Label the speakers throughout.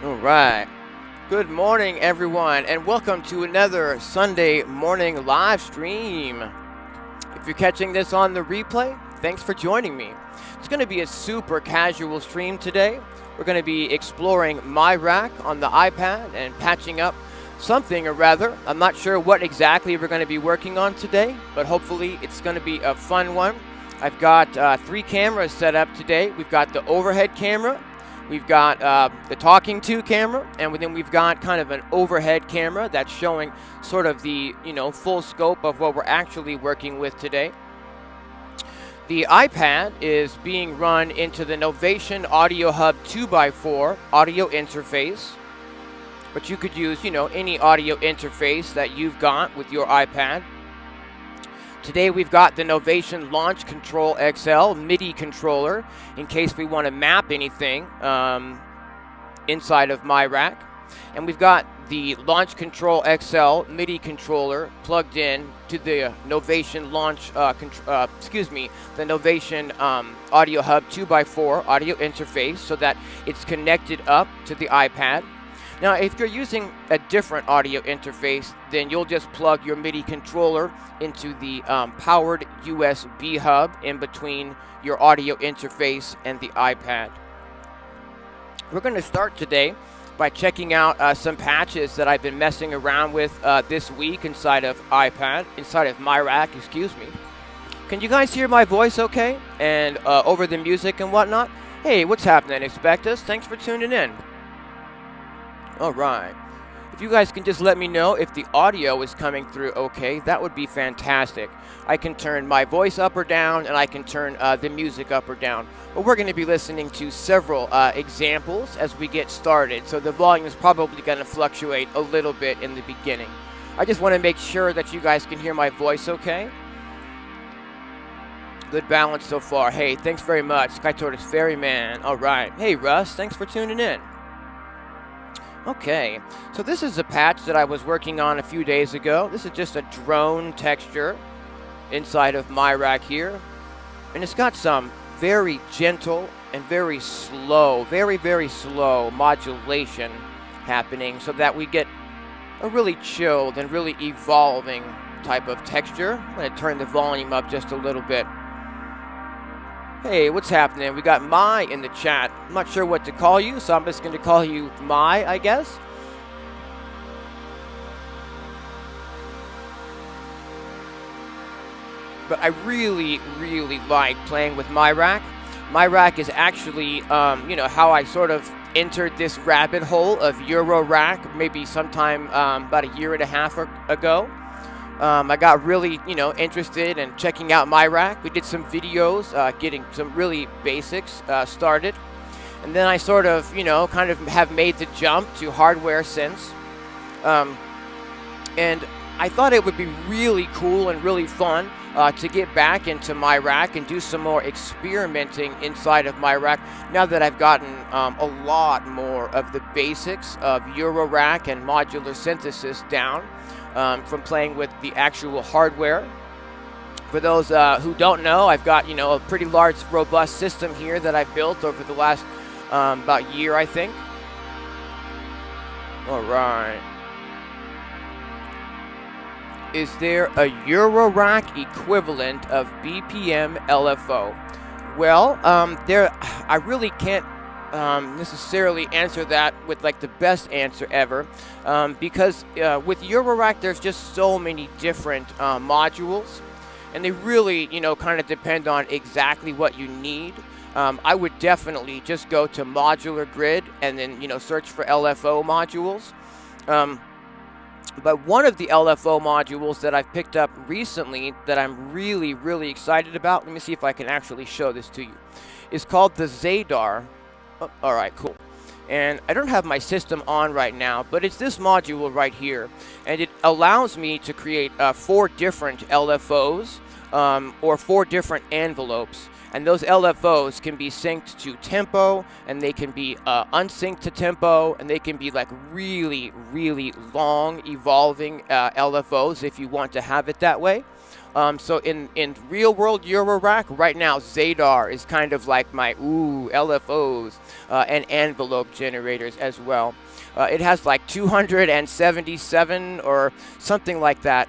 Speaker 1: All right. Good morning, everyone, and welcome to another Sunday morning live stream. If you're catching this on the replay, thanks for joining me. It's going to be a super casual stream today. We're going to be exploring miRack on the iPad and patching up something or rather. I'm not sure what exactly we're going to be working on today, but hopefully it's going to be a fun one. I've got 3 cameras set up today. We've got the overhead camera. We've got the talking to camera, and then we've got kind of an overhead camera that's showing sort of the, full scope of what we're actually working with today. The iPad is being run into the Novation Audio Hub 2x4 audio interface, but you could use, any audio interface that you've got with your iPad. Today we've got the Novation Launch Control XL MIDI controller in case we want to map anything inside of miRack. And we've got the Launch Control XL MIDI controller plugged in to the Novation the Novation Audio Hub 2x4 audio interface so that it's connected up to the iPad. Now, if you're using a different audio interface, then you'll just plug your MIDI controller into the powered USB hub in between your audio interface and the iPad. We're going to start today by checking out some patches that I've been messing around with this week inside of miRack, excuse me. Can you guys hear my voice okay? And over the music and whatnot? Hey, what's happening, Expectus? Thanks for tuning in. All right. If you guys can just let me know if the audio is coming through okay, that would be fantastic. I can turn my voice up or down, and I can turn the music up or down. But we're going to be listening to several examples as we get started, so the volume is probably going to fluctuate a little bit in the beginning. I just want to make sure that you guys can hear my voice okay. Good balance so far. Hey, thanks very much. Sky Tortoise Ferryman. All right. Hey, Russ, thanks for tuning in. Okay, so this is a patch that I was working on a few days ago. This is just a drone texture inside of miRack here. And it's got some very gentle and very slow, very slow modulation happening so that we get a really chilled and really evolving type of texture. I'm going to turn the volume up just a little bit. Hey, what's happening? We got Mai in the chat. I'm not sure what to call you, so I'm just going to call you Mai, I guess. But I really like playing with miRack. miRack is actually, how I sort of entered this rabbit hole of Eurorack maybe sometime about a year and a half ago. I got really, interested in checking out miRack. We did some videos, getting some really basics started. And then I sort of, kind of have made the jump to hardware since. And I thought it would be really cool and really fun to get back into miRack and do some more experimenting inside of miRack now that I've gotten a lot more of the basics of Eurorack and modular synthesis down. From playing with the actual hardware. For those who don't know, I've got, a pretty large, robust system here that I've built over the last about year, I think. All right. Is there a Eurorack equivalent of BPM LFO? Well, I really can't necessarily answer that with like the best answer ever, because with Eurorack there's just so many different modules, and they really kind of depend on exactly what you need. I would definitely just go to Modular Grid and then search for LFO modules. But one of the LFO modules that I've picked up recently that I'm really excited about, let me see if I can actually show this to you, is called the Zadar. Oh, all right, cool. And I don't have my system on right now, but it's this module right here. And it allows me to create 4 different LFOs or 4 different envelopes. And those LFOs can be synced to tempo, and they can be unsynced to tempo, and they can be like really long evolving LFOs if you want to have it that way. So in real world Eurorack right now, Zadar is kind of like my LFOs and envelope generators as well. It has like 277 or something like that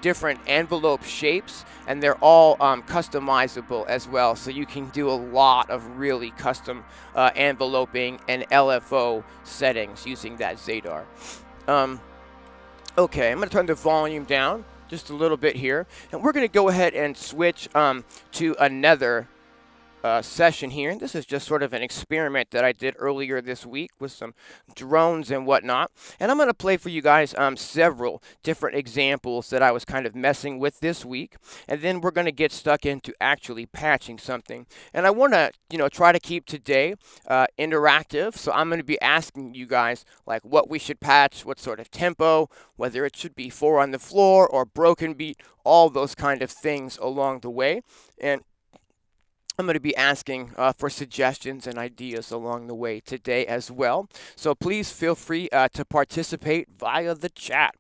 Speaker 1: different envelope shapes, and they're all customizable as well. So you can do a lot of really custom enveloping and LFO settings using that Zadar. Okay, I'm going to turn the volume down just a little bit here, and we're going to go ahead and switch to another session here. And this is just sort of an experiment that I did earlier this week with some drones and whatnot. And I'm going to play for you guys several different examples that I was kind of messing with this week. And then we're going to get stuck into actually patching something. And I want to, try to keep today interactive. So I'm going to be asking you guys like what we should patch, what sort of tempo, whether it should be 4 on the floor or broken beat, all those kind of things along the way. And I'm going to be asking for suggestions and ideas along the way today as well. So please feel free to participate via the chat.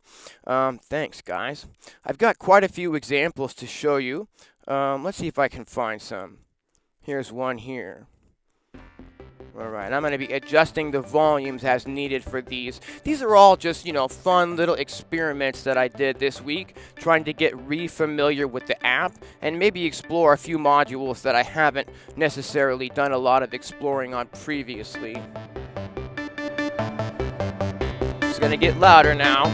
Speaker 1: Thanks, guys. I've got quite a few examples to show you. Let's see if I can find some. Here's one here. All right, I'm going to be adjusting the volumes as needed for these. These are all just, fun little experiments that I did this week, trying to get re-familiar with the app and maybe explore a few modules that I haven't necessarily done a lot of exploring on previously. It's going to get louder now.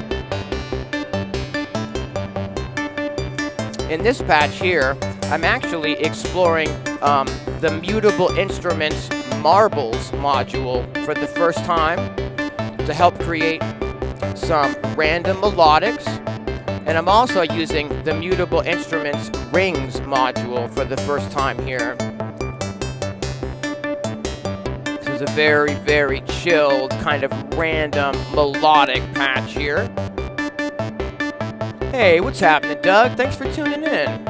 Speaker 1: In this patch here, I'm actually exploring the Mutable Instruments Marbles module for the first time to help create some random melodics. And I'm also using the Mutable Instruments Rings module for the first time here. This is a very, very chilled, kind of random melodic patch here. Hey, what's happening, Doug? Thanks for tuning in.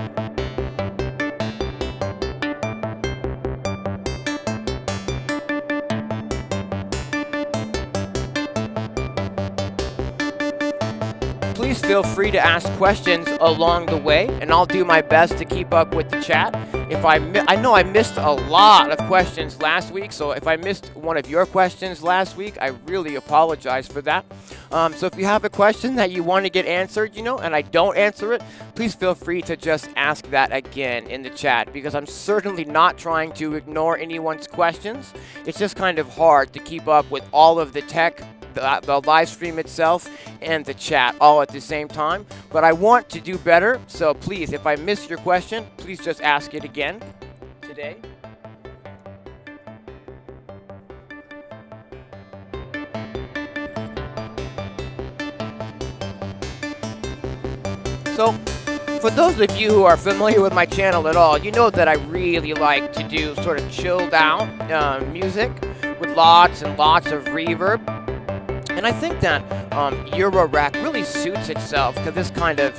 Speaker 1: Please feel free to ask questions along the way, and I'll do my best to keep up with the chat. If I know I missed a lot of questions last week, so if I missed one of your questions last week, I really apologize for that. So if you have a question that you want to get answered, and I don't answer it, please feel free to just ask that again in the chat, because I'm certainly not trying to ignore anyone's questions. It's just kind of hard to keep up with all of the tech, the live stream itself, and the chat all at the same time. But I want to do better, so please, if I miss your question, please just ask it again today. So, for those of you who are familiar with my channel at all, you know that I really like to do sort of chilled out music with lots and lots of reverb. And I think that Eurorack really suits itself to this kind of,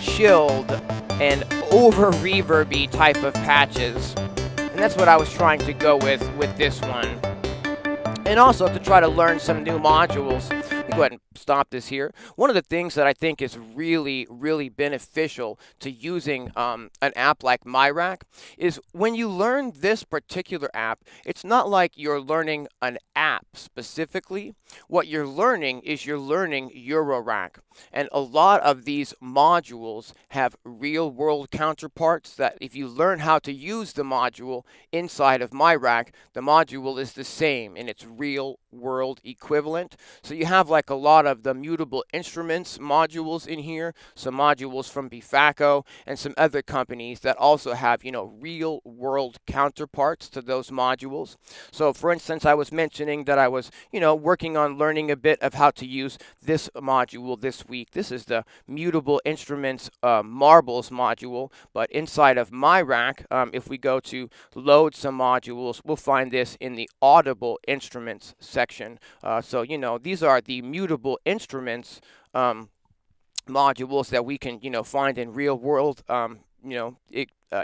Speaker 1: chilled and over-reverby type of patches. And that's what I was trying to go with this one. And also to try to learn some new modules. Let me go ahead and stop this here. One of the things that I think is really, really beneficial to using an app like miRack is when you learn this particular app, it's not like you're learning an app specifically. What you're learning is you're learning Eurorack. And a lot of these modules have real-world counterparts that if you learn how to use the module inside of miRack, the module is the same in its real-world equivalent. So you have like a lot of the Mutable Instruments modules in here, some modules from Bifaco, and some other companies that also have, real-world counterparts to those modules. So for instance, I was mentioning that I was, working on learning a bit of how to use this module this week. This is the Mutable Instruments Marbles module, but inside of miRack, if we go to load some modules, we'll find this in the Audible Instruments section. So, these are the Mutable Instruments modules that we can, find in real world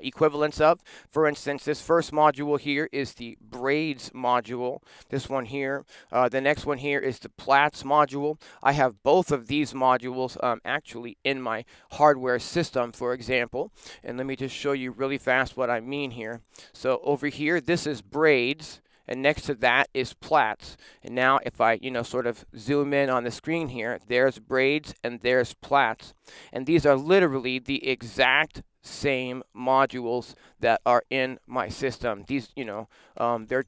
Speaker 1: equivalents of. For instance, this first module here is the braids module. This one here, the next one here is the Plaits module. I have both of these modules actually in my hardware system, for example. And let me just show you really fast what I mean here. So over here, this is braids. And next to that is Plaits. And now if I, sort of zoom in on the screen here, there's braids and there's Plaits. And these are literally the exact same modules that are in my system. These, they're,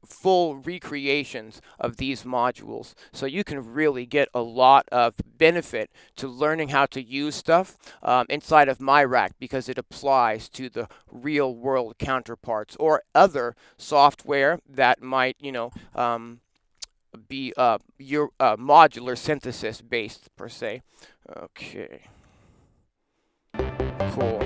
Speaker 1: full recreations of these modules. So you can really get a lot of benefit to learning how to use stuff inside of miRack, because it applies to the real world counterparts or other software that might, be your modular synthesis based per se. Okay. Cool.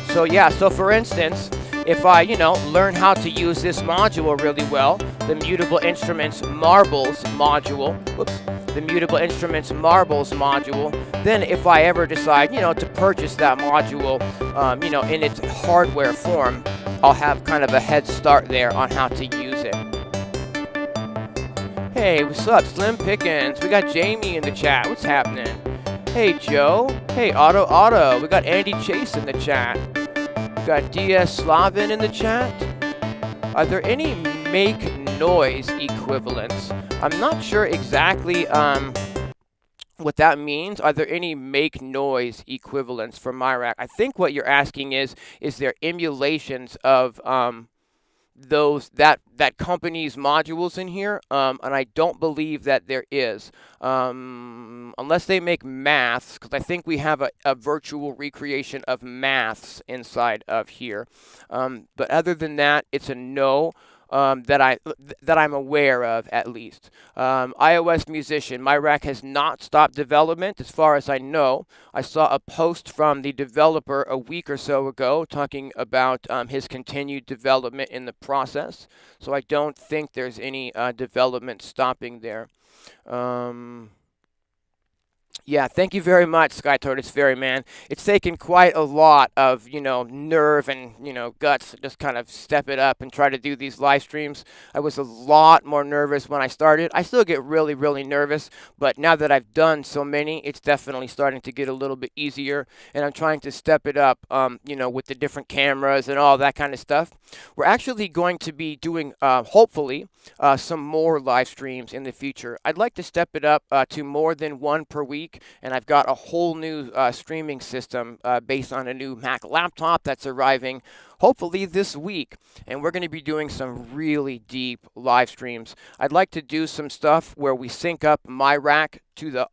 Speaker 1: So yeah, so for instance, if I, learn how to use this module really well, the Mutable Instruments Marbles module, the Mutable Instruments Marbles module, then if I ever decide, to purchase that module, in its hardware form, I'll have kind of a head start there on how to use it. Hey, what's up, Slim Pickens? We got Jamie in the chat. What's happening? Hey, Joe. Hey, Otto. We got Andy Chase in the chat. Got DS Slavin in the chat. Are there any make noise equivalents? I'm not sure exactly what that means. Are there any make noise equivalents for miRack? I think what you're asking is there emulations of that company's modules in here, and I don't believe that there is, unless they make maths, because I think we have a virtual recreation of maths inside of here. But other than that, it's a no. That I'm aware of, at least. iOS Musician, miRack has not stopped development as far as I know. I saw a post from the developer a week or so ago talking about his continued development in the process. So I don't think there's any development stopping there. Yeah, thank you very much, Sky Tortoise Ferryman. It's taken quite a lot of, nerve and, guts to just kind of step it up and try to do these live streams. I was a lot more nervous when I started. I still get really, really nervous, but now that I've done so many, it's definitely starting to get a little bit easier, and I'm trying to step it up, with the different cameras and all that kind of stuff. We're actually going to be doing, hopefully, some more live streams in the future. I'd like to step it up to more than one per week. And I've got a whole new streaming system based on a new Mac laptop that's arriving hopefully this week. And we're going to be doing some really deep live streams. I'd like to do some stuff where we sync up miRack to the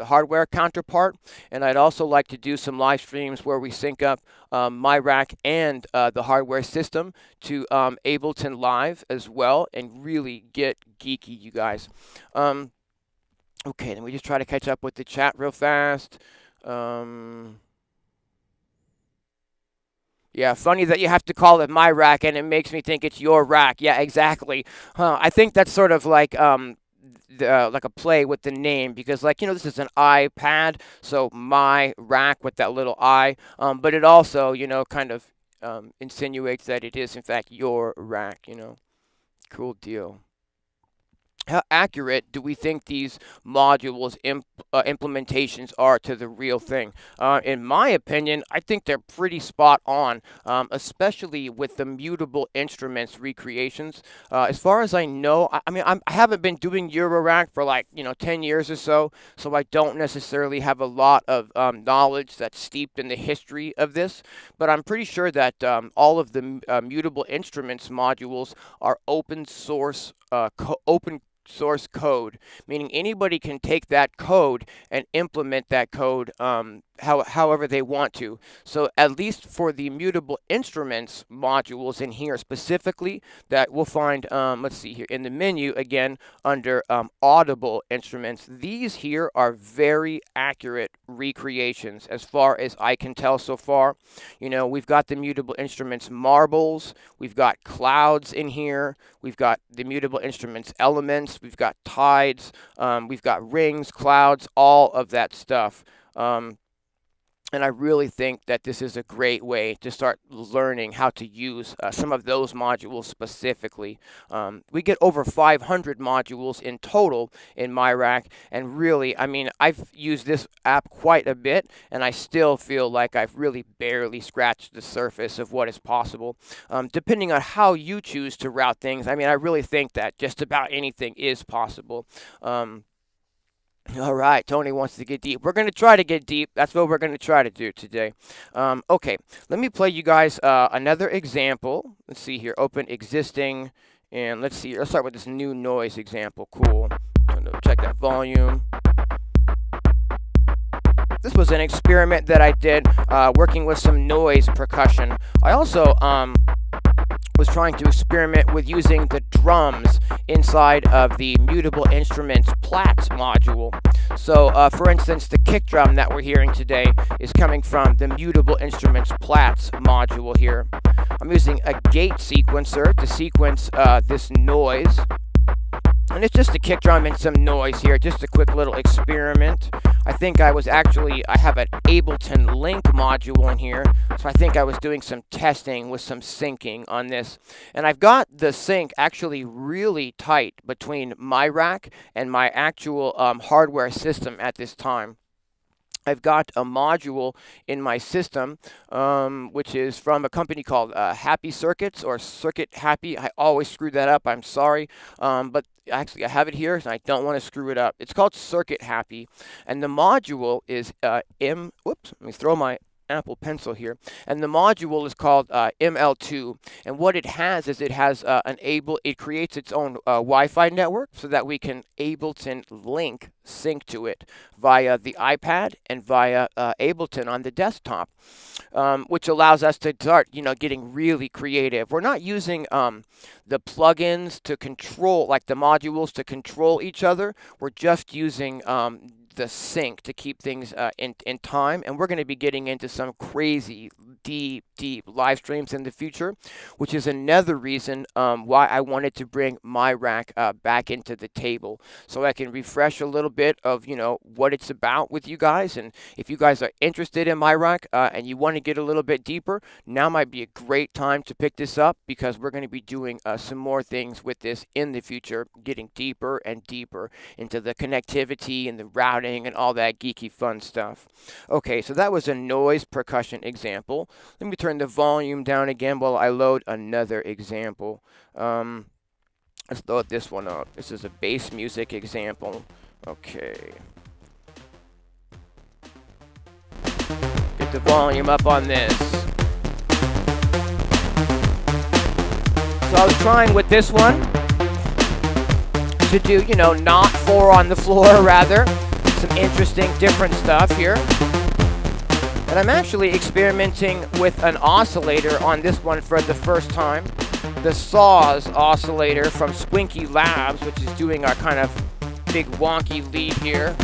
Speaker 1: hardware counterpart. And I'd also like to do some live streams where we sync up miRack and the hardware system to Ableton Live as well, and really get geeky, you guys. Okay, then we just try to catch up with the chat real fast. Yeah, funny that you have to call it miRack and it makes me think it's your rack. Yeah, exactly. I think that's sort of like like a play with the name, because this is an iPad, so miRack with that little I. But it also, kind of insinuates that it is in fact your rack. Cool deal. How accurate do we think these modules implementations are to the real thing? In my opinion, I think they're pretty spot on, especially with the mutable instruments recreations. As far as I know, I haven't been doing Eurorack for 10 years or so, so I don't necessarily have a lot of knowledge that's steeped in the history of this, but I'm pretty sure that all of the mutable instruments modules are open source code, meaning anybody can take that code and implement that code however they want to. So at least for the mutable instruments modules in here specifically, that we'll find, let's see here, in the menu again under audible instruments, these here are very accurate recreations as far as I can tell so far. You know, we've got the mutable instruments marbles, we've got clouds in here, we've got the mutable instruments elements, we've got tides, we've got rings, clouds, all of that stuff. And I really think that this is a great way to start learning how to use some of those modules specifically. We get over 500 modules in total in miRack, and really, I mean, I've used this app quite a bit, and I still feel like I've really barely scratched the surface of what is possible. Depending on how you choose to route things, I mean, I really think that just about anything is possible. All right, Tony wants to get deep. We're going to try to get deep. That's what we're going to try to do today. Okay, let me play you guys another example. Let's see here. Open existing, and let's see. Let's start with this new noise example. Cool. Check that volume. This was an experiment that I did working with some noise percussion. I also was trying to experiment with using the drums inside of the mutable instruments Plaits module. So for instance, the kick drum that we're hearing today is coming from the mutable instruments Plaits module here. I'm using a gate sequencer to sequence this noise. And it's just a kick drum and some noise here, just a quick little experiment. I think I have an Ableton link module in here, so I think I was doing some testing with some syncing on this. And I've got the sync actually really tight between miRack and my actual hardware system at this time. I've got a module in my system, which is from a company called Happy Circuits or Circuit Happy. I always screw that up. I'm sorry. But actually, I have it here, and I don't want to screw it up. It's called Circuit Happy. And the module is whoops, let me throw my Apple Pencil here, and the module is called ML2, and what it has is it creates its own Wi-Fi network so that we can Ableton link sync to it via the iPad and via Ableton on the desktop, which allows us to start, getting really creative. We're not using the plugins to control, like the modules to control each other. We're just using the sync to keep things in time, and we're going to be getting into some crazy deep live streams in the future, which is another reason why I wanted to bring miRack back into the table, so I can refresh a little bit of what it's about with you guys. And if you guys are interested in miRack and you want to get a little bit deeper, now might be a great time to pick this up, because we're going to be doing some more things with this in the future, getting deeper and deeper into the connectivity and the routing and all that geeky fun stuff. Okay, so that was a noise percussion example. Let me turn the volume down again while I load another example. Let's load this one up. This is a bass music example. Okay. Get the volume up on this. So I was trying with this one to do, not 4 on the floor, rather. Some interesting different stuff here. And I'm actually experimenting with an oscillator on this one for the first time. The Saws oscillator from Squinky Labs, which is doing our kind of big wonky lead here.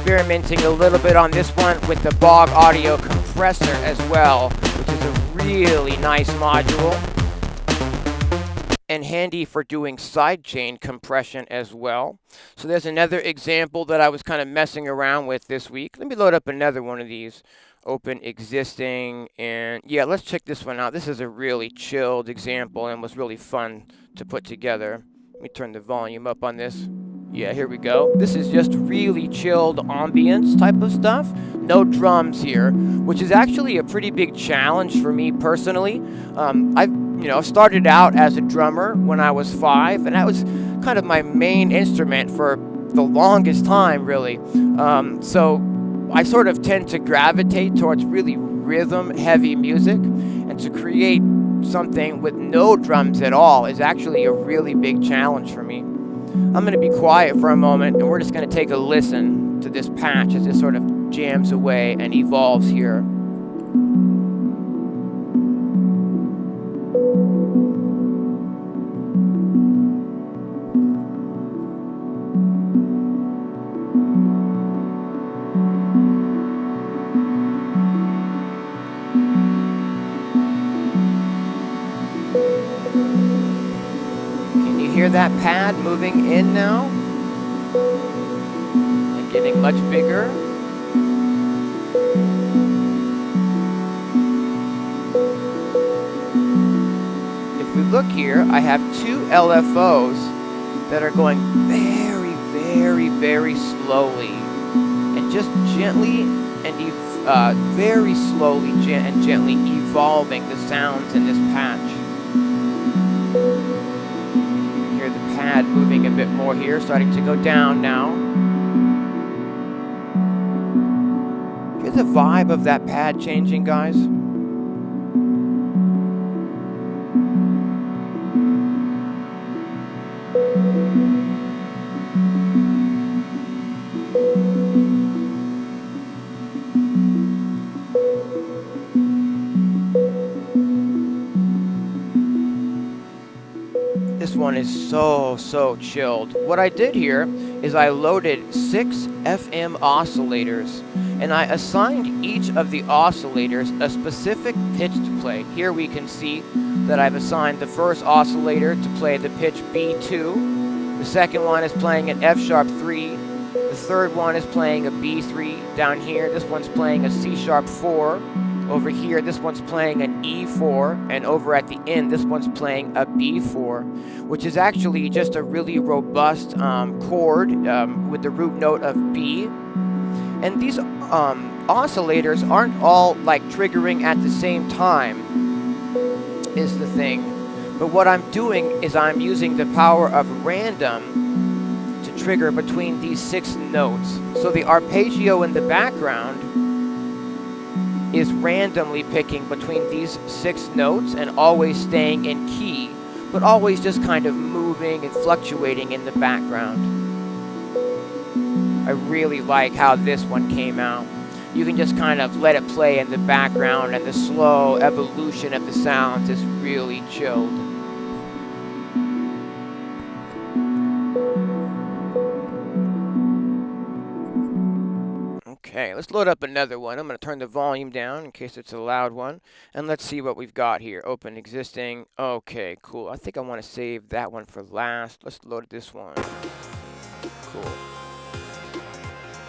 Speaker 1: Experimenting a little bit on this one with the Bog Audio compressor as well, which is a really nice module and handy for doing sidechain compression as well. So there's another example that I was kind of messing around with this week. Let me load up another one of these. Open existing, and yeah, let's check this one out. This is a really chilled example and was really fun to put together. Let me turn the volume up on this. Yeah, here we go. This is just really chilled ambience type of stuff. No drums here, which is actually a pretty big challenge for me personally. I've started out as a drummer when I was 5, and that was kind of my main instrument for the longest time, really. So I sort of tend to gravitate towards really rhythm-heavy music, and to create something with no drums at all is actually a really big challenge for me. I'm going to be quiet for a moment, and we're just going to take a listen to this patch as it sort of jams away and evolves here. Hear that pad moving in now and getting much bigger. If we look here, I have two LFOs that are going very, very, very slowly, and just gently and very slowly and gently evolving the sounds in this patch. Pad moving a bit more here, starting to go down now. Hear the vibe of that pad changing, guys. This one is so chilled. What I did here is I loaded 6 FM oscillators, and I assigned each of the oscillators a specific pitch to play. Here we can see that I've assigned the first oscillator to play the pitch B2. The second one is playing an F sharp 3. The third one is playing a B3. Down here, this one's playing a C sharp 4. Over here, this one's playing an E4, and over at the end, this one's playing a B4, which is actually just a really robust chord with the root note of B. And these oscillators aren't all like triggering at the same time, is the thing. But what I'm doing is I'm using the power of random to trigger between these 6 notes. So the arpeggio in the background is randomly picking between these 6 notes and always staying in key, but always just kind of moving and fluctuating in the background. I really like how this one came out. You can just kind of let it play in the background, and the slow evolution of the sounds is really chilled. Okay, let's load up another one. I'm going to turn the volume down in case it's a loud one. And let's see what we've got here. Open existing. Okay, cool. I think I want to save that one for last. Let's load this one. Cool.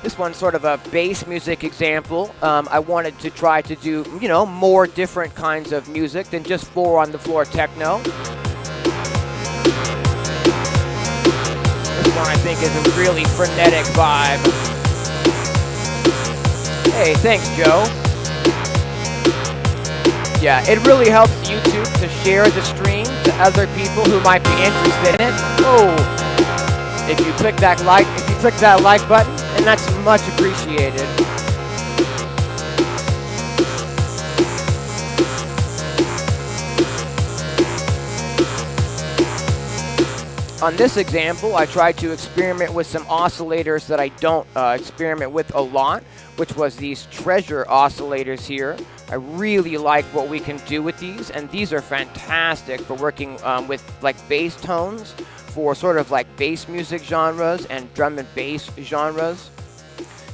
Speaker 1: This one's sort of a bass music example. I wanted to try to do, you know, more different kinds of music than just 4-on-the-floor techno. This one I think is a really frenetic vibe. Hey, thanks, Joe. Yeah, it really helps YouTube to share the stream to other people who might be interested in it. Oh, if you click that like button, and that's much appreciated. On this example, I tried to experiment with some oscillators that I don't experiment with a lot, which was these treasure oscillators here. I really like what we can do with these, and these are fantastic for working with like bass tones for sort of like bass music genres and drum and bass genres.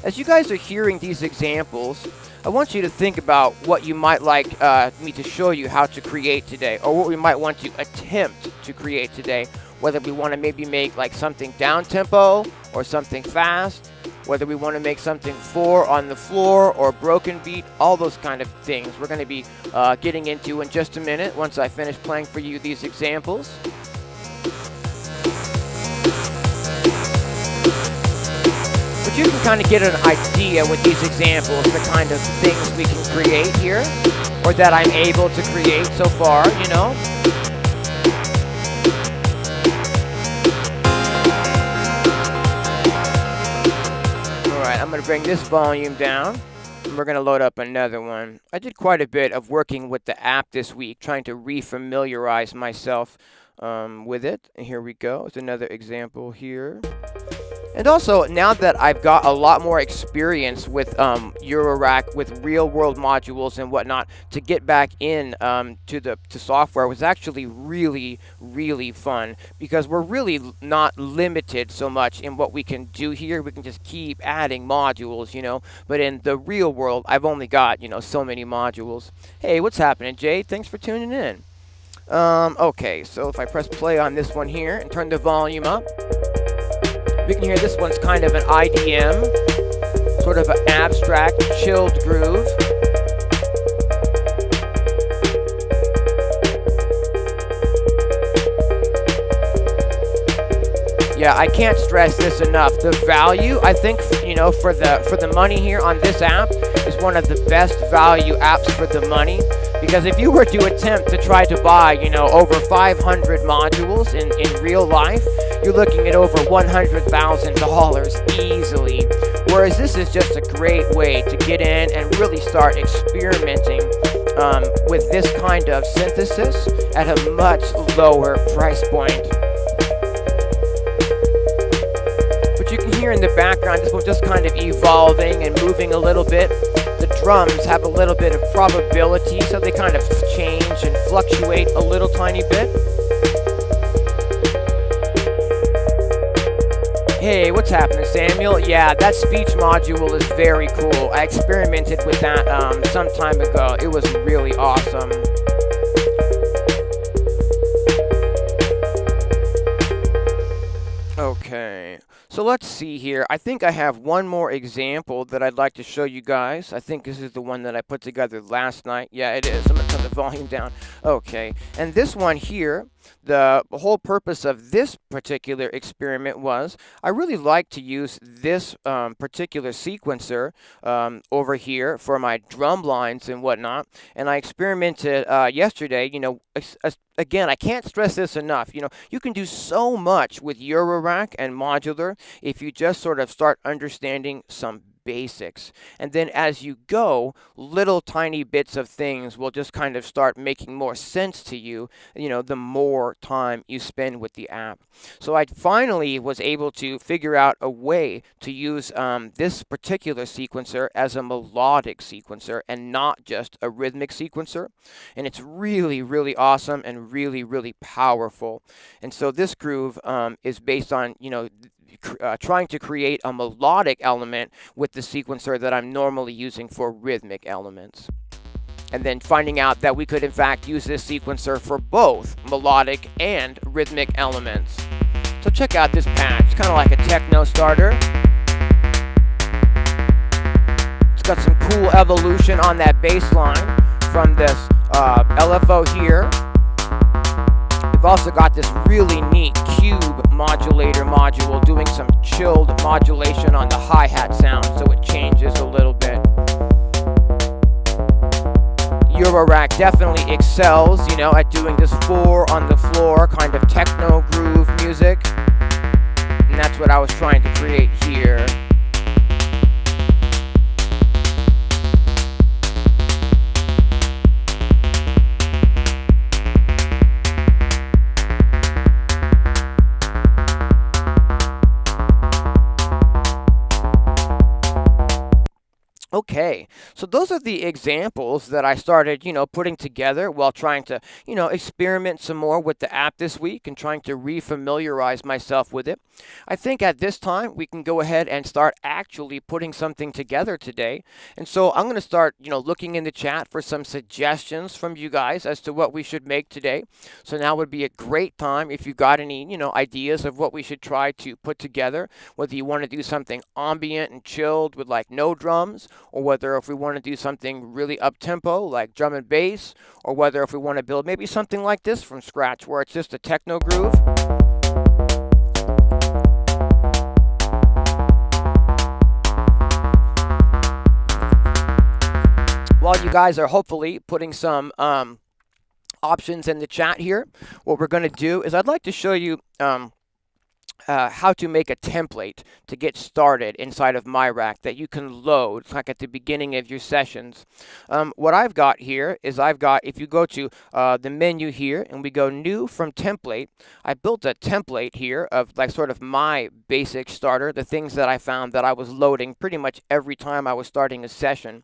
Speaker 1: As you guys are hearing these examples, I want you to think about what you might like me to show you how to create today, or what we might want to attempt to create today. Whether we want to maybe make like something down-tempo or something fast, whether we want to make something 4 on the floor or broken beat, all those kind of things we're going to be getting into in just a minute once I finish playing for you these examples. But you can kind of get an idea with these examples, the kind of things we can create here, or that I'm able to create so far, you know. right, I'm going to bring this volume down. And we're going to load up another one. I did quite a bit of working with the app this week, trying to refamiliarize myself with it. And here we go. It's another example here. And also, now that I've got a lot more experience with miRack, with real-world modules and whatnot, to get back in to software was actually really, really fun, because we're really not limited so much in what we can do here. We can just keep adding modules, you know. But in the real world, I've only got, you know, so many modules. Hey, what's happening, Jay? Thanks for tuning in. Okay, so if I press play on this one here and turn the volume up, we can hear this one's kind of an IDM, sort of an abstract, chilled groove. Yeah, I can't stress this enough. The value, I think, you know, for the money here on this app is one of the best value apps for the money. Because if you were to attempt to try to buy, you know, over 500 modules in real life, you're looking at over $100,000 easily. Whereas this is just a great way to get in and really start experimenting with this kind of synthesis at a much lower price point. But you can hear in the background, this one's just kind of evolving and moving a little bit. The drums have a little bit of probability, so they kind of change and fluctuate a little tiny bit. Hey, what's happening, Samuel? Yeah, that speech module is very cool. I experimented with that some time ago. It was really awesome. Okay, so let's see here. I think I have one more example that I'd like to show you guys. I think this is the one that I put together last night. Yeah, it is. I'm going to turn the volume down. Okay, and this one here, the whole purpose of this particular experiment was I really like to use this particular sequencer over here for my drum lines and whatnot. And I experimented yesterday, you know, again, I can't stress this enough. You know, you can do so much with miRack and modular if you just sort of start understanding some basics. And then as you go, little tiny bits of things will just kind of start making more sense to you, you know, the more time you spend with the app. So I finally was able to figure out a way to use this particular sequencer as a melodic sequencer and not just a rhythmic sequencer. And it's really, really awesome and really, really powerful. And so this groove is based on, you know, trying to create a melodic element with the sequencer that I'm normally using for rhythmic elements. And then finding out that we could in fact use this sequencer for both melodic and rhythmic elements. So check out this patch. It's kind of like a techno starter. It's got some cool evolution on that bass line from this LFO here. We've also got this really neat cube modulator module doing some chilled modulation on the hi-hat sound, so it changes a little bit. miRack definitely excels, you know, at doing this 4 on the floor kind of techno groove music, and that's what I was trying to create here. Okay, so those are the examples that I started, you know, putting together while trying to, you know, experiment some more with the app this week and trying to refamiliarize myself with it. I think at this time we can go ahead and start actually putting something together today. And so I'm going to start, you know, looking in the chat for some suggestions from you guys as to what we should make today. So now would be a great time if you got any, you know, ideas of what we should try to put together, whether you want to do something ambient and chilled with like no drums, or whether if we want to do something really up-tempo like drum and bass, or whether if we want to build maybe something like this from scratch where it's just a techno groove. While you guys are hopefully putting some options in the chat here, what we're going to do is I'd like to show you how to make a template to get started inside of miRack that you can load like at the beginning of your sessions. What I've got here is if you go to the menu here and we go new from template, I built a template here of like sort of my basic starter, the things that I found that I was loading pretty much every time I was starting a session,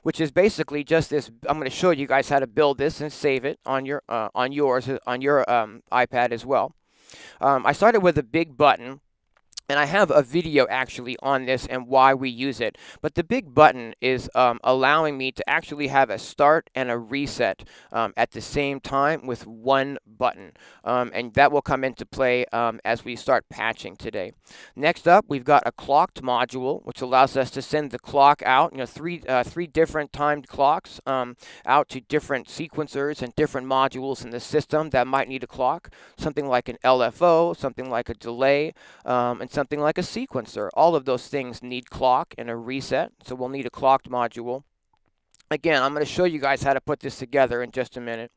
Speaker 1: which is basically just this. I'm going to show you guys how to build this and save it on your iPad as well. I started with a big button, and I have a video actually on this and why we use it. But the big button is allowing me to actually have a start and a reset at the same time with one button. And that will come into play as we start patching today. Next up, we've got a clocked module, which allows us to send the clock out, three different timed clocks out to different sequencers and different modules in the system that might need a clock. Something like an LFO, something like a delay, and something like a sequencer. All of those things need clock and a reset, so we'll need a clocked module. Again, I'm going to show you guys how to put this together in just a minute.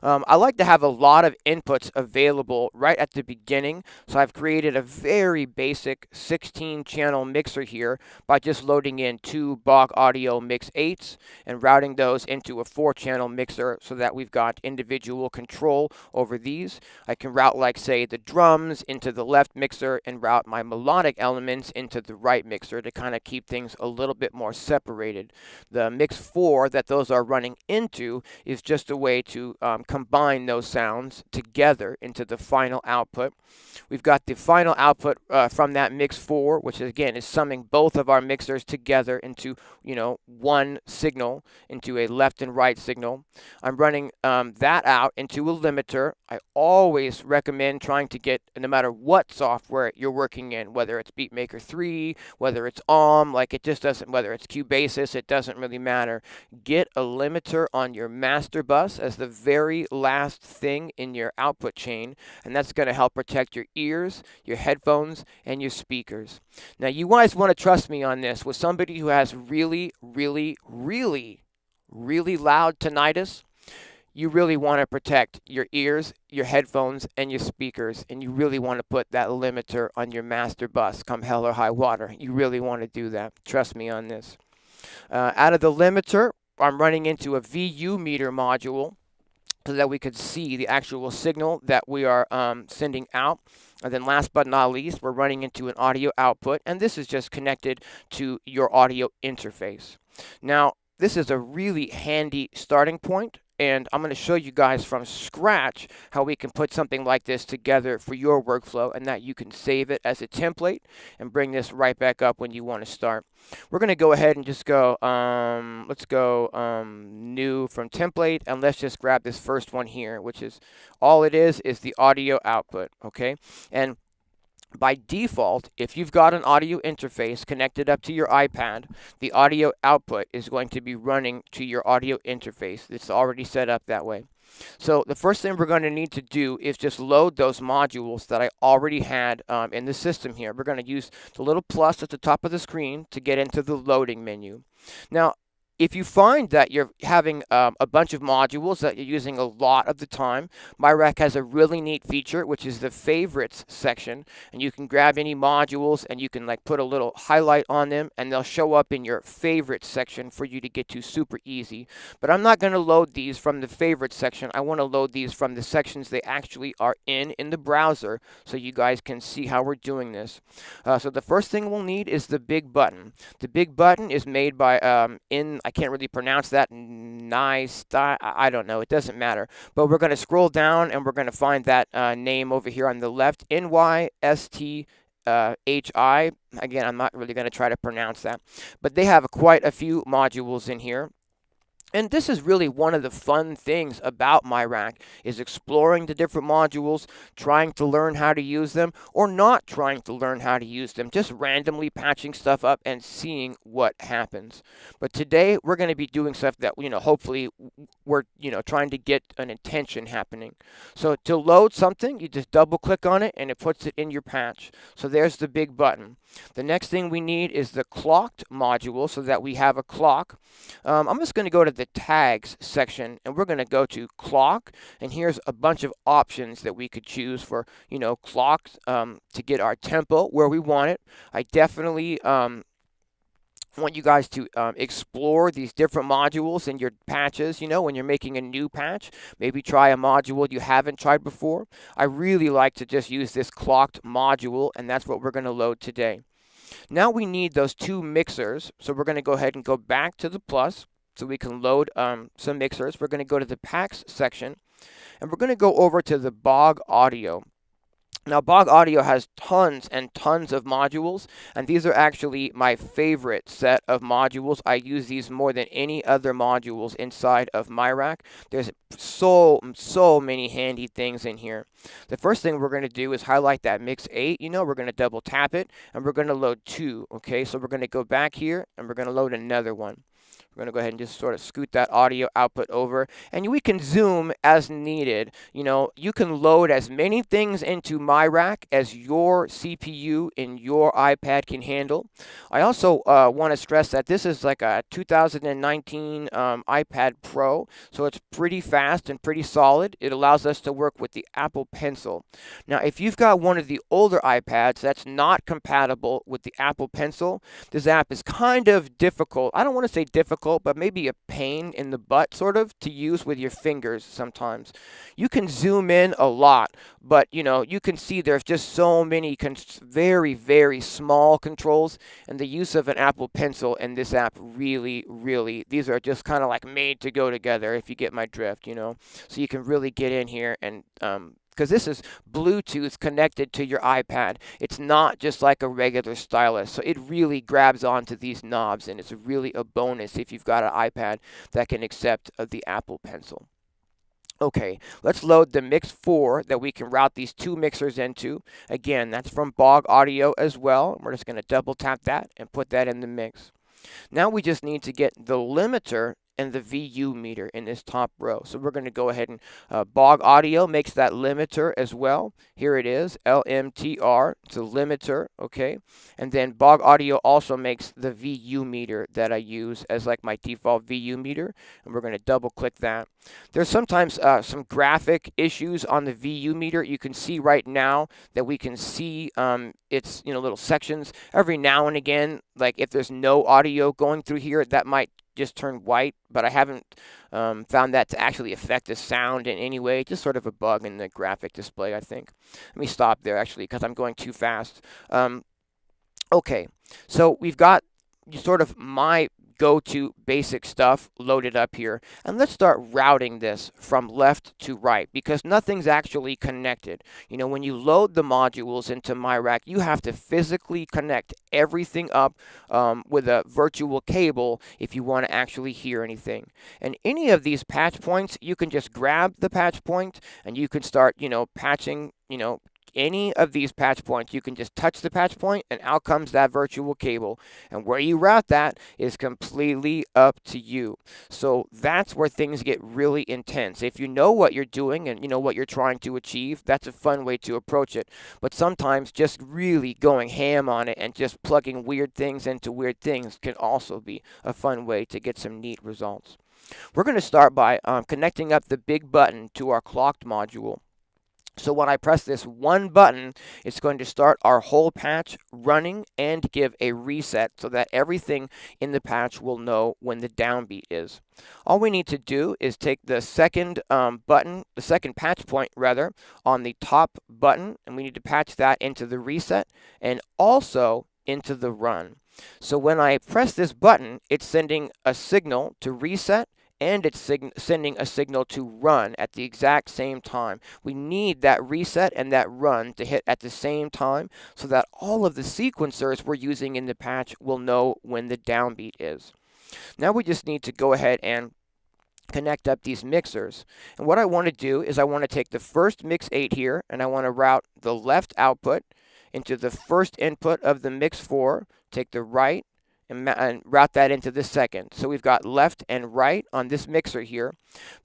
Speaker 1: I like to have a lot of inputs available right at the beginning, so I've created a very basic 16-channel mixer here by just loading in 2 Bach Audio Mix 8s and routing those into a 4-channel mixer so that we've got individual control over these. I can route, like, say, the drums into the left mixer and route my melodic elements into the right mixer to kind of keep things a little bit more separated. The Mix 4 that those are running into is just a way to combine those sounds together into the final output. We've got the final output from that Mix 4, which again is summing both of our mixers together into one signal, into a left and right signal. I'm running that out into a limiter. I always recommend trying to get, no matter what software you're working in, whether it's Beatmaker 3, whether it's like it just doesn't, whether it's Cubasis, it doesn't really matter. Get a limiter on your master bus as the very last thing in your output chain, and that's going to help protect your ears, your headphones, and your speakers. Now, you guys want to trust me on this. With somebody who has really, really, really, really loud tinnitus, you really want to protect your ears, your headphones, and your speakers, and you really want to put that limiter on your master bus come hell or high water. You really want to do that. Trust me on this. Out of the limiter, I'm running into a VU meter module so that we could see the actual signal that we are sending out. And then last but not least, we're running into an audio output, and this is just connected to your audio interface. Now, this is a really handy starting point, and I'm going to show you guys from scratch how we can put something like this together for your workflow, and that you can save it as a template and bring this right back up when you want to start. We're going to go ahead and just go, let's go new from template, and let's just grab this first one here, which is, all it is the audio output, okay? And by default, if you've got an audio interface connected up to your iPad, the audio output is going to be running to your audio interface. It's already set up that way. So the first thing we're going to need to do is just load those modules that I already had in the system here. We're going to use the little plus at the top of the screen to get into the loading menu. Now, if you find that you're having a bunch of modules that you're using a lot of the time, miRack has a really neat feature, which is the favorites section, and you can grab any modules and you can like put a little highlight on them, and they'll show up in your favorites section for you to get to super easy. But I'm not going to load these from the favorites section. I want to load these from the sections they actually are in the browser, so you guys can see how we're doing this. So the first thing we'll need is the big button. The big button is made by I can't really pronounce that. I don't know. It doesn't matter. But we're going to scroll down and we're going to find that name over here on the left. NYSTHI. Again, I'm not really going to try to pronounce that. But they have quite a few modules in here. And this is really one of the fun things about miRack, is exploring the different modules, trying to learn how to use them, or not trying to learn how to use them, just randomly patching stuff up and seeing what happens. But today, we're going to be doing stuff that, hopefully we're, trying to get an intention happening. So to load something, you just double click on it and it puts it in your patch. So there's the big button. The next thing we need is the clocked module so that we have a clock. I'm just going to go to the tags section, and we're going to go to clock, and here's a bunch of options that we could choose for, you know, clocks to get our tempo where we want it. I definitely want you guys to explore these different modules in your patches. You know, when you're making a new patch, maybe try a module you haven't tried before. I really like to just use this clocked module, and that's what we're going to load today. Now we need those two mixers, so we're going to go ahead and go back to the plus so we can load some mixers. We're going to go to the packs section, and we're going to go over to the Bog Audio. Now, Bog Audio has tons and tons of modules, and these are actually my favorite set of modules. I use these more than any other modules inside of miRack. There's so many handy things in here. The first thing we're going to do is highlight that mix 8. You know, we're going to double tap it, and we're going to load 2. Okay, so we're going to go back here, and we're going to load another one. We're going to go ahead and just sort of scoot that audio output over, and we can zoom as needed. You know, you can load as many things into miRack as your CPU in your iPad can handle. I also want to stress that this is like a 2019 iPad Pro, so it's pretty fast and pretty solid. It allows us to work with the Apple Pencil. Now, if you've got one of the older iPads that's not compatible with the Apple Pencil, this app is kind of difficult. I don't want to say difficult, but maybe a pain in the butt sort of to use with your fingers sometimes. You can zoom in a lot, but you know, you can see there's just so many very small controls, and the use of an Apple Pencil in this app really, these are just kind of like made to go together, if you get my drift, you know. So you can really get in here and because this is Bluetooth connected to your iPad. It's not just like a regular stylus. So it really grabs onto these knobs, and it's really a bonus if you've got an iPad that can accept the Apple Pencil. Okay, let's load the mix 4 that we can route these two mixers into. Again, that's from Bog Audio as well. We're just going to double tap that and put that in the mix. Now we just need to get the limiter and the VU meter in this top row. So we're going to go ahead and Bog Audio makes that limiter as well. Here it is, LMTR. It's a limiter, okay? And then Bog Audio also makes the VU meter that I use as like my default VU meter. And we're going to double click that. There's sometimes some graphic issues on the VU meter. You can see right now that we can see it's, you know, little sections. Every now and again, like if there's no audio going through here, that might just turn white, but I haven't found that to actually affect the sound in any way. Just sort of a bug in the graphic display, I think. Let me stop there, actually, because I'm going too fast. Okay, so we've got sort of my go-to basic stuff loaded up here, and let's start routing this from left to right, because nothing's actually connected. You know, when you load the modules into miRack, you have to physically connect everything up with a virtual cable if you want to actually hear anything. And any of these patch points, you can just grab the patch point and you can start, you know, patching, you know, any of these patch points. You can just touch the patch point and out comes that virtual cable, and where you route that is completely up to you. So that's where things get really intense. If you know what you're doing and you know what you're trying to achieve, that's a fun way to approach it. But sometimes just really going ham on it and just plugging weird things into weird things can also be a fun way to get some neat results. We're going to start by connecting up the big button to our clocked module. So when I press this one button, it's going to start our whole patch running and give a reset so that everything in the patch will know when the downbeat is. All we need to do is take the second button, the second patch point rather, on the top button, and we need to patch that into the reset and also into the run. So when I press this button, it's sending a signal to reset, and it's sending a signal to run at the exact same time. We need that reset and that run to hit at the same time so that all of the sequencers we're using in the patch will know when the downbeat is. Now we just need to go ahead and connect up these mixers. And what I want to do is I want to take the first mix 8 here, and I want to route the left output into the first input of the mix 4, take the right and route that into the second. So we've got left and right on this mixer here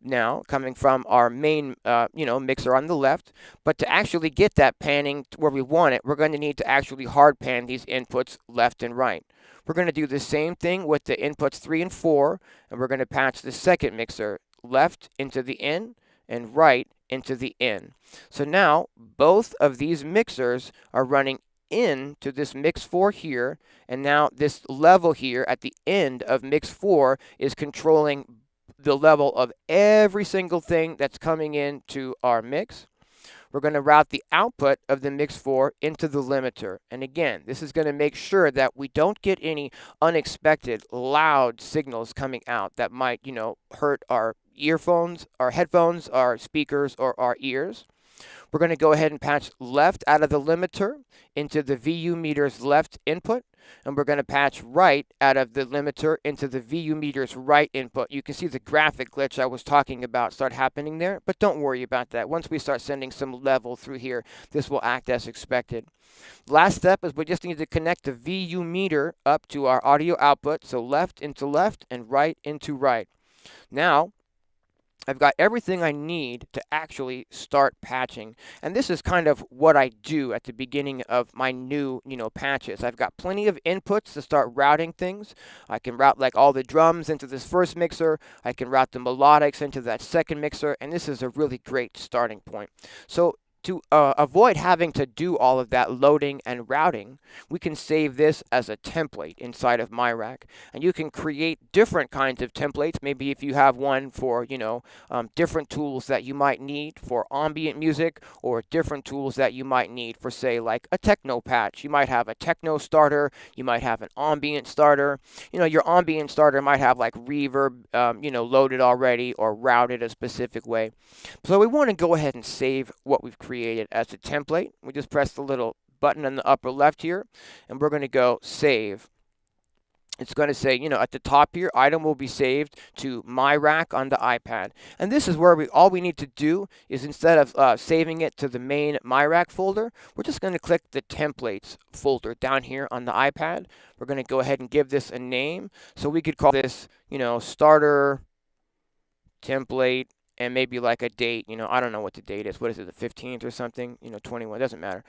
Speaker 1: now coming from our main mixer on the left. But to actually get that panning to where we want it, we're going to need to actually hard pan these inputs left and right. We're going to do the same thing with the inputs 3 and 4, and we're going to patch the second mixer left into the in and right into the in. So now both of these mixers are running into this mix 4 here, and now this level here at the end of mix 4 is controlling the level of every single thing that's coming into our mix. We're going to route the output of the mix 4 into the limiter. And again, this is going to make sure that we don't get any unexpected loud signals coming out that might, hurt our earphones, our headphones, our speakers, or our ears. We're going to go ahead and patch left out of the limiter into the VU meter's left input, and we're going to patch right out of the limiter into the VU meter's right input. You can see the graphic glitch I was talking about start happening there, but don't worry about that. Once we start sending some level through here, this will act as expected. Last step is we just need to connect the VU meter up to our audio output, so left into left and right into right. Now, I've got everything I need to actually start patching. And this is kind of what I do at the beginning of my new, patches. I've got plenty of inputs to start routing things. I can route like all the drums into this first mixer. I can route the melodics into that second mixer. And this is a really great starting point. So to avoid having to do all of that loading and routing, we can save this as a template inside of miRack. And you can create different kinds of templates. Maybe if you have one for, different tools that you might need for ambient music, or different tools that you might need for, say, like a techno patch. You might have a techno starter. You might have an ambient starter. Your ambient starter might have like reverb, loaded already or routed a specific way. So we want to go ahead and save what we've created as a template. We just press the little button in the upper left here, and we're going to go save. It's going to say, at the top here, item will be saved to miRack on the iPad. And this is where all we need to do is, instead of saving it to the main miRack folder, we're just going to click the templates folder down here on the iPad. We're going to go ahead and give this a name. So we could call this, starter template, and maybe like a date, I don't know what the date is. What is it, the 15th or something? 21, doesn't matter.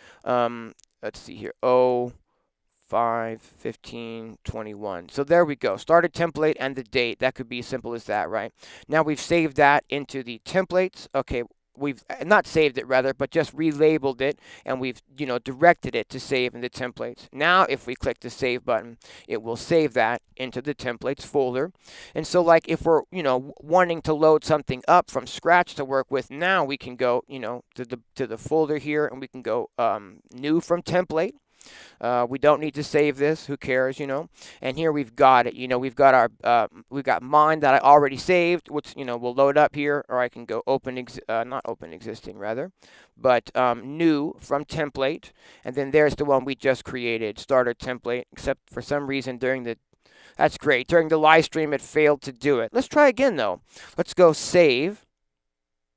Speaker 1: Let's see here. 5/15/21. So there we go. Start a template and the date. That could be as simple as that, right? Now we've saved that into the templates. Okay, we've not saved it rather, but just relabeled it, and we've directed it to save in the templates. Now if we click the save button, it will save that into the templates folder. And so like if we're wanting to load something up from scratch to work with, now we can go to the folder here, and we can go new from template. We don't need to save this. Who cares, And here we've got it. We've got we've got mine that I already saved, which will load up here, or I can go not open existing rather, but new from template, and then there's the one we just created, starter template. Except for some reason that's great. During the live stream, it failed to do it. Let's try again though. Let's go save.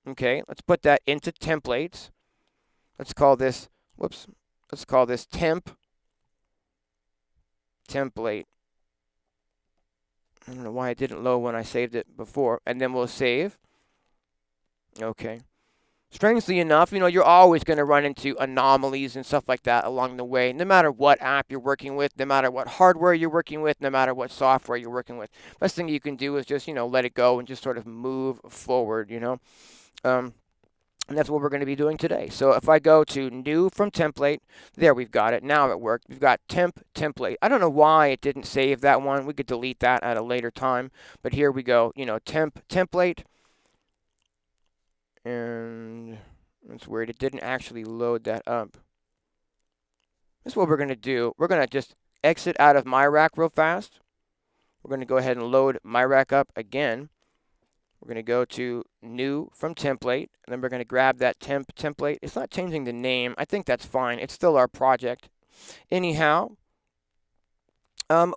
Speaker 1: Okay, let's put that into templates. Let's call this. Whoops. Let's call this template. I don't know why it didn't load when I saved it before. And then we'll save. Okay. Strangely enough, you're always going to run into anomalies and stuff like that along the way, no matter what app you're working with, no matter what hardware you're working with, no matter what software you're working with. Best thing you can do is just, let it go and just sort of move forward, And that's what we're going to be doing today. So if I go to new from template, there we've got it. Now it worked. We've got template. I don't know why it didn't save that one. We could delete that at a later time. But here we go, template. And it's weird. It didn't actually load that up. This is what we're going to do. We're going to just exit out of miRack real fast. We're going to go ahead and load miRack up again. We're going to go to new from template, and then we're going to grab that template. It's not changing the name. I think that's fine. It's still our project. Anyhow,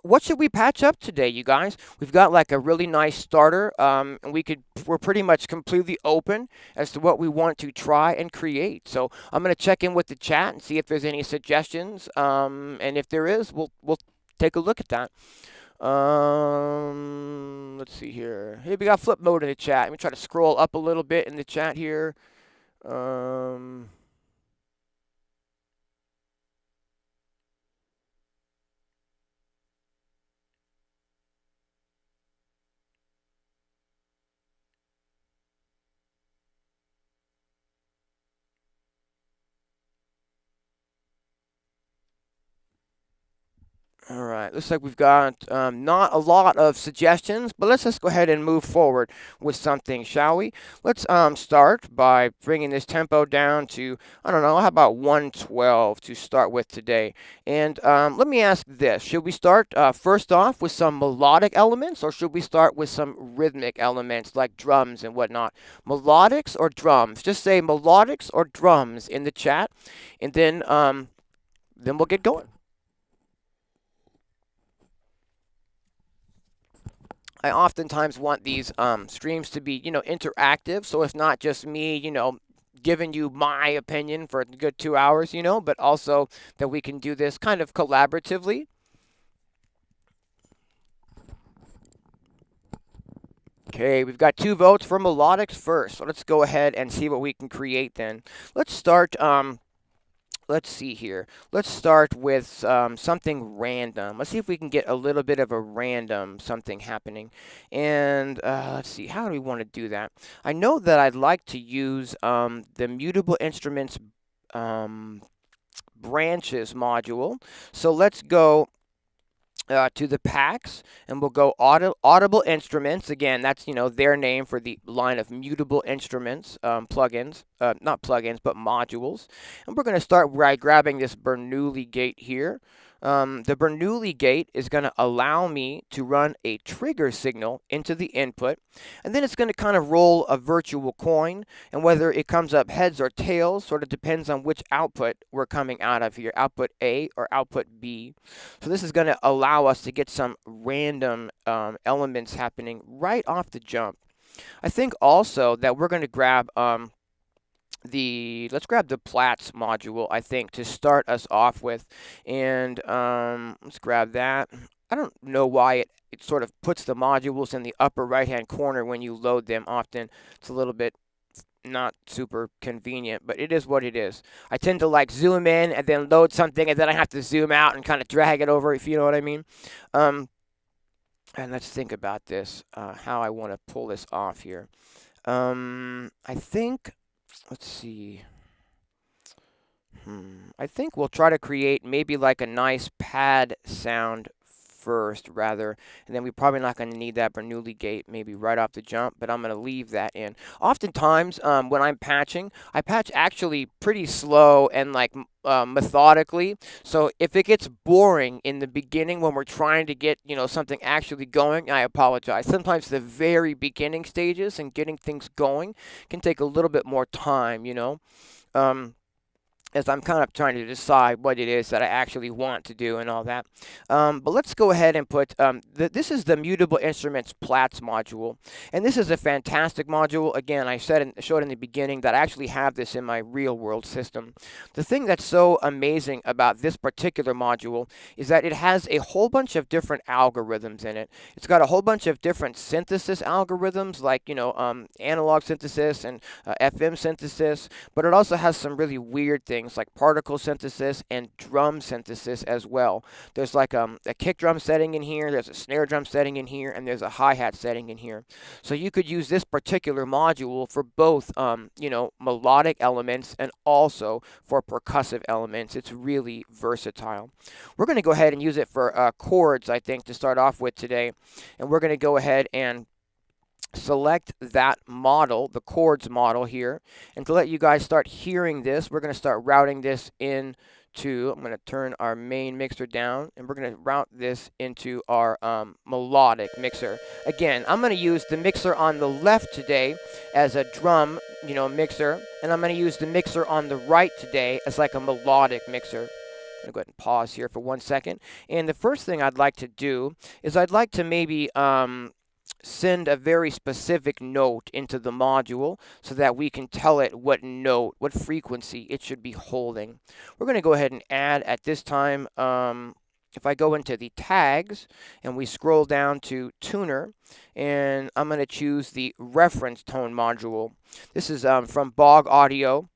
Speaker 1: what should we patch up today, you guys? We've got like a really nice starter, and we're pretty much completely open as to what we want to try and create. So I'm going to check in with the chat and see if there's any suggestions, and if there is, we'll take a look at that. Let's see here. Hey, we got flip mode in the chat. Let me try to scroll up a little bit in the chat here. All right, looks like we've got not a lot of suggestions, but let's just go ahead and move forward with something, shall we? Let's start by bringing this tempo down to, I don't know, how about 112 to start with today? And let me ask this. Should we start first off with some melodic elements, or should we start with some rhythmic elements like drums and whatnot? Melodics or drums? Just say melodics or drums in the chat, and then we'll get going. I oftentimes want these streams to be, interactive. So it's not just me, giving you my opinion for a good 2 hours, but also that we can do this kind of collaboratively. Okay, we've got 2 votes for melodics first. So let's go ahead and see what we can create then. Let's start. Let's see here. Let's start with something random. Let's see if we can get a little bit of a random something happening. And let's see, how do we want to do that? I know that I'd like to use the Mutable Instruments branches module. So let's go to the packs, and we'll go audible instruments. Again, that's their name for the line of mutable instruments plugins, not plugins but modules. And we're going to start by grabbing this Bernoulli gate here. The Bernoulli gate is going to allow me to run a trigger signal into the input, and then it's going to kind of roll a virtual coin, and whether it comes up heads or tails sort of depends on which output we're coming out of here, output A or output B. So this is going to allow us to get some random elements happening right off the jump. I think also that we're going to grab let's grab the Plaits module, I think, to start us off with. And let's grab that. I don't know why it sort of puts the modules in the upper right-hand corner when you load them. Often it's a little bit not super convenient, but it is what it is. I tend to like zoom in and then load something, and then I have to zoom out and kind of drag it over, if you know what I mean. And let's think about this, how I want to pull this off here. I think, let's see. I think we'll try to create maybe like a nice pad sound first, rather, and then we're probably not going to need that Bernoulli gate maybe right off the jump, but I'm going to leave that in. Oftentimes, when I'm patching, I patch actually pretty slow and like methodically. So if it gets boring in the beginning when we're trying to get something actually going, I apologize. Sometimes the very beginning stages and getting things going can take a little bit more time, as I'm kind of trying to decide what it is that I actually want to do and all that. But let's go ahead and put, this is the Mutable Instruments Plaits module. And this is a fantastic module. Again, I showed in the beginning that I actually have this in my real world system. The thing that's so amazing about this particular module is that it has a whole bunch of different algorithms in it. It's got a whole bunch of different synthesis algorithms, like, analog synthesis and FM synthesis, but it also has some really weird things like particle synthesis and drum synthesis as well. There's like a kick drum setting in here, there's a snare drum setting in here, and there's a hi-hat setting in here. So you could use this particular module for both, melodic elements and also for percussive elements. It's really versatile. We're going to go ahead and use it for chords, I think, to start off with today. And we're going to go ahead and select that model, the chords model here, and to let you guys start hearing this, we're going to start routing this into, I'm going to turn our main mixer down, and we're going to route this into our melodic mixer. Again, I'm going to use the mixer on the left today as a drum, mixer, and I'm going to use the mixer on the right today as like a melodic mixer. I'm going to go ahead and pause here for 1 second. And the first thing I'd like to do is I'd like to maybe send a very specific note into the module so that we can tell it what note, what frequency it should be holding. We're going to go ahead and add at this time, if I go into the tags and we scroll down to tuner, and I'm going to choose the reference tone module. This is from Bog Audio.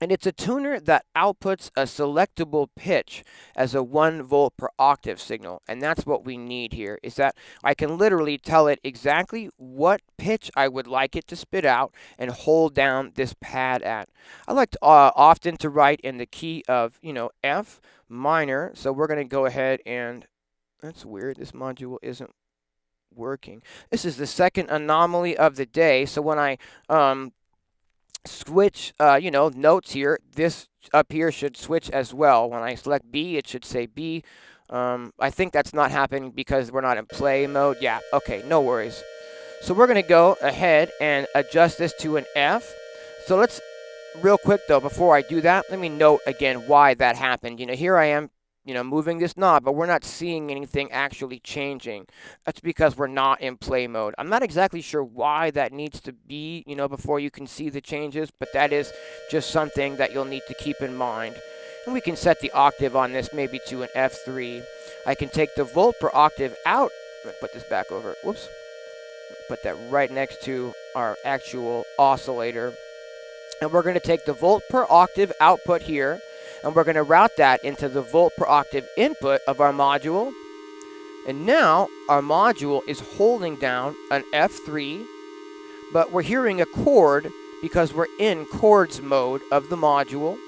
Speaker 1: And it's a tuner that outputs a selectable pitch as a 1 volt per octave signal. And that's what we need here, is that I can literally tell it exactly what pitch I would like it to spit out and hold down this pad at. I like to, often to write in the key of, F minor. So we're going to go ahead and, that's weird, this module isn't working. This is the second anomaly of the day. So when I switch, notes here, this up here should switch as well. When I select B, it should say B. I think that's not happening because we're not in play mode. Yeah, okay, no worries. So we're going to go ahead and adjust this to an F. So let's, real quick though, before I do that, let me note again why that happened. Here I am, moving this knob, but we're not seeing anything actually changing. That's because we're not in play mode. I'm not exactly sure why that needs to be, before you can see the changes, but that is just something that you'll need to keep in mind. And we can set the octave on this maybe to an F3. I can take the volt per octave out. I'm going to put this back over. Whoops. Put that right next to our actual oscillator. And we're going to take the volt per octave output here, and we're going to route that into the volt per octave input of our module. And now our module is holding down an F3, but we're hearing a chord because we're in chords mode of the module.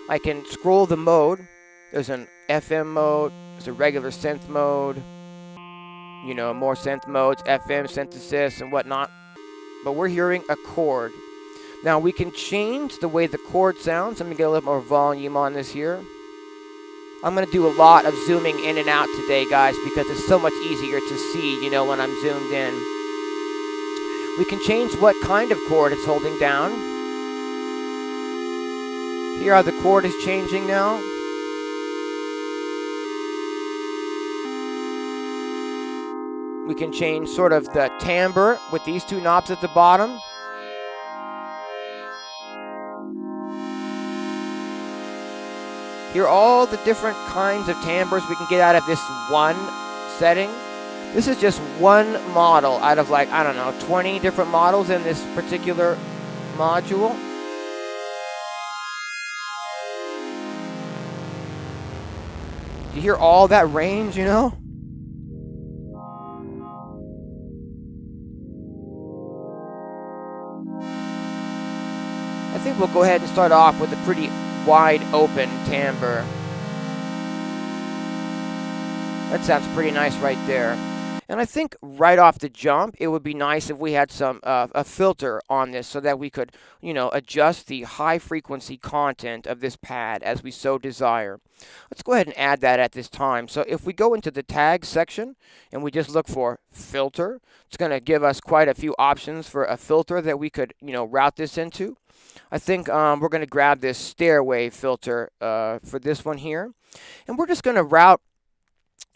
Speaker 1: I can scroll the mode. There's an FM mode, there's a regular synth mode, more synth modes, FM, synthesis, and whatnot. But we're hearing a chord. Now we can change the way the chord sounds. Let me get a little more volume on this here. I'm going to do a lot of zooming in and out today, guys, because it's so much easier to see, when I'm zoomed in. We can change what kind of chord it's holding down. Here how the chord is changing now. We can change sort of the timbre with these two knobs at the bottom. Here are all the different kinds of timbres we can get out of this one setting. This is just one model out of 20 different models in this particular module. You hear all that range, I think we'll go ahead and start off with a pretty wide open timbre. That sounds pretty nice right there. And I think right off the jump, it would be nice if we had some a filter on this so that we could, adjust the high frequency content of this pad as we so desire. Let's go ahead and add that at this time. So if we go into the tag section and we just look for filter, it's going to give us quite a few options for a filter that we could, route this into. I think we're going to grab this stairway filter for this one here. And we're just going to route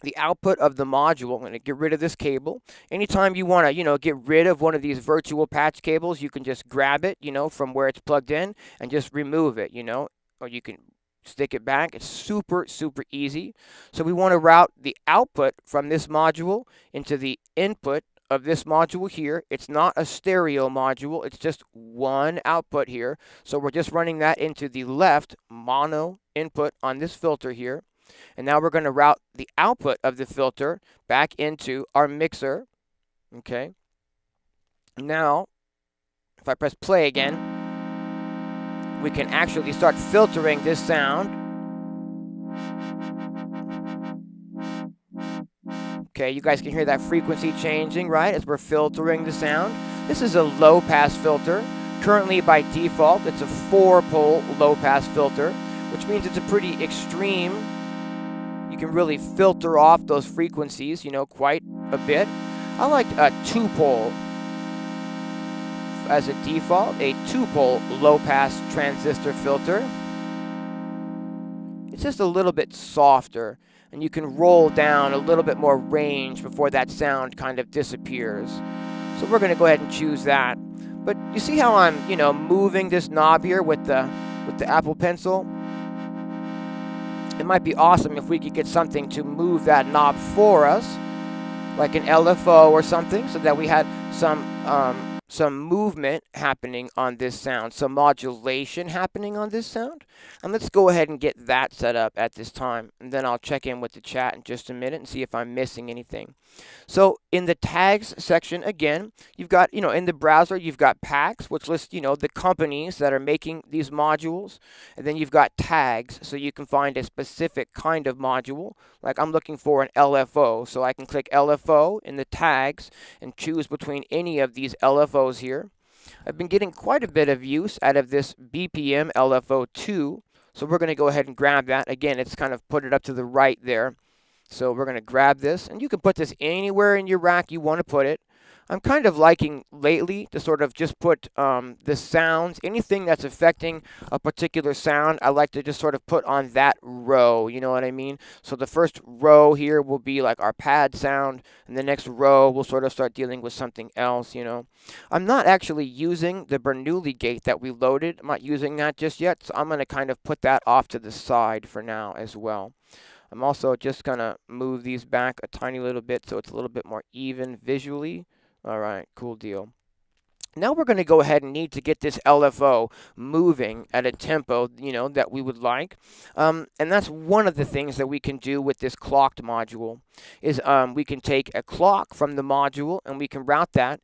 Speaker 1: the output of the module. I'm going to get rid of this cable. Anytime you want to, get rid of one of these virtual patch cables, you can just grab it, from where it's plugged in and just remove it, or you can stick it back. It's super, super easy. So we want to route the output from this module into the input of this module here. It's not a stereo module. It's just one output here. So we're just running that into the left mono input on this filter here. And now we're going to route the output of the filter back into our mixer. Okay. Now, if I press play again, we can actually start filtering this sound. Okay, you guys can hear that frequency changing, right, as we're filtering the sound. This is a low-pass filter. Currently, by default, it's a 4-pole low-pass filter, which means it's a pretty extreme. You can really filter off those frequencies, quite a bit. I like a 2-pole as a default, a 2-pole low-pass transistor filter. It's just a little bit softer, and you can roll down a little bit more range before that sound kind of disappears. So we're going to go ahead and choose that. But you see how I'm, moving this knob here with the Apple Pencil? It might be awesome if we could get something to move that knob for us, like an LFO or something, so that we had some movement happening on this sound, some modulation happening on this sound. And let's go ahead and get that set up at this time, and then I'll check in with the chat in just a minute and see if I'm missing anything. So in the tags section, again, you've got, in the browser, you've got packs, which lists, the companies that are making these modules. And then you've got tags, so you can find a specific kind of module. Like I'm looking for an LFO, so I can click LFO in the tags and choose between any of these LFOs here. I've been getting quite a bit of use out of this BPM LFO2, so we're going to go ahead and grab that. Again, it's kind of put it up to the right there. So we're going to grab this, and you can put this anywhere in your rack you want to put it. I'm kind of liking lately to sort of just put the sounds, anything that's affecting a particular sound, I like to just sort of put on that row, you know what I mean? So the first row here will be like our pad sound, and the next row we'll sort of start dealing with something else, I'm not actually using the Bernoulli gate that we loaded. I'm not using that just yet, so I'm going to kind of put that off to the side for now as well. I'm also just going to move these back a tiny little bit so it's a little bit more even visually. All right, cool deal. Now we're going to go ahead and need to get this LFO moving at a tempo, that we would like. And that's one of the things that we can do with this clocked module is we can take a clock from the module and we can route that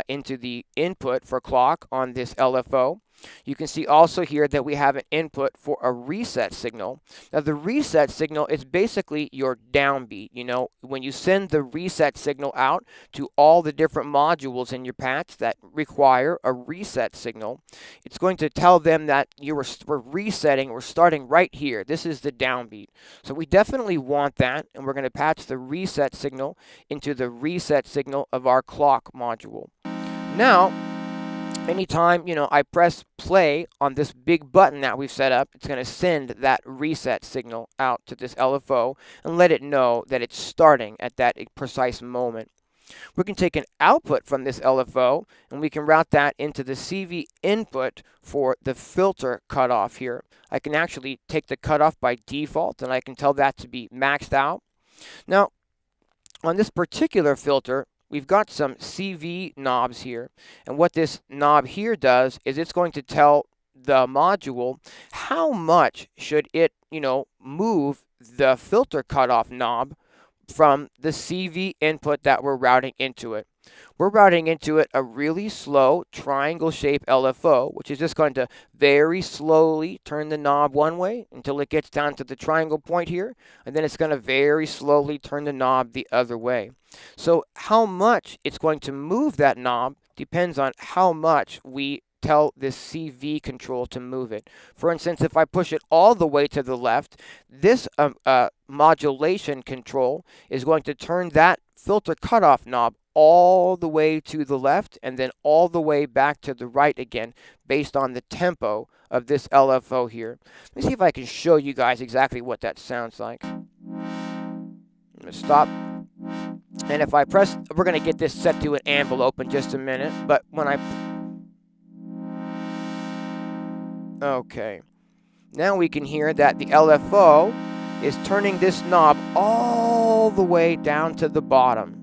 Speaker 1: into the input for clock on this LFO. You can see also here that we have an input for a reset signal. Now the reset signal is basically your downbeat. When you send the reset signal out to all the different modules in your patch that require a reset signal, it's going to tell them that we're resetting, we're starting right here. This is the downbeat. So we definitely want that, and we're going to patch the reset signal into the reset signal of our clock module. Now, anytime, I press play on this big button that we've set up, it's going to send that reset signal out to this LFO and let it know that it's starting at that precise moment. We can take an output from this LFO and we can route that into the CV input for the filter cutoff here. I can actually take the cutoff by default and I can tell that to be maxed out. Now, on this particular filter, we've got some CV knobs here, and what this knob here does is it's going to tell the module how much should it, move the filter cutoff knob from the CV input that we're routing into it. We're routing into it a really slow triangle shape LFO, which is just going to very slowly turn the knob one way until it gets down to the triangle point here, and then it's going to very slowly turn the knob the other way. So how much it's going to move that knob depends on how much we tell this CV control to move it. For instance, if I push it all the way to the left, this modulation control is going to turn that filter cutoff knob all the way to the left and then all the way back to the right again based on the tempo of this LFO here. Let me see if I can show you guys exactly what that sounds like. I'm going to stop. And if I press, we're going to get this set to an envelope in just a minute, but when okay. Now we can hear that the LFO is turning this knob all the way down to the bottom,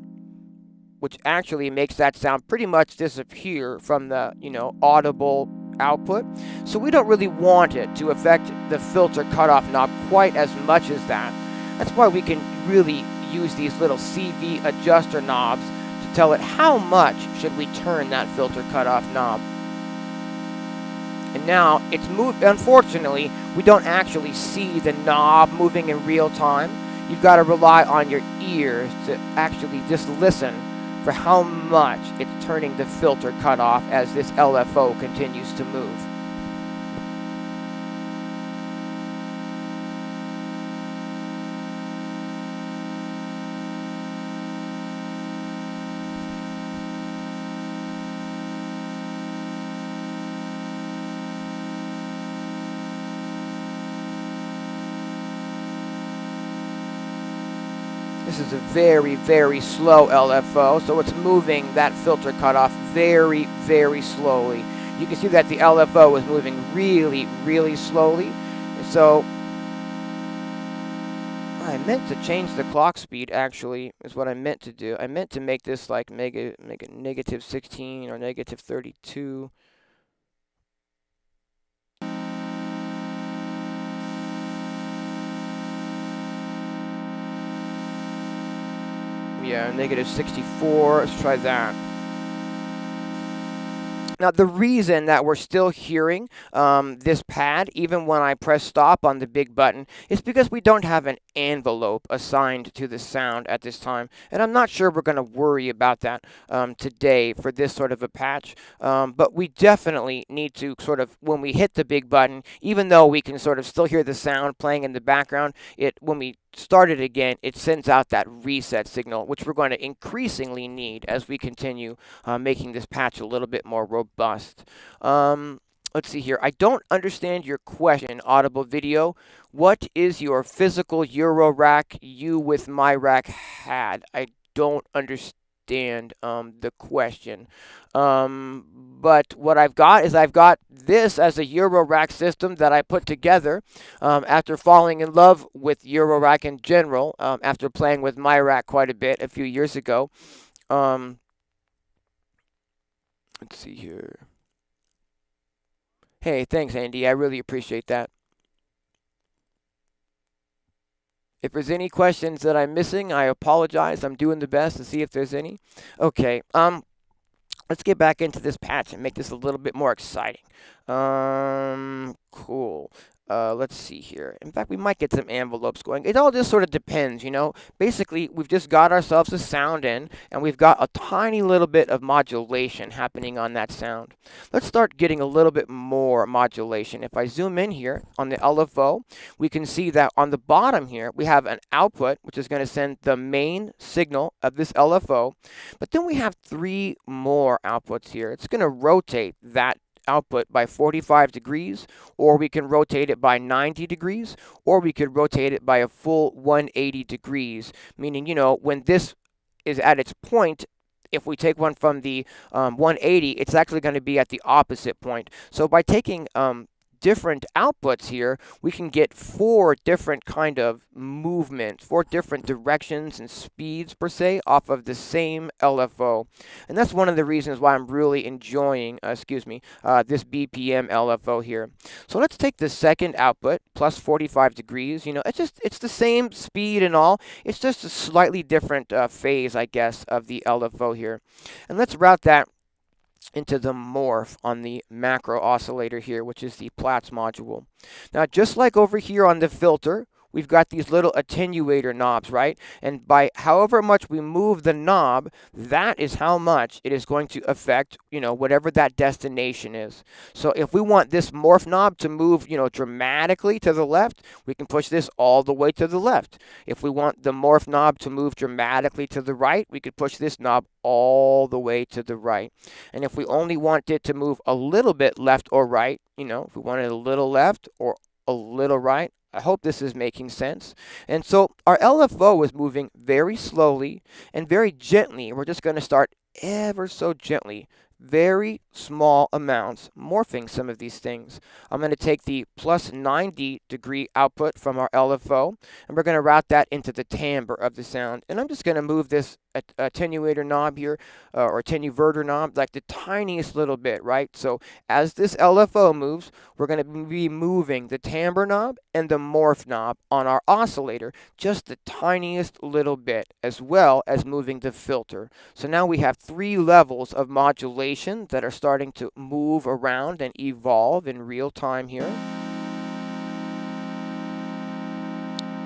Speaker 1: which actually makes that sound pretty much disappear from the, audible output. So we don't really want it to affect the filter cutoff knob quite as much as that. That's why we can really use these little CV adjuster knobs to tell it how much should we turn that filter cutoff knob. And now it's moved. Unfortunately, we don't actually see the knob moving in real time. You've got to rely on your ears to actually just listen for how much it's turning the filter cutoff as this LFO continues to move. This is a very, very slow LFO, so it's moving that filter cutoff very, very slowly. You can see that the LFO is moving really, really slowly. So meant to change the clock speed, actually, is what I meant to do. I meant to make this like make it negative 16 or negative 32. Yeah, negative 64. Let's try that. Now, the reason that we're still hearing this pad, even when I press stop on the big button, is because we don't have an envelope assigned to the sound at this time. And I'm not sure we're going to worry about that today for this sort of a patch. But we definitely need to sort of, when we hit the big button, even though we can sort of still hear the sound playing in the background, when we start it again, it sends out that reset signal, which we're going to increasingly need as we continue making this patch a little bit more robust. Let's see here. I don't understand your question, Audible Video. What is your physical Euro rack you with miRack had? I don't understand the question. But what I've got is I've got this as a Euro rack system that I put together after falling in love with Euro rack in general, after playing with miRack quite a bit a few years ago. Let's see here. Hey, thanks, Andy. I really appreciate that. If there's any questions that I'm missing, I apologize. I'm doing the best to see if there's any. Okay. Let's get back into this patch and make this a little bit more exciting. Cool. Let's see here. In fact, we might get some envelopes going. It all just sort of depends, you know. Basically, we've just got ourselves a sound in, and we've got a tiny little bit of modulation happening on that sound. Let's start getting a little bit more modulation. If I zoom in here on the LFO, we can see that on the bottom here, we have an output, which is going to send the main signal of this LFO. But then we have 3 more outputs here. It's going to rotate that output by 45 degrees, or we can rotate it by 90 degrees, or we could rotate it by a full 180 degrees, meaning, you know, when this is at its point, if we take one from the 180, it's actually going to be at the opposite point. So by taking different outputs here, we can get 4 different kind of movements, 4 different directions and speeds per se off of the same LFO. And that's one of the reasons why I'm really enjoying, this BPM LFO here. So let's take the second output, plus 45 degrees. You know, it's the same speed and all. It's just a slightly different phase, I guess, of the LFO here. And let's route that into the morph on the macro oscillator here, which is the Plaits module. Now, just like over here on the filter, we've got these little attenuator knobs, right? And by however much we move the knob, that is how much it is going to affect, you know, whatever that destination is. So if we want this morph knob to move, you know, dramatically to the left, we can push this all the way to the left. If we want the morph knob to move dramatically to the right, we could push this knob all the way to the right. And if we only want it to move a little bit left or right, you know, if we want it a little left or a little right, I hope this is making sense. And so our LFO is moving very slowly and very gently. We're just going to start ever so gently, very small amounts, morphing some of these things. I'm going to take the plus 90 degree output from our LFO, and we're going to route that into the timbre of the sound. And I'm just going to move this attenuator knob here, or attenuverter knob, like the tiniest little bit, right? So as this LFO moves, we're going to be moving the timbre knob and the morph knob on our oscillator, just the tiniest little bit, as well as moving the filter. So now we have 3 levels of modulation that are starting to move around and evolve in real time here.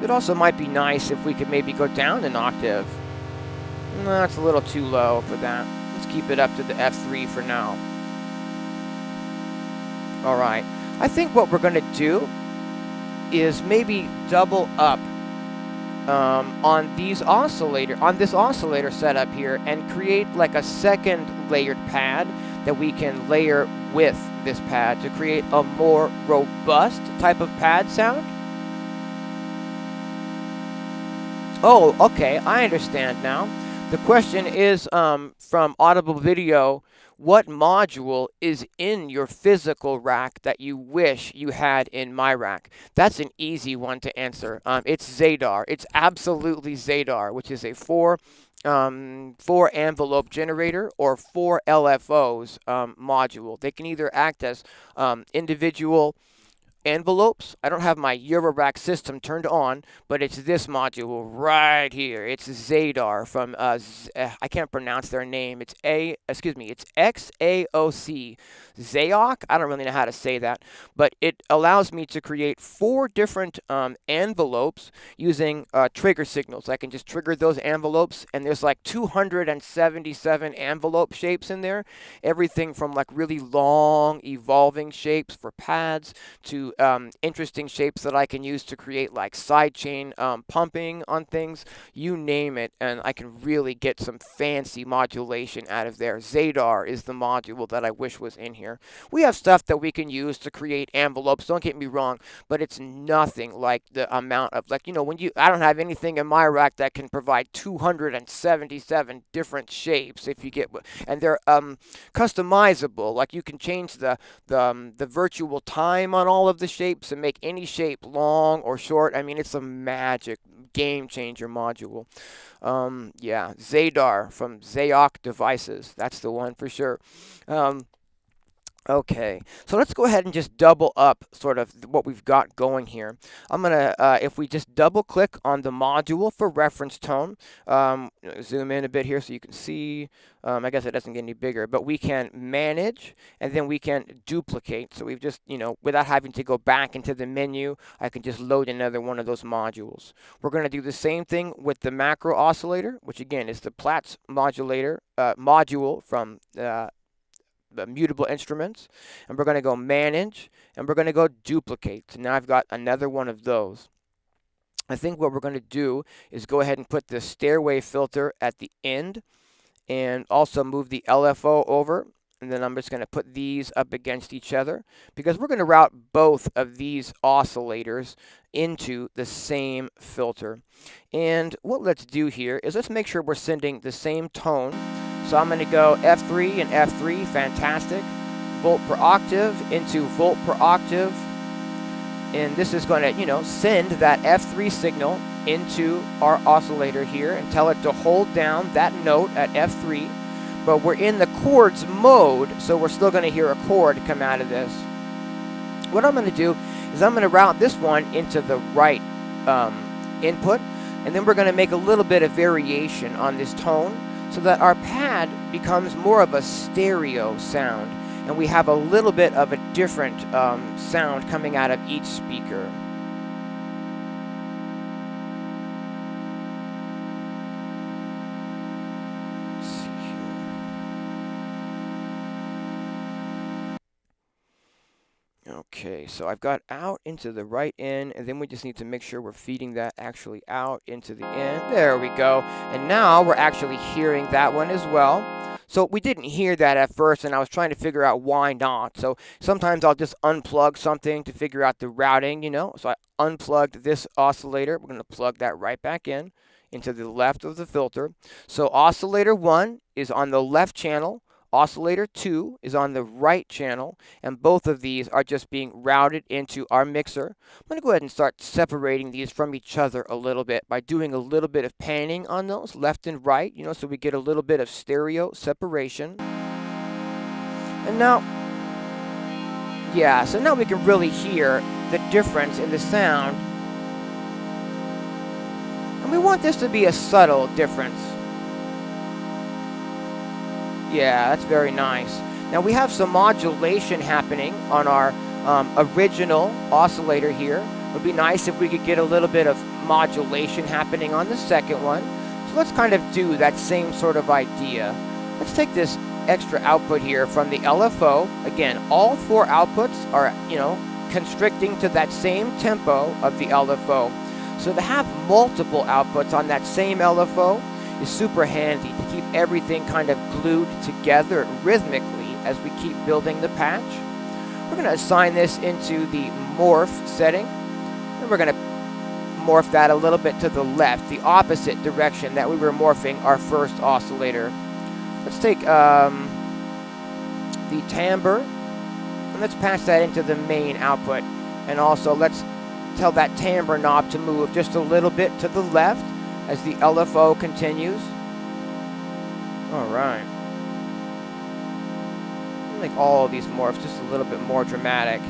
Speaker 1: It also might be nice if we could maybe go down an octave. No, that's a little too low for that. Let's keep it up to the F3 for now. All right. I think what we're going to do is maybe double up on this oscillator setup here, and create like a second layered pad that we can layer with this pad to create a more robust type of pad sound. Oh, okay, I understand now. The question is from Audible Video, what module is in your physical rack that you wish you had in miRack? That's an easy one to answer. It's Zadar. It's absolutely Zadar, which is a four envelope generator or 4 LFOs module. They can either act as individual envelopes. I don't have my Eurorack system turned on, but it's this module right here. It's Zadar from I can't pronounce their name. It's XAOC. Zayoc? I don't really know how to say that, but it allows me to create 4 different envelopes using trigger signals. I can just trigger those envelopes, and there's like 277 envelope shapes in there. Everything from like really long evolving shapes for pads to interesting shapes that I can use to create like sidechain pumping on things, you name it, and I can really get some fancy modulation out of there. Zadar is the module that I wish was in here. We have stuff that we can use to create envelopes, don't get me wrong, but it's nothing like the amount of, like, you know, I don't have anything in miRack that can provide 277 different shapes if you get, and they're customizable. Like you can change the virtual time on all of the shapes and make any shape long or short. I mean, it's a magic game changer module. Yeah, Zadar from Zayoc Devices. That's the one for sure. Okay, so let's go ahead and just double up sort of what we've got going here. I'm going to, if we just double click on the module for reference tone, zoom in a bit here so you can see, I guess it doesn't get any bigger, but we can manage and then we can duplicate. So we've just, you know, without having to go back into the menu, I can just load another one of those modules. We're going to do the same thing with the macro oscillator, which again is the Plaits modulator module from mutable instruments, and we're going to go manage and we're going to go duplicate. So now I've got another one of those. I think what we're going to do is go ahead and put the stairway filter at the end and also move the LFO over, and then I'm just going to put these up against each other because we're going to route both of these oscillators into the same filter. And what let's do here is let's make sure we're sending the same tone. So I'm going to go F3 and F3, fantastic. Volt per octave into volt per octave. And this is going to, you know, send that F3 signal into our oscillator here and tell it to hold down that note at F3. But we're in the chords mode, so we're still going to hear a chord come out of this. What I'm going to do is I'm going to route this one into the right input. And then we're going to make a little bit of variation on this tone, so that our pad becomes more of a stereo sound, and we have a little bit of a different sound coming out of each speaker. Let's see here. Okay, so I've got out into the right in, and then we just need to make sure we're feeding that actually out into the in. There we go. And now we're actually hearing that one as well. So we didn't hear that at first, and I was trying to figure out why not. So sometimes I'll just unplug something to figure out the routing, you know. So I unplugged this oscillator. We're going to plug that right back in into the left of the filter. So oscillator 1 is on the left channel. Oscillator 2 is on the right channel, and both of these are just being routed into our mixer. I'm going to go ahead and start separating these from each other a little bit by doing a little bit of panning on those, left and right, you know, so we get a little bit of stereo separation. And now, yeah, so now we can really hear the difference in the sound. And we want this to be a subtle difference. Yeah, that's very nice. Now we have some modulation happening on our original oscillator here. It would be nice if we could get a little bit of modulation happening on the second one. So let's kind of do that same sort of idea. Let's take this extra output here from the LFO. Again, all 4 outputs are, you know, constricting to that same tempo of the LFO. So to have multiple outputs on that same LFO is super handy to keep everything kind of glued together rhythmically as we keep building the patch. We're going to assign this into the morph setting, and we're going to morph that a little bit to the left, the opposite direction that we were morphing our first oscillator. Let's take the timbre, and let's pass that into the main output. And also let's tell that timbre knob to move just a little bit to the left as the LFO continues. All right. Make all of these morphs just a little bit more dramatic.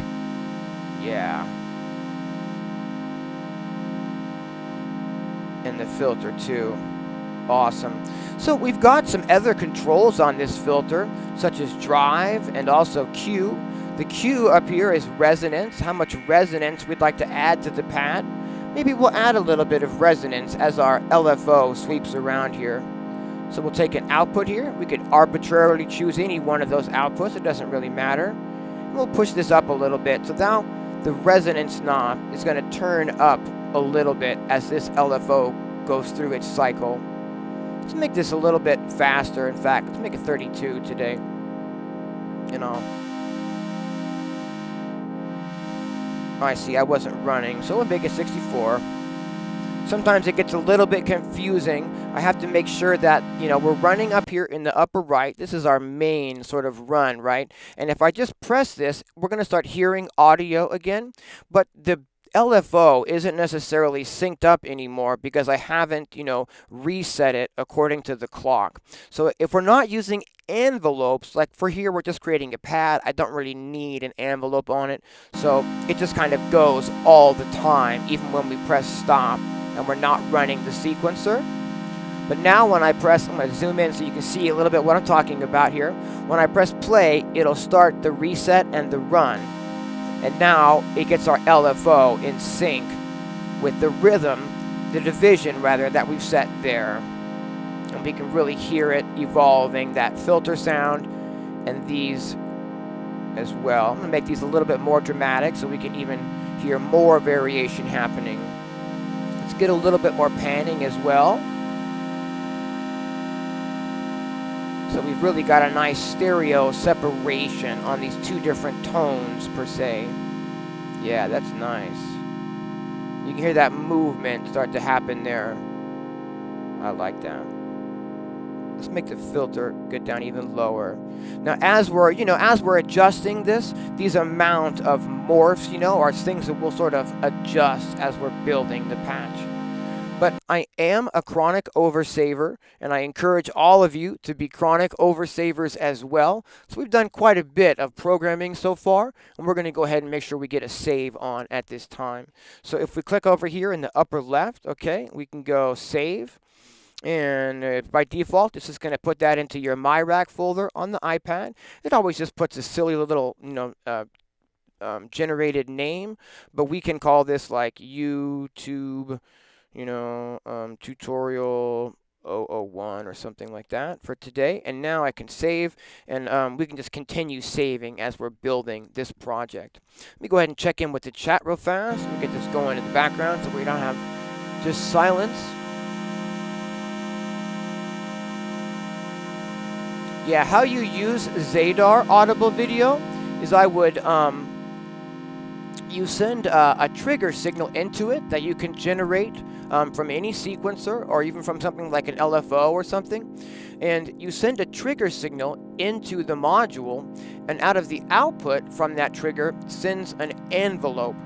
Speaker 1: Yeah. And the filter too. Awesome. So we've got some other controls on this filter, such as drive and also Q. The Q up here is resonance, how much resonance we'd like to add to the pad. Maybe we'll add a little bit of resonance as our LFO sweeps around here. So we'll take an output here. We could arbitrarily choose any one of those outputs. It doesn't really matter. And we'll push this up a little bit. So now the resonance knob is going to turn up a little bit as this LFO goes through its cycle. Let's make this a little bit faster. In fact, let's make it 32 today. You know. Oh, I see, I wasn't running, so we'll make it 64. Sometimes it gets a little bit confusing. I have to make sure that, you know, we're running up here in the upper right. This is our main sort of run, right? And if I just press this, we're going to start hearing audio again. But the LFO isn't necessarily synced up anymore because I haven't, you know, reset it according to the clock. So if we're not using envelopes, like for here, we're just creating a pad. I don't really need an envelope on it. So it just kind of goes all the time, even when we press stop and we're not running the sequencer. But now when I press, I'm going to zoom in so you can see a little bit what I'm talking about here. When I press play, it'll start the reset and the run. And now it gets our LFO in sync with the rhythm, the division rather, that we've set there. And we can really hear it evolving, that filter sound, and these as well. I'm going to make these a little bit more dramatic so we can even hear more variation happening. Let's get a little bit more panning as well. So we've really got a nice stereo separation on these two different tones per se. Yeah, that's nice. You can hear that movement start to happen there. I like that. Let's make the filter get down even lower. Now, as we're adjusting this, these amount of morphs, are things that we'll sort of adjust as we're building the patch. But I am a chronic oversaver, and I encourage all of you to be chronic oversavers as well. So we've done quite a bit of programming so far, and we're going to go ahead and make sure we get a save on at this time. So if we click over here in the upper left, okay, we can go save. And by default, this is going to put that into your miRack folder on the iPad. It always just puts a silly little, generated name, but we can call this like YouTube, tutorial 001 or something like that for today. And now I can save, and we can just continue saving as we're building this project. Let me go ahead and check in with the chat real fast. Let me get this going in the background so we don't have just silence. Yeah, how you use Zadar audible video is I would, you send a trigger signal into it that you can generate from any sequencer or even from something like an LFO or something. And you send a trigger signal into the module, and out of the output from that trigger sends an envelope.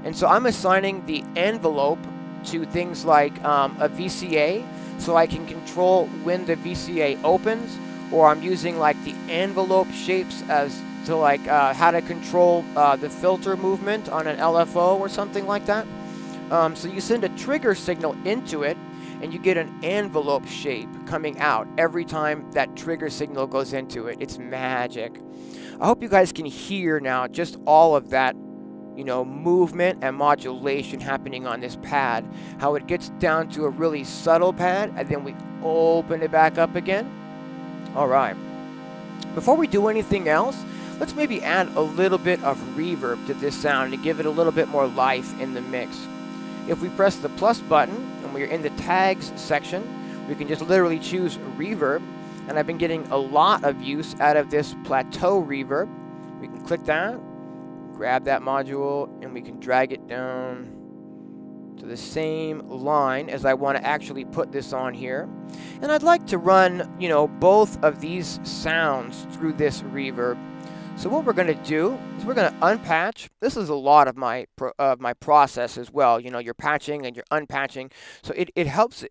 Speaker 1: And so I'm assigning the envelope to things like a VCA, so I can control when the VCA opens, or I'm using like the envelope shapes as to like how to control the filter movement on an LFO or something like that. So you send a trigger signal into it, and you get an envelope shape coming out every time that trigger signal goes into it. It's magic. I hope you guys can hear now just all of that, movement and modulation happening on this pad. How it gets down to a really subtle pad, and then we open it back up again. All right. Before we do anything else, let's maybe add a little bit of reverb to this sound to give it a little bit more life in the mix. If we press the plus button and we're in the tags section, we can just literally choose reverb. And I've been getting a lot of use out of this plateau reverb. We can click that, grab that module, and we can drag it down to the same line as I want to actually put this on here. And I'd like to run, you know, both of these sounds through this reverb. So what we're going to do is we're going to unpatch. This is a lot of my process as well. You know, you're patching and you're unpatching. So it helps.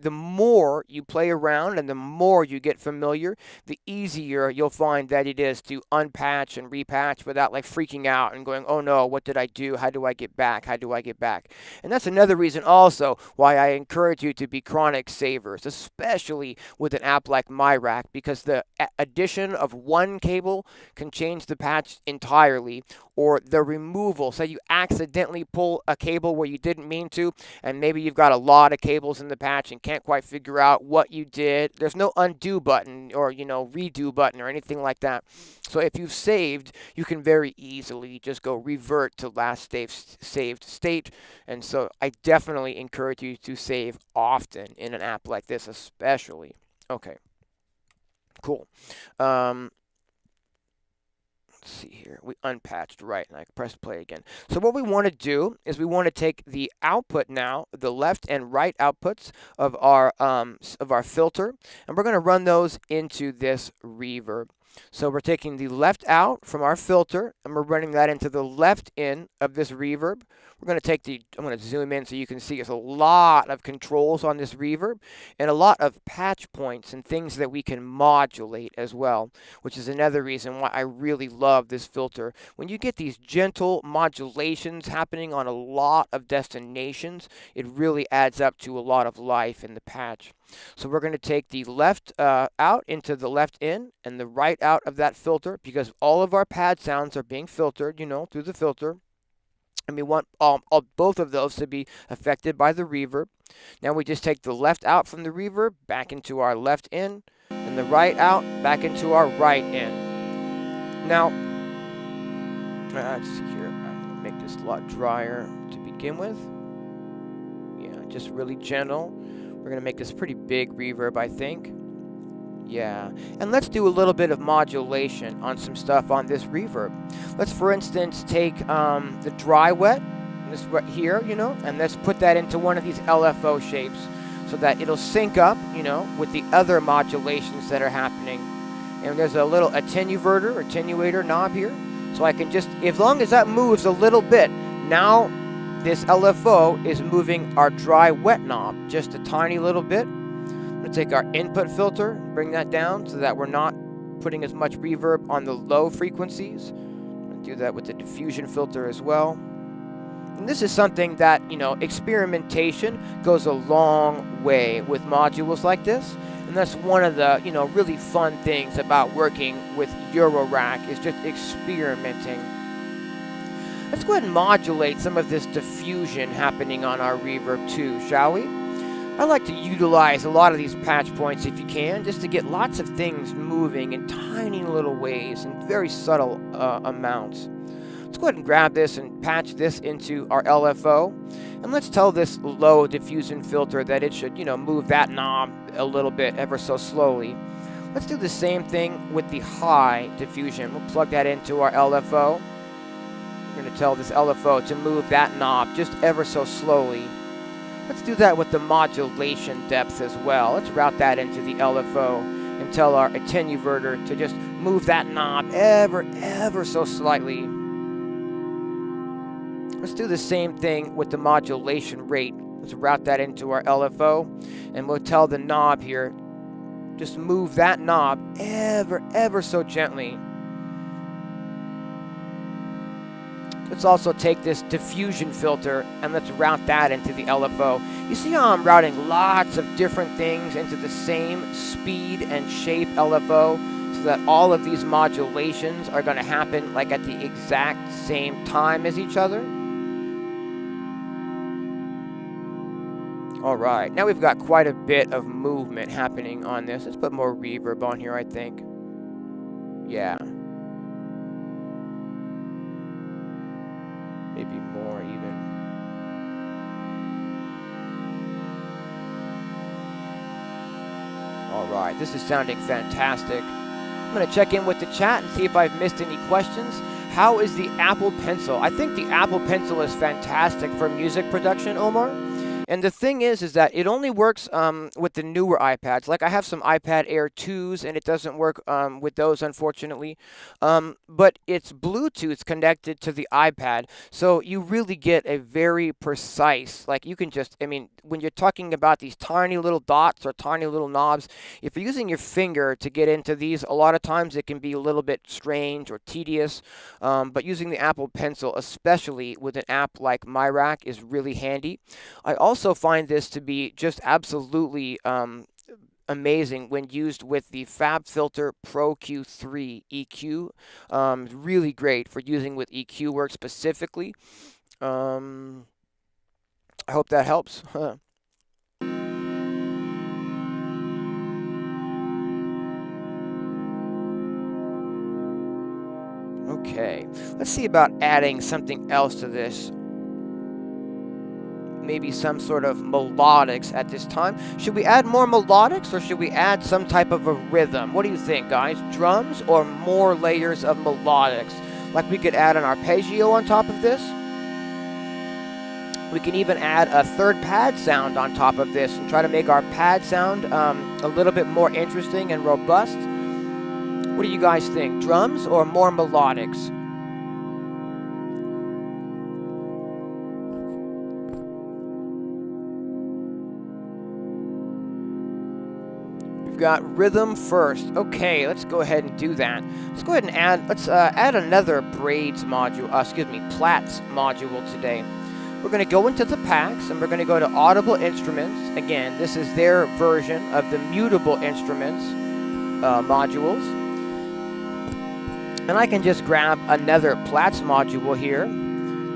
Speaker 1: The more you play around and the more you get familiar, the easier you'll find that it is to unpatch and repatch without like freaking out and going, oh no, what did I do? How do I get back? How do I get back? And that's another reason also why I encourage you to be chronic savers, especially with an app like miRack, because the addition of one cable can change the patch entirely, or the removal. Say you accidentally pull a cable where you didn't mean to, and maybe you've got a lot of cables in the patch and can't quite figure out what you did. There's no undo button or, you know, redo button or anything like that. So if you've saved, you can very easily just go revert to last saved state. And so I definitely encourage you to save often in an app like this, especially. Okay, cool. Let's see here. We unpatched, right, and I press play again. So what we want to do is we want to take the output now, the left and right outputs of our filter, and we're going to run those into this reverb. So we're taking the left out from our filter, and we're running that into the left in of this reverb. We're going to take I'm going to zoom in so you can see there's a lot of controls on this reverb and a lot of patch points and things that we can modulate as well, which is another reason why I really love this filter. When you get these gentle modulations happening on a lot of destinations, it really adds up to a lot of life in the patch. So we're going to take the left out into the left in and the right out of that filter, because all of our pad sounds are being filtered, you know, through the filter. And we want both of those to be affected by the reverb. Now we just take the left out from the reverb back into our left in, and the right out back into our right in. Now, let's see here. I'm going to make this a lot drier to begin with. Yeah, just really gentle. We're going to make this pretty big reverb, I think. Yeah, and let's do a little bit of modulation on some stuff on this reverb. Let's, for instance, take the dry wet, this right here, you know, and let's put that into one of these LFO shapes so that it'll sync up, you know, with the other modulations that are happening. And there's a little attenuator knob here, so I can just, as long as that moves a little bit, now this LFO is moving our dry wet knob just a tiny little bit. I'm going to take our input filter, bring that down so that we're not putting as much reverb on the low frequencies. I'm going to do that with the diffusion filter as well. And this is something that, you know, experimentation goes a long way with modules like this. And that's one of the, you know, really fun things about working with Eurorack, is just experimenting. Let's go ahead and modulate some of this diffusion happening on our reverb too, shall we? I like to utilize a lot of these patch points if you can, just to get lots of things moving in tiny little ways and very subtle amounts. Let's go ahead and grab this and patch this into our LFO. And let's tell this low diffusion filter that it should, you know, move that knob a little bit ever so slowly. Let's do the same thing with the high diffusion. We'll plug that into our LFO. We're going to tell this LFO to move that knob just ever so slowly. Let's do that with the modulation depth as well. Let's route that into the LFO and tell our attenuator to just move that knob ever so slightly. Let's do the same thing with the modulation rate. Let's route that into our LFO, and we'll tell the knob here, just move that knob ever so gently. Let's also take this diffusion filter and let's route that into the LFO. You see how I'm routing lots of different things into the same speed and shape LFO, so that all of these modulations are going to happen like at the exact same time as each other? Alright, now we've got quite a bit of movement happening on this. Let's put more reverb on here, I think. Yeah. Maybe more even. Alright, this is sounding fantastic. I'm going to check in with the chat and see if I've missed any questions. How is the Apple Pencil? I think the Apple Pencil is fantastic for music production, Omar. And the thing is that it only works with the newer iPads. Like I have some iPad Air 2s, and it doesn't work with those, unfortunately. But it's Bluetooth connected to the iPad, so you really get a very precise, like you can just, I mean, when you're talking about these tiny little dots or tiny little knobs, if you're using your finger to get into these, a lot of times it can be a little bit strange or tedious. But using the Apple Pencil, especially with an app like miRack, is really handy. I also find this to be just absolutely amazing when used with the FabFilter Pro Q3 EQ. Really great for using with EQ work specifically. I hope that helps. Okay, let's see about adding something else to this. Maybe some sort of melodics at this time. Should we add more melodics, or should we add some type of a rhythm? What do you think, guys? Drums or more layers of melodics? Like we could add an arpeggio on top of this. We can even add a third pad sound on top of this and try to make our pad sound a little bit more interesting and robust. What do you guys think? Drums or more melodics? Got rhythm first. Okay, let's go ahead and do that. Let's go ahead and add another Plaits module today. We're going to go into the packs and we're going to go to Audible Instruments. Again, this is their version of the mutable instruments modules. And I can just grab another Plaits module here.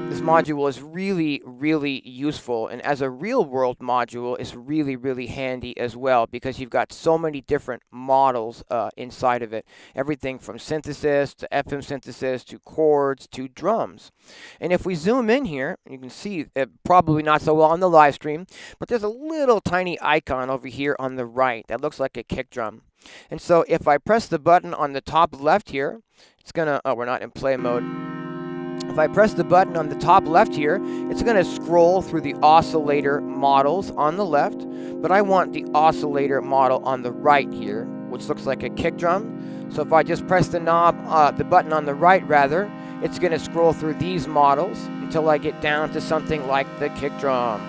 Speaker 1: This module is really, really useful, and as a real-world module, it's really, really handy as well because you've got so many different models inside of it. Everything from synthesis to FM synthesis to chords to drums. And if we zoom in here, you can see it probably not so well on the live stream, but there's a little tiny icon over here on the right that looks like a kick drum. And so if I press the button on the top left here, it's gonna, oh, we're not in play mode. If I press the button on the top left here, it's going to scroll through the oscillator models on the left, but I want the oscillator model on the right here, which looks like a kick drum. So if I just press the button on the right rather, it's going to scroll through these models until I get down to something like the kick drum.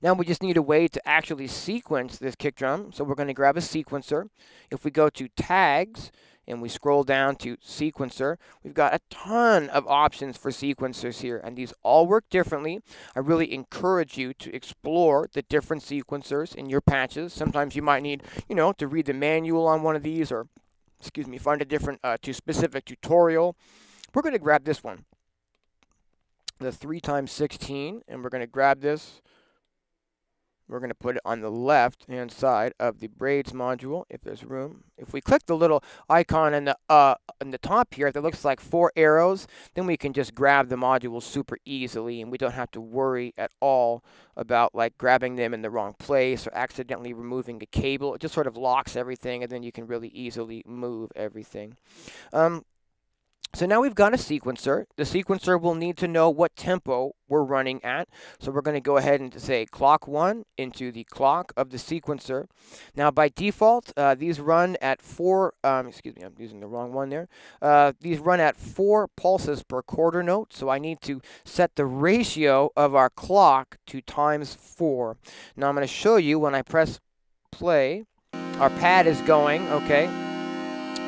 Speaker 1: Now we just need a way to actually sequence this kick drum, so we're going to grab a sequencer. If we go to tags, and we scroll down to sequencer, we've got a ton of options for sequencers here, and these all work differently. I really encourage you to explore the different sequencers in your patches. Sometimes you might need, to read the manual on one of these, or, find a different specific tutorial. We're going to grab this one, the 3x16, and we're going to grab this. We're going to put it on the left-hand side of the Plaits module, if there's room. If we click the little icon in the top here that looks like 4 arrows, then we can just grab the modules super easily, and we don't have to worry at all about like grabbing them in the wrong place or accidentally removing a cable. It just sort of locks everything, and then you can really easily move everything. So now we've got a sequencer. The sequencer will need to know what tempo we're running at. So we're going to go ahead and say clock 1 into the clock of the sequencer. Now by default, these run at 4, I'm using the wrong one there. These run at 4 pulses per quarter note. So I need to set the ratio of our clock to ×4. Now I'm going to show you when I press play, our pad is going, okay.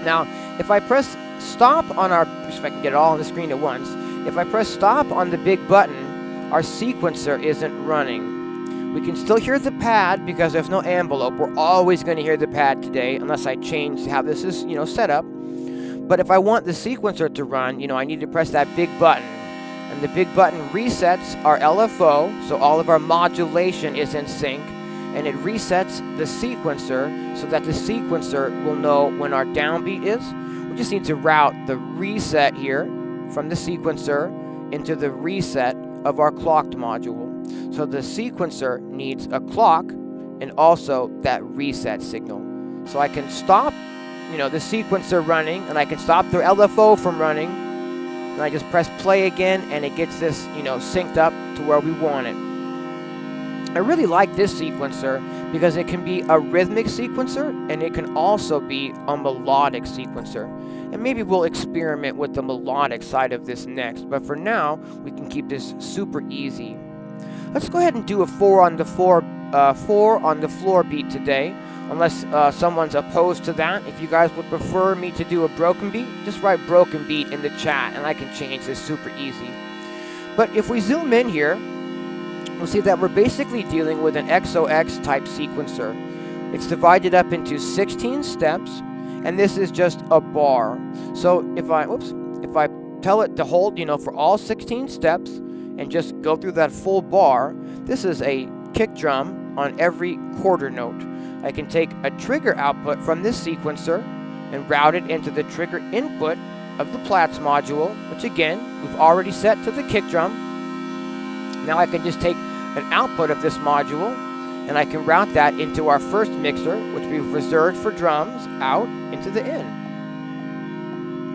Speaker 1: Now if I press stop on our, if I can get it all on the screen at once, if I press stop on the big button, our sequencer isn't running. We can still hear the pad because there's no envelope. We're always going to hear the pad today unless I change how this is, set up. But if I want the sequencer to run, I need to press that big button. And the big button resets our LFO, so all of our modulation is in sync. And it resets the sequencer so that the sequencer will know when our downbeat is. We just need to route the reset here from the sequencer into the reset of our clocked module. So the sequencer needs a clock and also that reset signal. So I can stop, the sequencer running, and I can stop the LFO from running, and I just press play again, and it gets this, you know, synced up to where we want it. I really like this sequencer because it can be a rhythmic sequencer, and it can also be a melodic sequencer. And maybe we'll experiment with the melodic side of this next, but for now, we can keep this super easy. Let's go ahead and do a 4 on the floor beat today, unless someone's opposed to that. If you guys would prefer me to do a broken beat, just write broken beat in the chat, and I can change this super easy. But if we zoom in here, we'll see that we're basically dealing with an XOX type sequencer. It's divided up into 16 steps, and this is just a bar. So if I tell it to hold, you know, for all 16 steps and just go through that full bar, this is a kick drum on every quarter note. I can take a trigger output from this sequencer and route it into the trigger input of the Plaits module, which again, we've already set to the kick drum. Now I can just take an output of this module, and I can route that into our first mixer, which we've reserved for drums, out into the in.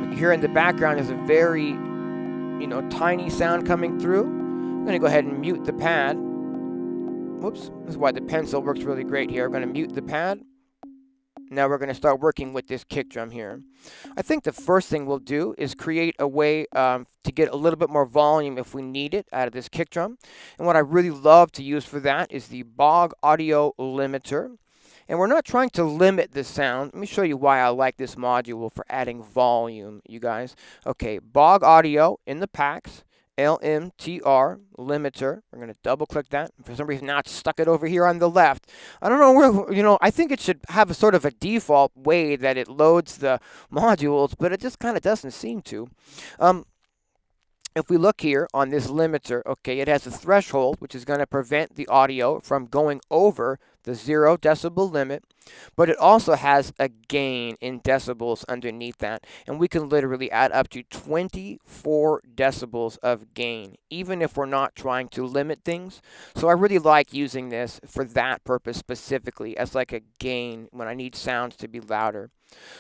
Speaker 1: We can hear in the background is a very, you know, tiny sound coming through. I'm going to go ahead and mute the pad. Whoops, this is why the pencil works really great here. I'm going to mute the pad. Now we're going to start working with this kick drum here. I think the first thing we'll do is create a way to get a little bit more volume if we need it out of this kick drum. And what I really love to use for that is the Bog Audio Limiter. And we're not trying to limit the sound. Let me show you why I like this module for adding volume, you guys. Okay, Bog Audio in the packs. LMTR limiter. We're going to double click that. For some reason now it's stuck it over here on the left. I don't know where, you know, I think it should have a sort of a default way that it loads the modules, but it just kind of doesn't seem to. If we look here on this limiter, okay, it has a threshold, which is going to prevent the audio from going over the 0 decibel limit, but it also has a gain in decibels underneath that, and we can literally add up to 24 decibels of gain, even if we're not trying to limit things. So I really like using this for that purpose specifically, as like a gain when I need sounds to be louder.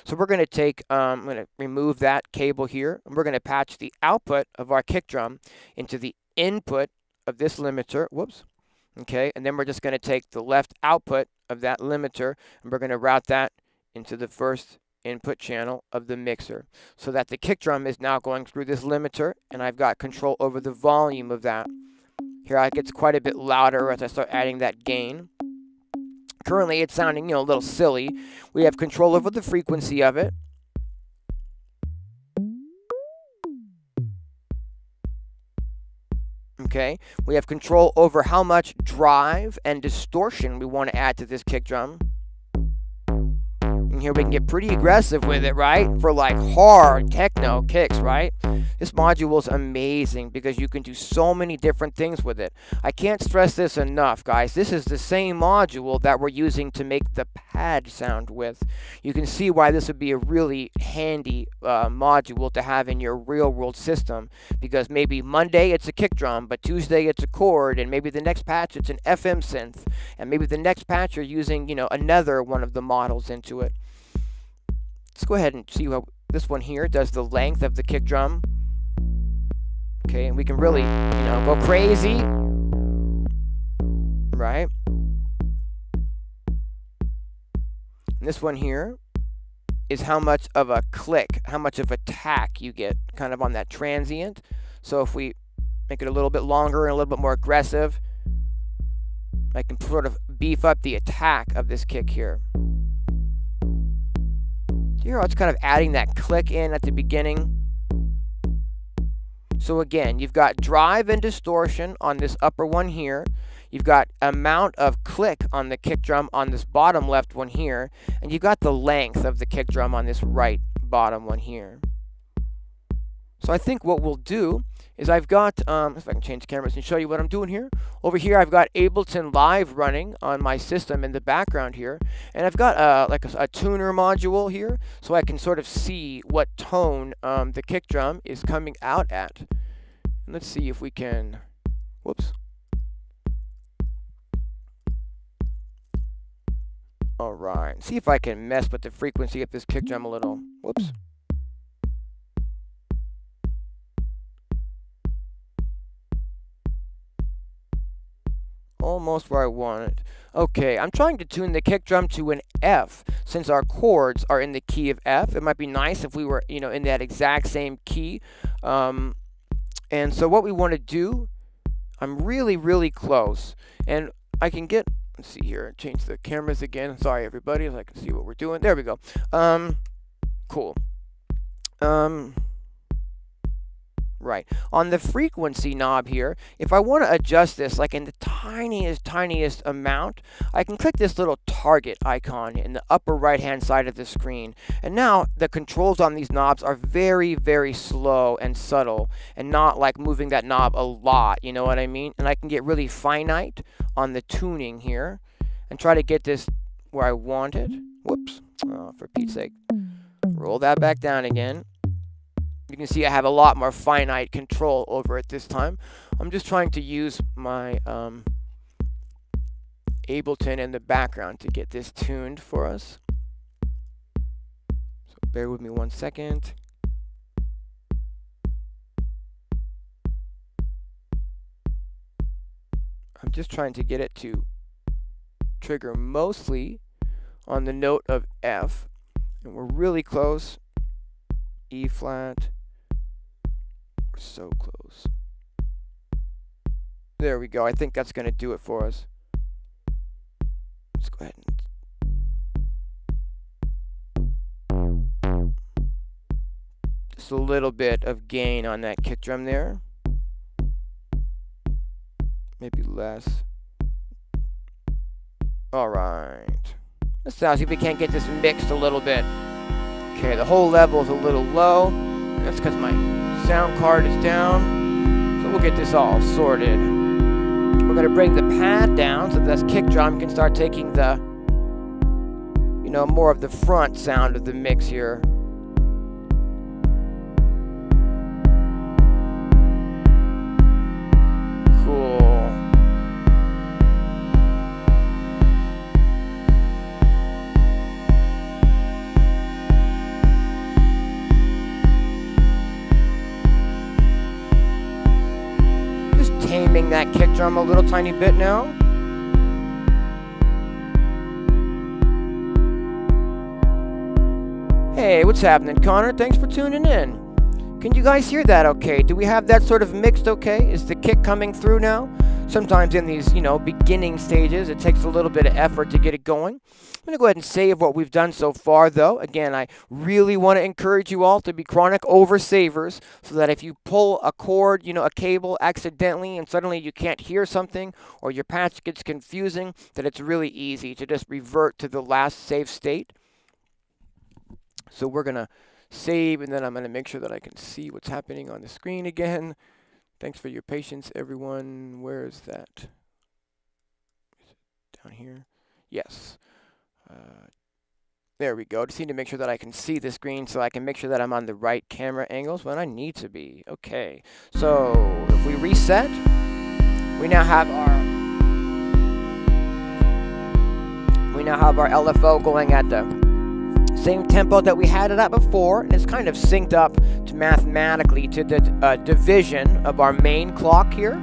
Speaker 1: So we're going to take, I'm going to remove that cable here, and we're going to patch the output of our kick drum into the input of this limiter. Whoops. Okay, and then we're just going to take the left output of that limiter, and we're going to route that into the first input channel of the mixer, so that the kick drum is now going through this limiter, and I've got control over the volume of that. Here it gets quite a bit louder as I start adding that gain. Currently, it's sounding, you know, a little silly. We have control over the frequency of it. Okay, we have control over how much drive and distortion we want to add to this kick drum. And here we can get pretty aggressive with it, right? For like hard techno kicks, right? This module is amazing because you can do so many different things with it. I can't stress this enough, guys. This is the same module that we're using to make the pad sound with. You can see why this would be a really handy module to have in your real-world system, because maybe Monday it's a kick drum, but Tuesday it's a chord, and maybe the next patch it's an FM synth, and maybe the next patch you're using, you know, another one of the models into it. Let's go ahead and see how this one here does the length of the kick drum. Okay, and we can really, you know, go crazy, right? And this one here is how much of a click, how much of a tack you get kind of on that transient. So if we make it a little bit longer and a little bit more aggressive, I can sort of beef up the attack of this kick here. Here, it's kind of adding that click in at the beginning. So again, you've got drive and distortion on this upper one here. You've got amount of click on the kick drum on this bottom left one here. And you've got the length of the kick drum on this right bottom one here. So I think what we'll do is I've got, if I can change cameras and show you what I'm doing here. Over here, I've got Ableton Live running on my system in the background here. And I've got like a tuner module here, so I can sort of see what tone the kick drum is coming out at. And let's see if we can, whoops. All right, see if I can mess with the frequency of this kick drum a little. Whoops. almost where I want it. Okay, I'm trying to tune the kick drum to an F since our chords are in the key of F. It might be nice if we were, you know, in that exact same key. And so what we want to do, I'm really, really close. And I can get, let's see here, change the cameras again. Sorry, everybody, so I can see what we're doing. There we go. Cool. Right. On the frequency knob here, if I want to adjust this like in the tiniest amount, I can click this little target icon in the upper right hand side of the screen. And now the controls on these knobs are very, very slow and subtle and not like moving that knob a lot, you know what I mean? And I can get really finite on the tuning here and try to get this where I want it. Whoops. Oh, for Pete's sake. Roll that back down again. You can see I have a lot more finite control over it this time. I'm just trying to use my Ableton in the background to get this tuned for us. So bear with me 1 second. I'm just trying to get it to trigger mostly on the note of F. And we're really close. E flat. We're so close. There we go. I think that's going to do it for us. Let's go ahead and just a little bit of gain on that kick drum there. Maybe less. All right. Let's see if we can't get this mixed a little bit. Okay, the whole level is a little low. That's because my sound card is down. So we'll get this all sorted. We're going to bring the pad down so this kick drum can start taking the, you know, more of the front sound of the mix here. Cool. Taming that kick drum a little tiny bit now. Hey, what's happening, Connor? Thanks for tuning in. Can you guys hear that okay? Do we have that sort of mixed okay? Is the kick coming through now? Sometimes in these, you know, beginning stages, it takes a little bit of effort to get it going. I'm going to go ahead and save what we've done so far, though. Again, I really want to encourage you all to be chronic oversavers so that if you pull a cord, you know, a cable accidentally and suddenly you can't hear something or your patch gets confusing, that it's really easy to just revert to the last save state. So we're going to save, and then I'm going to make sure that I can see what's happening on the screen again. Thanks for your patience, everyone. Where is that? Is it down here? Yes. There we go. Just need to make sure that I can see the screen so I can make sure that I'm on the right camera angles when I need to be. Okay. So if we reset, we now have our LFO going at the same tempo that we had it at before, and it's kind of synced up to mathematically to the division of our main clock here.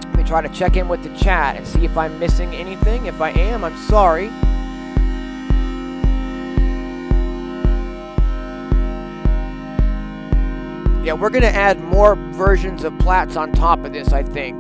Speaker 1: Let me try to check in with the chat and see if I'm missing anything. If I am, I'm sorry. Yeah, we're going to add more versions of Plaits on top of this, I think.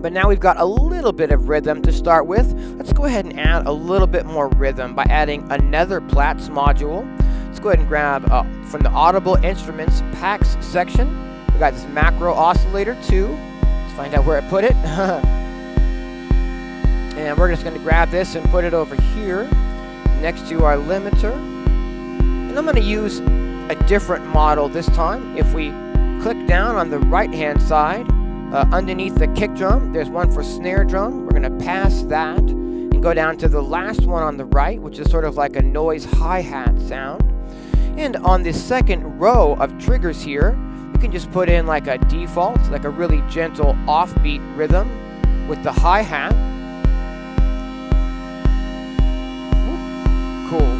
Speaker 1: But now we've got a little bit of rhythm to start with. Let's go ahead and add a little bit more rhythm by adding another Plaits module. Let's go ahead and grab from the Audible Instruments Packs section. We got this macro oscillator too. Let's find out where I put it. And we're just going to grab this and put it over here next to our limiter. And I'm going to use a different model this time. If we click down on the right hand side, underneath the kick drum, there's one for snare drum. We're going to pass that and go down to the last one on the right, which is sort of like a noise hi-hat sound. And on this second row of triggers here, we can just put in like a default, like a really gentle offbeat rhythm with the hi-hat. Cool.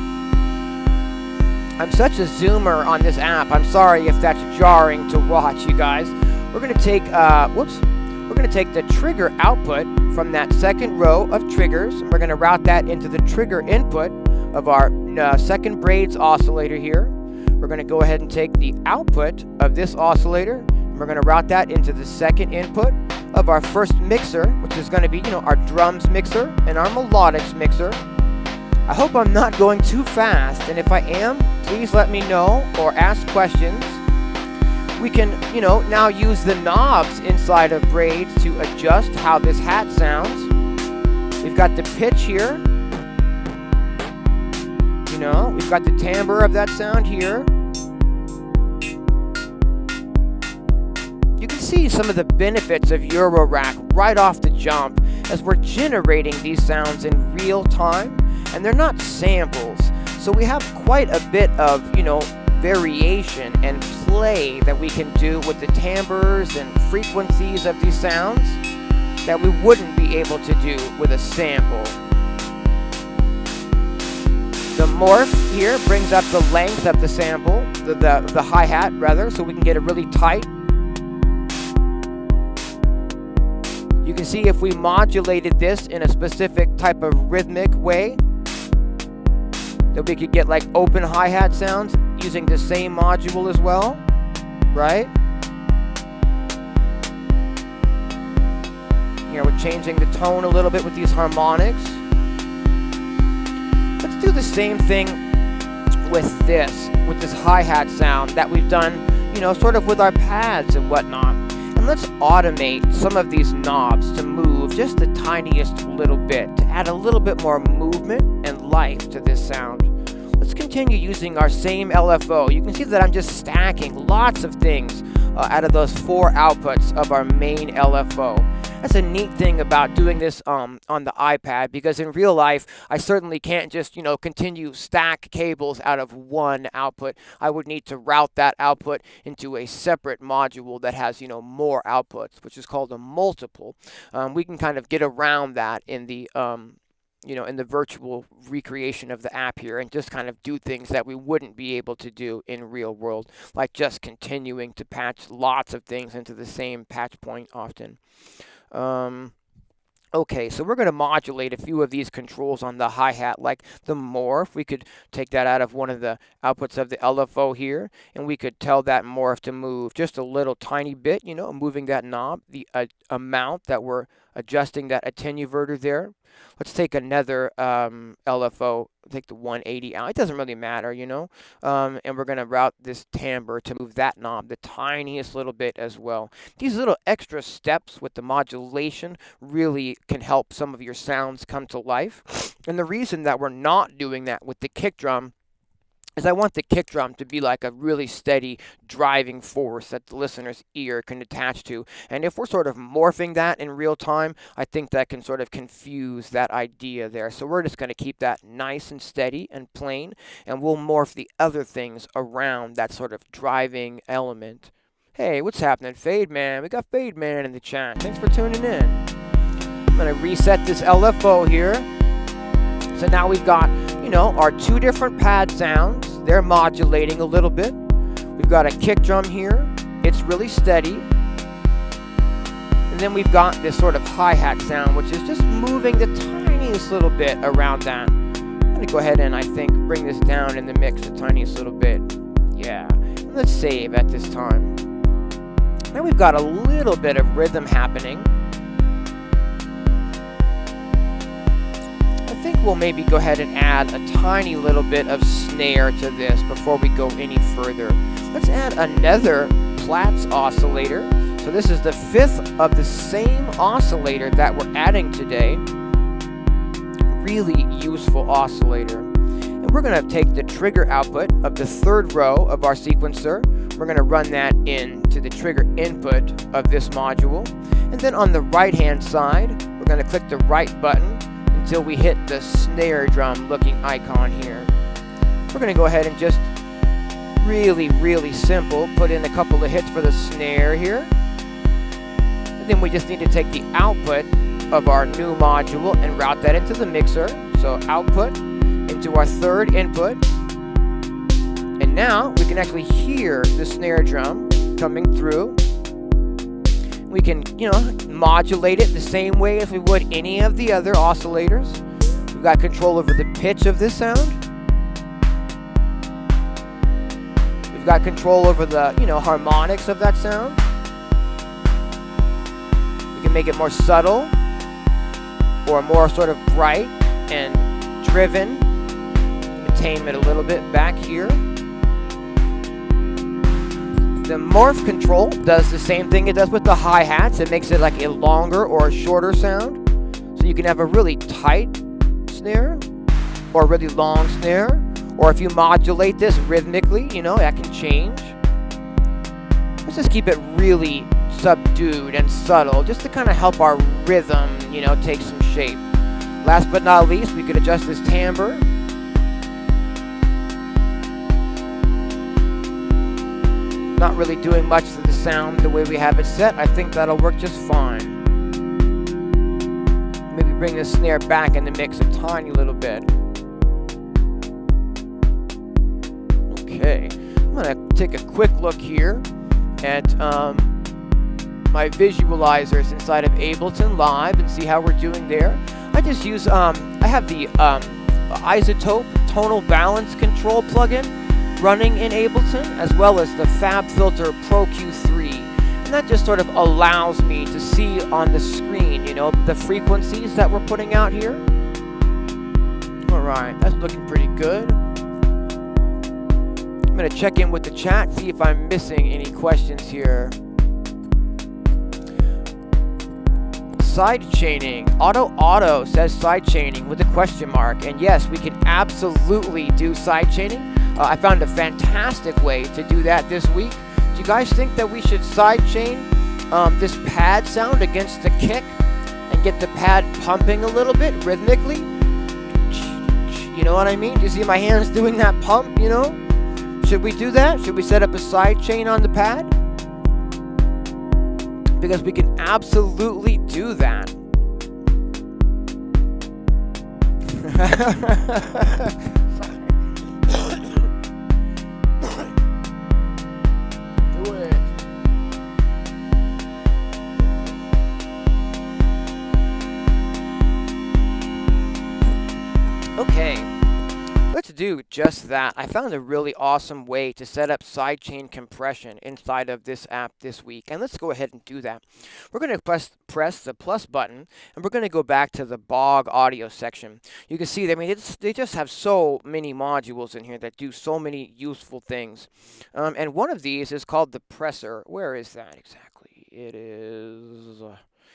Speaker 1: I'm such a zoomer on this app. I'm sorry if that's jarring to watch, you guys. we're going to take, we're going to take the trigger output from that second row of triggers, and we're going to route that into the trigger input of our second braids oscillator here. We're going to go ahead and take the output of this oscillator, and we're going to route that into the second input of our first mixer, which is going to be, our drums mixer and our melodics mixer. I hope I'm not going too fast, and if I am, please let me know or ask questions. We can, now use the knobs inside of braids to adjust how this hat sounds. We've got the pitch here. We've got the timbre of that sound here. You can see some of the benefits of Eurorack right off the jump as we're generating these sounds in real time, and they're not samples. So we have quite a bit of, variation and play that we can do with the timbres and frequencies of these sounds that we wouldn't be able to do with a sample. The morph here brings up the length of the sample, the hi-hat rather, so we can get it really tight. You can see if we modulated this in a specific type of rhythmic way, that we could get like open hi-hat sounds using the same module as well, right? Here we're changing the tone a little bit with these harmonics. Let's do the same thing with this hi-hat sound that we've done, sort of with our pads and whatnot. And let's automate some of these knobs to move just the tiniest little bit, to add a little bit more movement and life to this sound. Let's continue using our same LFO. You can see that I'm just stacking lots of things out of those 4 outputs of our main LFO. That's a neat thing about doing this on the iPad, because in real life, I certainly can't just, continue stack cables out of one output. I would need to route that output into a separate module that has, more outputs, which is called a multiple. We can kind of get around that in the in the virtual recreation of the app here, and just kind of do things that we wouldn't be able to do in real world, like just continuing to patch lots of things into the same patch point often. Okay, so we're going to modulate a few of these controls on the hi-hat, like the morph. We could take that out of one of the outputs of the LFO here, and we could tell that morph to move just a little tiny bit, moving that knob, the amount that we're adjusting that attenuverter there. Let's take another LFO, take the 180 out. It doesn't really matter, and we're going to route this timbre to move that knob the tiniest little bit as well. These little extra steps with the modulation really can help some of your sounds come to life. And the reason that we're not doing that with the kick drum is I want the kick drum to be like a really steady driving force that the listener's ear can attach to. And if we're sort of morphing that in real time, I think that can sort of confuse that idea there. So we're just going to keep that nice and steady and plain, and we'll morph the other things around that sort of driving element. Hey, what's happening, Fade Man? We got Fade Man in the chat. Thanks for tuning in. I'm going to reset this LFO here. So now we've got, our 2 different pad sounds. They're modulating a little bit. We've got a kick drum here. It's really steady. And then we've got this sort of hi-hat sound, which is just moving the tiniest little bit around that. I'm going to go ahead and, I think, bring this down in the mix the tiniest little bit. Yeah. And let's save at this time. Now we've got a little bit of rhythm happening. I think we'll maybe go ahead and add a tiny little bit of snare to this before we go any further. Let's add another Plaits oscillator. So this is the 5th of the same oscillator that we're adding today. Really useful oscillator. And we're going to take the trigger output of the 3rd row of our sequencer. We're going to run that into the trigger input of this module. And then on the right-hand side, we're going to click the right button until we hit the snare drum looking icon here. We're going to go ahead and just really simple put in a couple of hits for the snare here. And then we just need to take the output of our new module and route that into the mixer. So output into our 3rd input. And now we can actually hear the snare drum coming through. We can, you know, modulate it the same way as we would any of the other oscillators. We've got control over the pitch of this sound. We've got control over the, you know, harmonics of that sound. We can make it more subtle or more sort of bright and driven. Tame it a little bit back here. The morph control does the same thing it does with the hi-hats. It makes it like a longer or a shorter sound. So you can have a really tight snare or a really long snare. Or if you modulate this rhythmically, you know, that can change. Let's just keep it really subdued and subtle just to kind of help our rhythm, you know, take some shape. Last but not least, we could adjust this timbre. Not really doing much to the sound the way we have it set. I think that'll work just fine. Maybe bring the snare back in the mix a tiny little bit. Okay, I'm gonna take a quick look here at my visualizers inside of Ableton Live and see how we're doing there. I just use, I have the Isotope Tonal Balance Control plugin running in Ableton, as well as the FabFilter Pro Q3. And that just sort of allows me to see on the screen, you know, the frequencies that we're putting out here. Alright, that's looking pretty good. I'm going to check in with the chat, see if I'm missing any questions here. Sidechaining. Auto says sidechaining with a question mark. And yes, we can absolutely do sidechaining. I found a fantastic way to do that this week. Do you guys think that we should sidechain this pad sound against the kick and get the pad pumping a little bit rhythmically? You know what I mean? Do you see my hands doing that pump, you know? Should we do that? Should we set up a sidechain on the pad? Because we can absolutely do that. Do it. Okay. Let's do just that. I found a really awesome way to set up sidechain compression inside of this app this week. And let's go ahead and do that. We're going to press the plus button, and we're going to go back to the Bog audio section. You can see, I mean, they just have so many modules in here that do so many useful things. And one of these is called the presser. Where is that exactly? It is...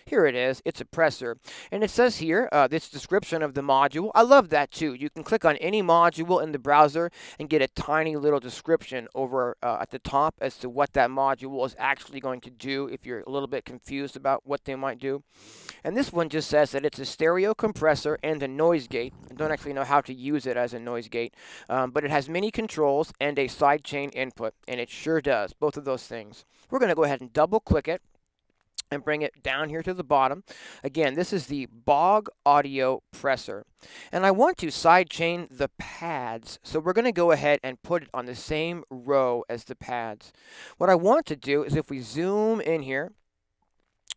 Speaker 1: Here it is. It's a presser. And it says here, this description of the module. I love that too. You can click on any module in the browser and get a tiny little description over at the top as to what that module is actually going to do if you're a little bit confused about what they might do. And this one just says that it's a stereo compressor and a noise gate. I don't actually know how to use it as a noise gate, but it has many controls and a sidechain input, and it sure does, both of those things. We're going to go ahead and double click it and bring it down here to the bottom. Again, this is the Bog Audio Presser. And I want to sidechain the pads. So we're going to go ahead and put it on the same row as the pads. What I want to do is if we zoom in here,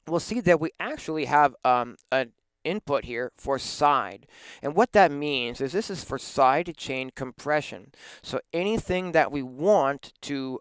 Speaker 1: we'll see that we actually have an input here for side. And what that means is this is for sidechain compression. So anything that we want to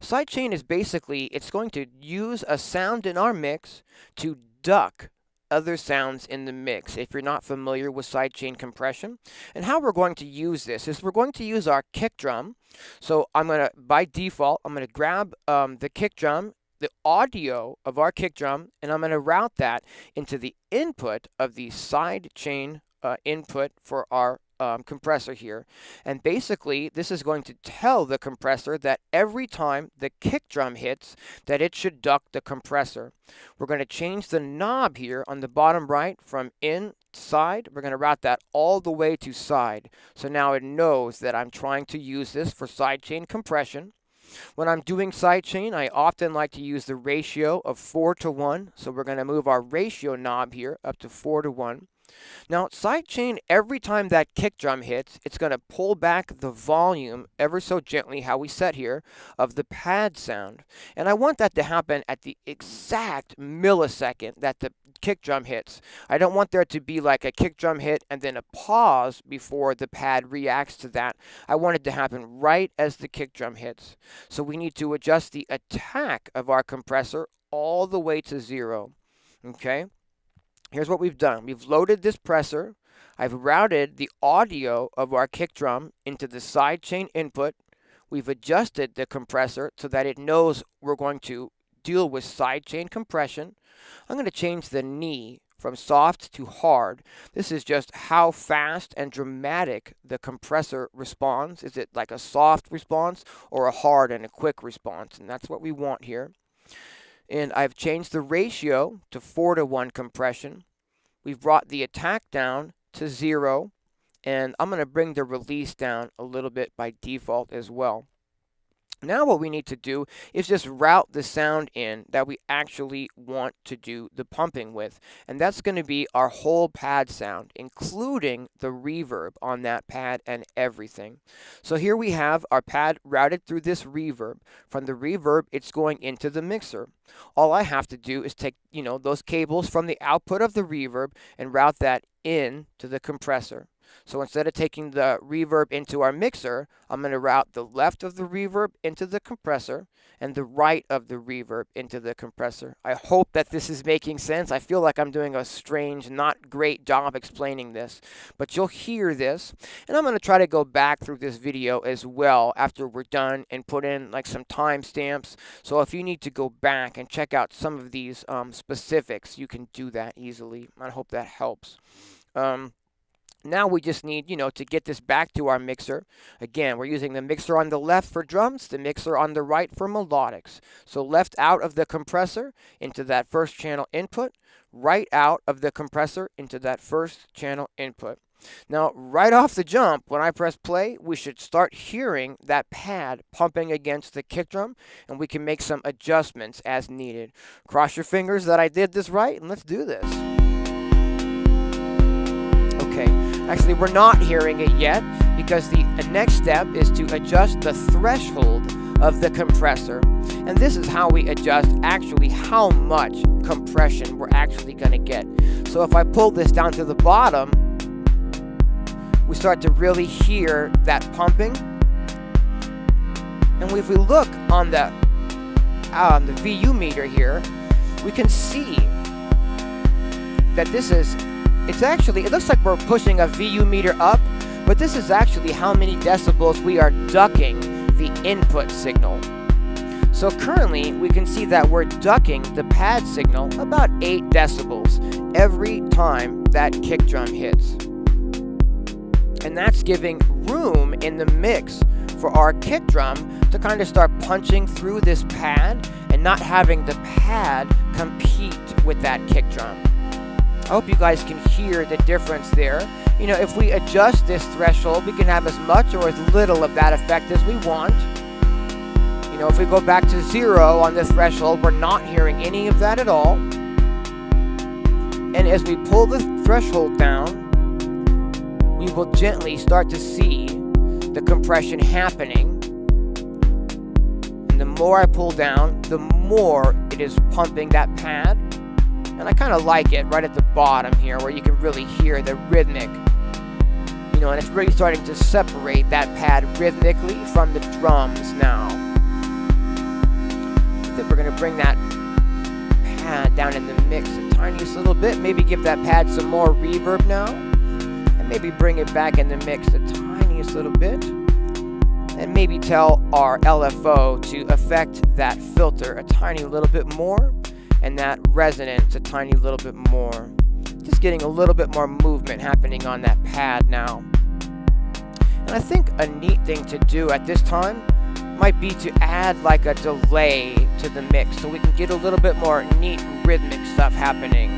Speaker 1: sidechain is basically, it's going to use a sound in our mix to duck other sounds in the mix, if you're not familiar with sidechain compression. And how we're going to use this is we're going to use our kick drum. So I'm going to, by default, I'm going to grab the kick drum, the audio of our kick drum, and I'm going to route that into the input of the sidechain input for our compressor here. And basically, this is going to tell the compressor that every time the kick drum hits, that it should duck the compressor. We're going to change the knob here on the bottom right from inside. We're going to route that all the way to side. So now it knows that I'm trying to use this for sidechain compression. When I'm doing sidechain, I often like to use the ratio of 4:1. So we're going to move our ratio knob here up to 4:1. Now, sidechain, every time that kick drum hits, it's going to pull back the volume ever so gently, how we set here, of the pad sound. And I want that to happen at the exact millisecond that the kick drum hits. I don't want there to be like a kick drum hit and then a pause before the pad reacts to that. I want it to happen right as the kick drum hits. So we need to adjust the attack of our compressor all the way to 0. Okay? Here's what we've done. We've loaded this presser. I've routed the audio of our kick drum into the sidechain input. We've adjusted the compressor so that it knows we're going to deal with sidechain compression. I'm going to change the knee from soft to hard. This is just how fast and dramatic the compressor responds. Is it like a soft response or a hard and a quick response? And that's what we want here. And I've changed the ratio to 4:1 compression. We've brought the attack down to 0. And I'm going to bring the release down a little bit by default as well. Now what we need to do is just route the sound in that we actually want to do the pumping with. And that's going to be our whole pad sound, including the reverb on that pad and everything. So here we have our pad routed through this reverb. From the reverb, it's going into the mixer. All I have to do is take, those cables from the output of the reverb and route that in to the compressor. So instead of taking the reverb into our mixer, I'm going to route the left of the reverb into the compressor and the right of the reverb into the compressor. I hope that this is making sense. I feel like I'm doing a strange, not great job explaining this, but you'll hear this. And I'm going to try to go back through this video as well after we're done and put in like some timestamps. So if you need to go back and check out some of these specifics, you can do that easily. I hope that helps. Now we just need, to get this back to our mixer. Again, we're using the mixer on the left for drums, the mixer on the right for melodics. So left out of the compressor into that first channel input, right out of the compressor into that first channel input. Now, right off the jump, when I press play, we should start hearing that pad pumping against the kick drum, and we can make some adjustments as needed. Cross your fingers that I did this right, and let's do this. Okay, actually we're not hearing it yet because the next step is to adjust the threshold of the compressor. And this is how we adjust actually how much compression we're actually going to get. So if I pull this down to the bottom, we start to really hear that pumping. And if we look on the VU meter here, we can see that this is it looks like we're pushing a VU meter up, but this is actually how many decibels we are ducking the input signal. So currently, we can see that we're ducking the pad signal about 8 decibels every time that kick drum hits. And that's giving room in the mix for our kick drum to kind of start punching through this pad and not having the pad compete with that kick drum. I hope you guys can hear the difference there. If we adjust this threshold, we can have as much or as little of that effect as we want. If we go back to 0 on the threshold, we're not hearing any of that at all. And as we pull the threshold down, we will gently start to see the compression happening. And the more I pull down, the more it is pumping that pad. And I kind of like it right at the bottom here where you can really hear the rhythmic, and it's really starting to separate that pad rhythmically from the drums now. I think we're going to bring that pad down in the mix a tiniest little bit, maybe give that pad some more reverb now, and maybe bring it back in the mix a tiniest little bit, and maybe tell our LFO to affect that filter a tiny little bit more, and that resonance a tiny little bit more. Just getting a little bit more movement happening on that pad now. And I think a neat thing to do at this time might be to add like a delay to the mix so we can get a little bit more neat rhythmic stuff happening.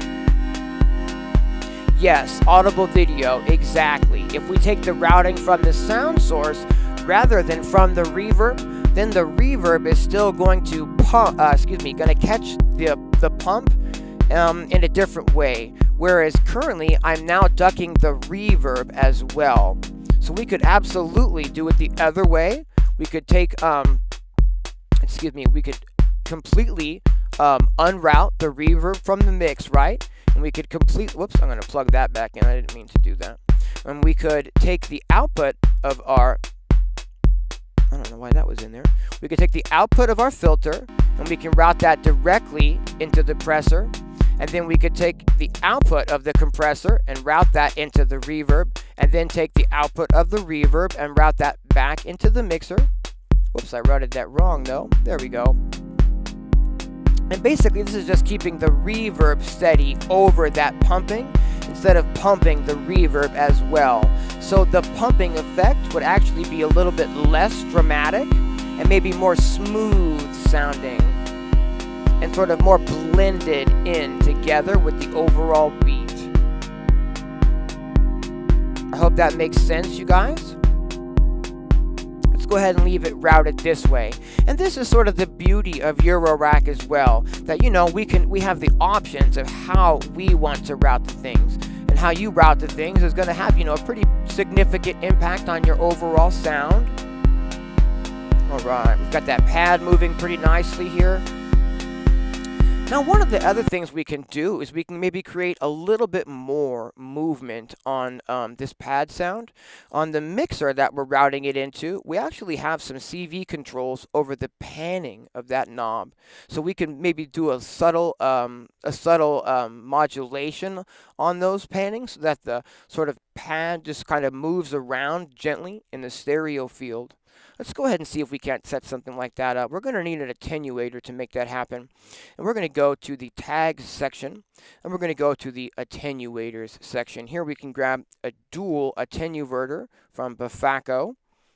Speaker 1: Yes, audible video, exactly. If we take the routing from the sound source rather than from the reverb, then the reverb is still going to catch the pump in a different way. Whereas currently, I'm now ducking the reverb as well. So we could absolutely do it the other way. We could take, we could completely unroute the reverb from the mix, right? And we could whoops, I'm going to plug that back in. I didn't mean to do that. And we could take the output of our, I don't know why that was in there. We could take the output of our filter, and we can route that directly into the compressor. And then we could take the output of the compressor and route that into the reverb, and then take the output of the reverb and route that back into the mixer. Whoops, I routed that wrong though. There we go. And basically this is just keeping the reverb steady over that pumping instead of pumping the reverb as well. So the pumping effect would actually be a little bit less dramatic and maybe more smooth sounding and sort of more blended in together with the overall beat. I hope that makes sense, you guys. Let's go ahead and leave it routed this way. And this is sort of the beauty of Eurorack as well, that, you know, we have the options of how we want to route the things. And how you route the things is going to have, you know, a pretty significant impact on your overall sound. All right, we've got that pad moving pretty nicely here. Now, one of the other things we can do is we can maybe create a little bit more movement on this pad sound. On the mixer that we're routing it into, we actually have some CV controls over the panning of that knob. So we can maybe do a subtle modulation on those pannings so that the sort of pad just kind of moves around gently in the stereo field. Let's go ahead and see if we can't set something like that up. We're going to need an attenuator to make that happen. And we're going to go to the tags section, and we're going to go to the attenuators section. Here we can grab a dual attenuverter from Bafaco.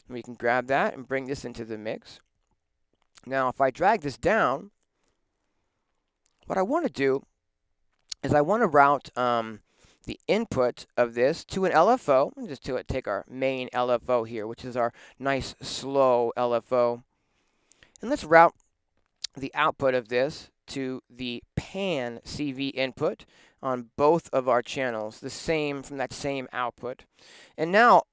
Speaker 1: And we can grab that and bring this into the mix. Now, if I drag this down, what I want to do is I want to route the input of this to an LFO. Let me just take our main LFO here, which is our nice slow LFO. And let's route the output of this to the pan CV input on both of our channels, the same from that same output. And now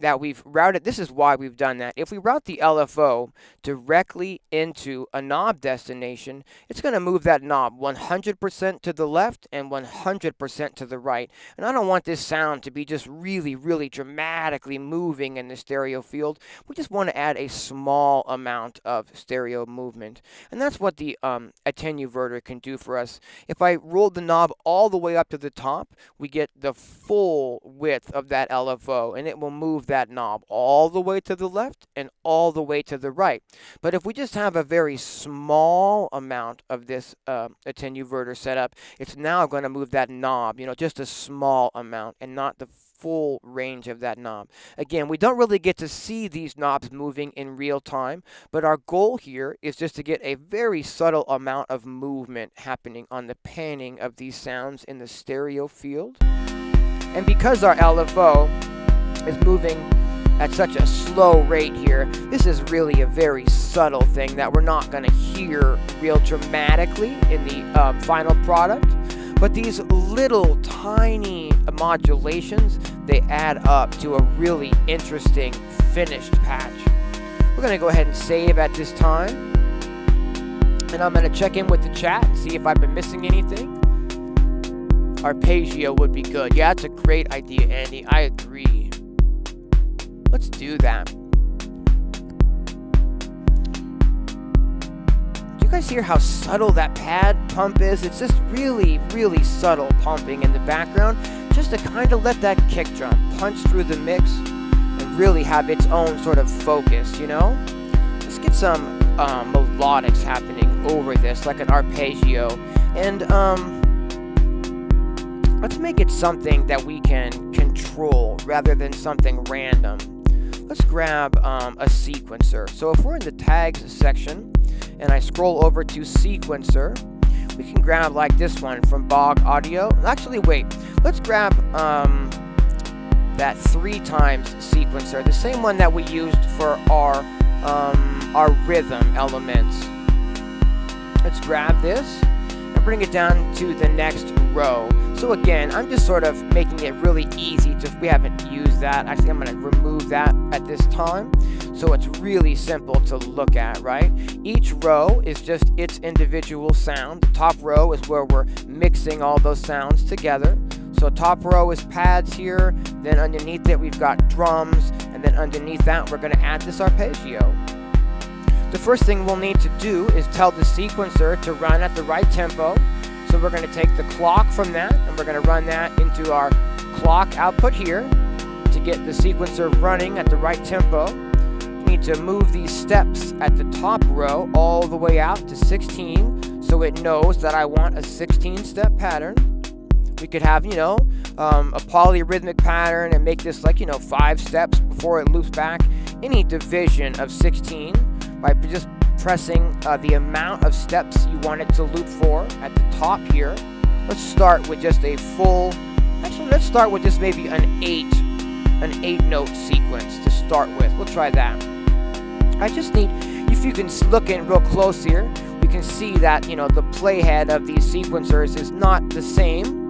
Speaker 1: that we've routed, this is why we've done that. If we route the LFO directly into a knob destination, it's going to move that knob 100% to the left and 100% to the right. And I don't want this sound to be just really, really dramatically moving in the stereo field. We just want to add a small amount of stereo movement. And that's what the attenuverter can do for us. If I roll the knob all the way up to the top, we get the full width of that LFO, and it will move that knob all the way to the left and all the way to the right. But if we just have a very small amount of this attenuverter set up, it's now going to move that knob, you know, just a small amount and not the full range of that knob. Again, we don't really get to see these knobs moving in real time, but our goal here is just to get a very subtle amount of movement happening on the panning of these sounds in the stereo field. And because our LFO is moving at such a slow rate here, this is really a very subtle thing that we're not going to hear real dramatically in the final product. But these little tiny modulations, they add up to a really interesting finished patch. We're going to go ahead and save at this time. And I'm going to check in with the chat and see if I've been missing anything. Arpeggio would be good. Yeah, that's a great idea, Andy. I agree. Let's do that. Do you guys hear how subtle that pad pump is? It's just really, really subtle pumping in the background, just to kind of let that kick drum punch through the mix and really have its own sort of focus, you know? Let's get some melodics happening over this, like an arpeggio. And let's make it something that we can control rather than something random. Let's grab a sequencer. So if we're in the tags section and I scroll over to sequencer, we can grab like this one from Bog Audio. Actually, wait, let's grab that 3x sequencer, the same one that we used for our rhythm elements. Let's grab this, and bring it down to the next row. So again, I'm just sort of making it really easy. We haven't used that. Actually, I'm going to remove that at this time. So it's really simple to look at, right? Each row is just its individual sound. The top row is where we're mixing all those sounds together. So top row is pads here, then underneath it we've got drums, and then underneath that we're going to add this arpeggio. The first thing we'll need to do is tell the sequencer to run at the right tempo. So we're going to take the clock from that, and we're going to run that into our clock output here to get the sequencer running at the right tempo. We need to move these steps at the top row all the way out to 16, so it knows that I want a 16-step pattern. We could have, you know, a polyrhythmic pattern and make this like, you know, 5 steps before it loops back. Any division of 16 by just pressing the amount of steps you want it to loop for at the top here. Let's start with just a full, actually let's start with just maybe an 8 note sequence to start with. We'll try that. I just need, if you can look in real close here, we can see that, you know, the playhead of these sequencers is not the same.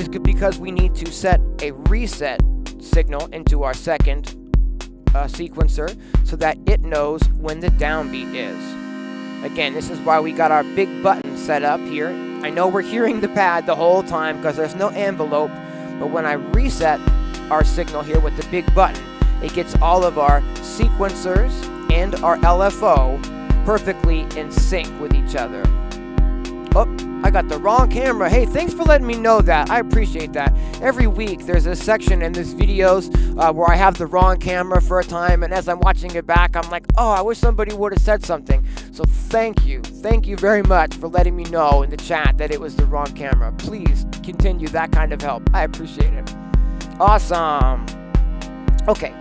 Speaker 1: It's because we need to set a reset signal into our second sequencer so that it knows when the downbeat is. Again, this is why we got our big button set up here. I know we're hearing the pad the whole time because there's no envelope, but when I reset our signal here with the big button, it gets all of our sequencers and our LFO perfectly in sync with each other. Oh, I got the wrong camera. Hey, thanks for letting me know that. I appreciate that. Every week there's a section in these videos where I have the wrong camera for a time, and as I'm watching it back, I'm like, oh, I wish somebody would have said something. So thank you. Thank you very much for letting me know in the chat that it was the wrong camera. Please continue that kind of help. I appreciate it. Awesome. Okay,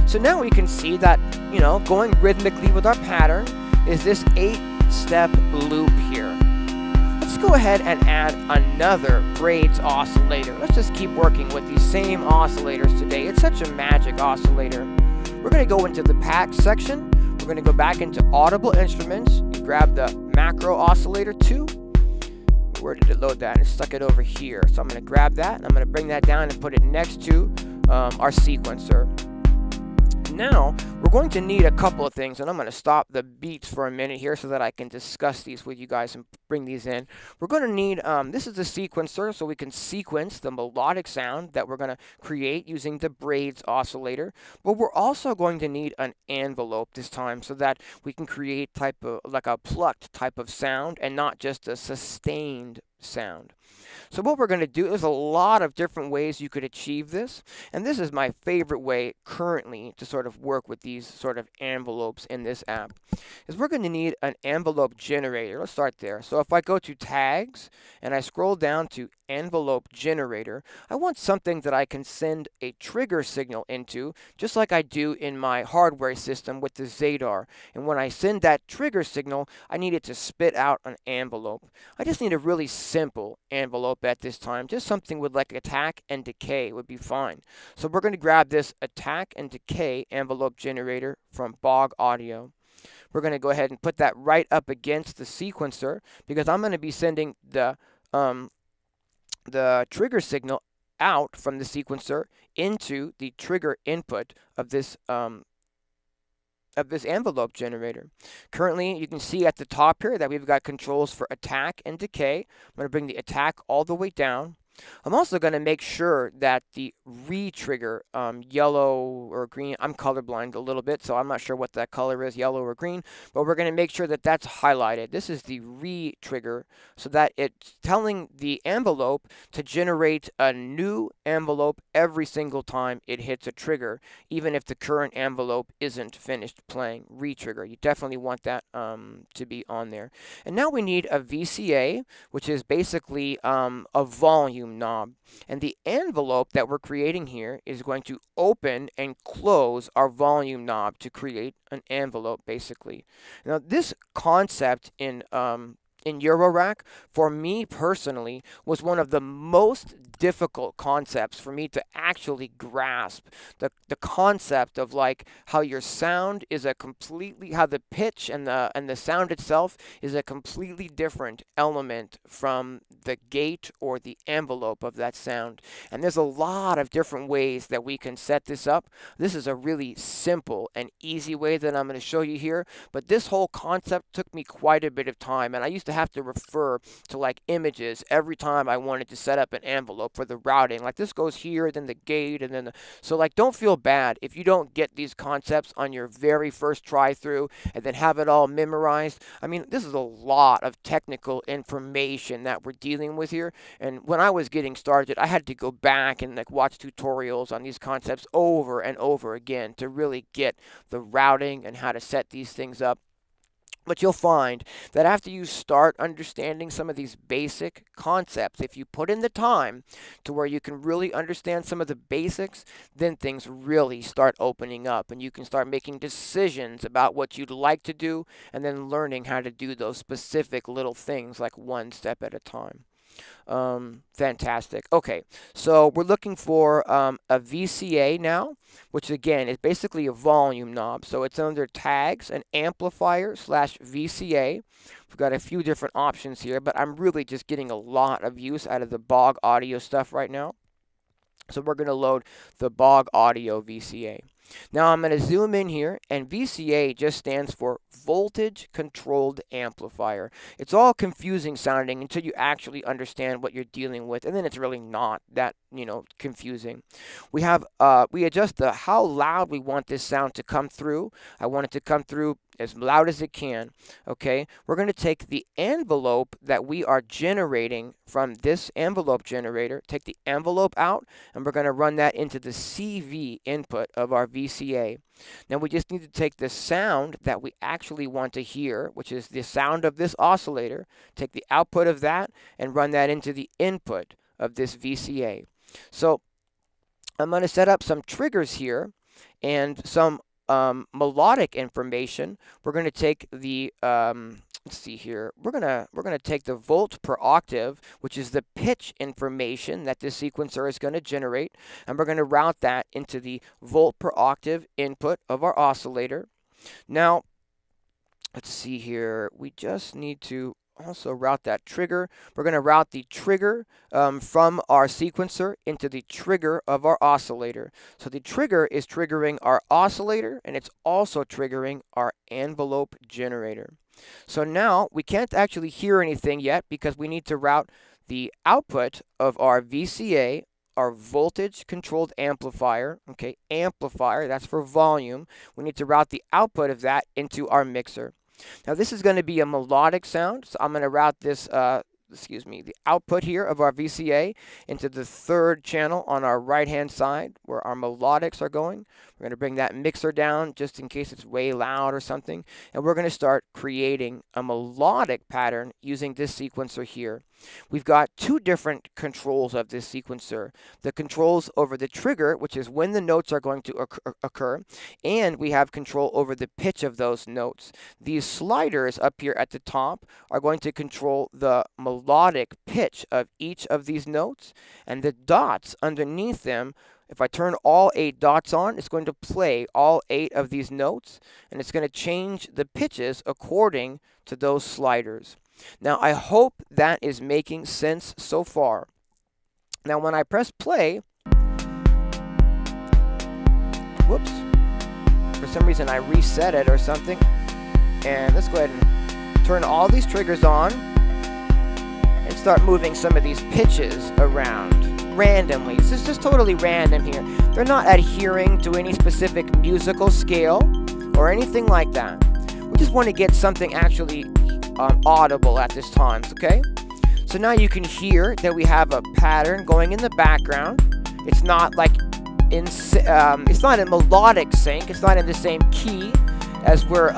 Speaker 1: so now we can see that, you know, going rhythmically with our pattern is this 8-step loop here. Let's go ahead and add another braids oscillator. Let's just keep working with these same oscillators today. It's such a magic oscillator. We're going to go into the pack section. We're going to go back into audible instruments and grab the macro oscillator 2. Where did it load that? And stuck it over here. So I'm going to grab that and I'm going to bring that down and put it next to our sequencer. Now, we're going to need a couple of things, and I'm going to stop the beats for a minute here so that I can discuss these with you guys and bring these in. We're going to need, this is the sequencer, so we can sequence the melodic sound that we're going to create using the braids oscillator. But we're also going to need an envelope this time so that we can create like a plucked type of sound and not just a sustained sound. So what we're going to do, there's a lot of different ways you could achieve this, and this is my favorite way currently to sort of work with these sort of envelopes in this app, is we're going to need an envelope generator. Let's start there. So if I go to tags and I scroll down to envelope generator, I want something that I can send a trigger signal into, just like I do in my hardware system with the Zadar. And when I send that trigger signal, I need it to spit out an envelope. I just need a really simple envelope at this time. Just something with like attack and decay would be fine. So we're going to grab this attack and decay envelope generator from Bog Audio. We're going to go ahead and put that right up against the sequencer because I'm going to be sending the trigger signal out from the sequencer into the trigger input of this envelope generator. Currently, you can see at the top here that we've got controls for attack and decay. I'm going to bring the attack all the way down. I'm also going to make sure that the re-trigger, yellow or green, I'm colorblind a little bit, so I'm not sure what that color is, yellow or green, but we're going to make sure that that's highlighted. This is the re-trigger, so that it's telling the envelope to generate a new envelope every single time it hits a trigger, even if the current envelope isn't finished playing. Re-trigger, you definitely want that to be on there. And now we need a VCA, which is basically a volume knob, and the envelope that we're creating here is going to open and close our volume knob to create an envelope basically. Now this concept in in Eurorack, for me personally, was one of the most difficult concepts for me to actually grasp. The concept of like how your sound is a completely, how the pitch and the sound itself is a completely different element from the gate or the envelope of that sound. And there's a lot of different ways that we can set this up. This is a really simple and easy way that I'm going to show you here, but this whole concept took me quite a bit of time, and I used to have to refer to like images every time I wanted to set up an envelope for the routing. Like this goes here, then the gate, and then so like don't feel bad if you don't get these concepts on your very first try through and then have it all memorized. I mean, this is a lot of technical information that we're dealing with here, and when I was getting started, I had to go back and like watch tutorials on these concepts over and over again to really get the routing and how to set these things up. But you'll find that after you start understanding some of these basic concepts, if you put in the time to where you can really understand some of the basics, then things really start opening up and you can start making decisions about what you'd like to do and then learning how to do those specific little things like one step at a time. Fantastic. Okay, so we're looking for a VCA now, which again is basically a volume knob. So it's under tags and amplifier / VCA. We've got a few different options here, but I'm really just getting a lot of use out of the Bog Audio stuff right now. So we're going to load the Bog Audio VCA. Now I'm going to zoom in here, and VCA just stands for Voltage Controlled Amplifier. It's all confusing sounding until you actually understand what you're dealing with, and then it's really not that, confusing. We adjust how loud we want this sound to come through. I want it to come through as loud as it can. Okay, we're going to take the envelope that we are generating from this envelope generator, take the envelope out, and we're going to run that into the CV input of our VCA. Now we just need to take the sound that we actually want to hear, which is the sound of this oscillator, take the output of that and run that into the input of this VCA. So I'm going to set up some triggers here and some melodic information. We're going to take the let's see here. We're gonna take the volt per octave, which is the pitch information that this sequencer is going to generate, and we're going to route that into the volt per octave input of our oscillator. Now, let's see here. We just need to also route that trigger. We're going to route the trigger from our sequencer into the trigger of our oscillator. So the trigger is triggering our oscillator, and it's also triggering our envelope generator. So now we can't actually hear anything yet because we need to route the output of our VCA, our voltage controlled amplifier, okay, amplifier, that's for volume. We need to route the output of that into our mixer. Now this is going to be a melodic sound, so I'm going to route this, the output here of our VCA into the third channel on our right-hand side where our melodics are going. We're going to bring that mixer down just in case it's way loud or something, and we're going to start creating a melodic pattern using this sequencer here. We've got two different controls of this sequencer. The controls over the trigger, which is when the notes are going to occur, and we have control over the pitch of those notes. These sliders up here at the top are going to control the melodic pitch of each of these notes, and the dots underneath them, if I turn all 8 dots on, it's going to play all 8 of these notes, and it's going to change the pitches according to those sliders. Now, I hope that is making sense so far. Now, when I press play, whoops, for some reason I reset it or something, and let's go ahead and turn all these triggers on and start moving some of these pitches around randomly. This is just totally random here. They're not adhering to any specific musical scale or anything like that. We just want to get something actually audible at this time, okay? So now you can hear that we have a pattern going in the background. It's not like it's not in melodic sync. It's not in the same key as we're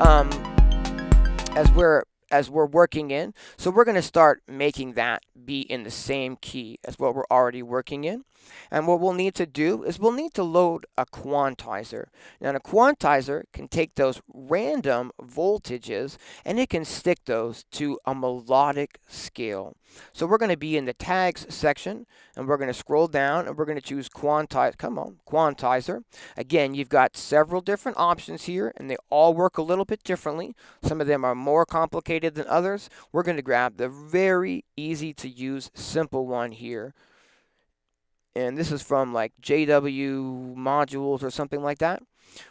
Speaker 1: as we're working in. So we're going to start making that be in the same key as what we're already working in. And what we'll need to do is we'll need to load a quantizer. Now, a quantizer can take those random voltages and it can stick those to a melodic scale. So we're going to be in the tags section and we're going to scroll down and we're going to choose quantizer. Again, you've got several different options here and they all work a little bit differently. Some of them are more complicated than others. We're going to grab the very easy to use simple one here. And this is from like JW modules or something like that.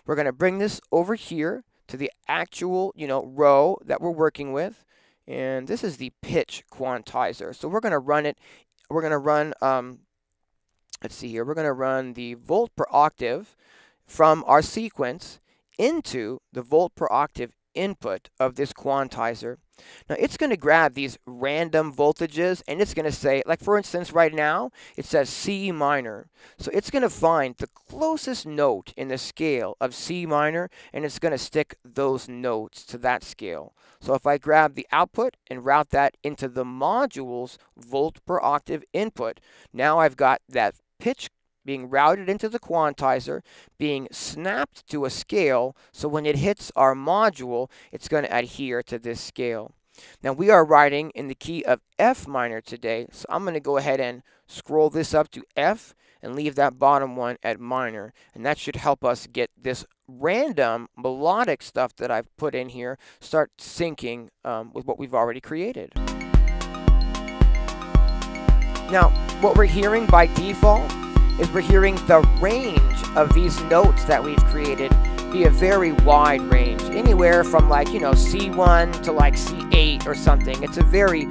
Speaker 1: We're going to bring this over here to the actual, row that we're working with. And this is the pitch quantizer. So we're going to run it. We're going to run, let's see here. We're going to run the volt per octave from our sequence into the volt per octave input of this quantizer. Now it's going to grab these random voltages and it's going to say, like for instance right now it says C minor. So it's going to find the closest note in the scale of C minor and it's going to stick those notes to that scale. So if I grab the output and route that into the module's volt per octave input, now I've got that pitch being routed into the quantizer, being snapped to a scale, so when it hits our module, it's going to adhere to this scale. Now we are writing in the key of F minor today, so I'm going to go ahead and scroll this up to F and leave that bottom one at minor, and that should help us get this random melodic stuff that I've put in here start syncing with what we've already created. Now, what we're hearing by default is we're hearing the range of these notes that we've created be a very wide range, anywhere from like, C1 to like C8 or something. It's a very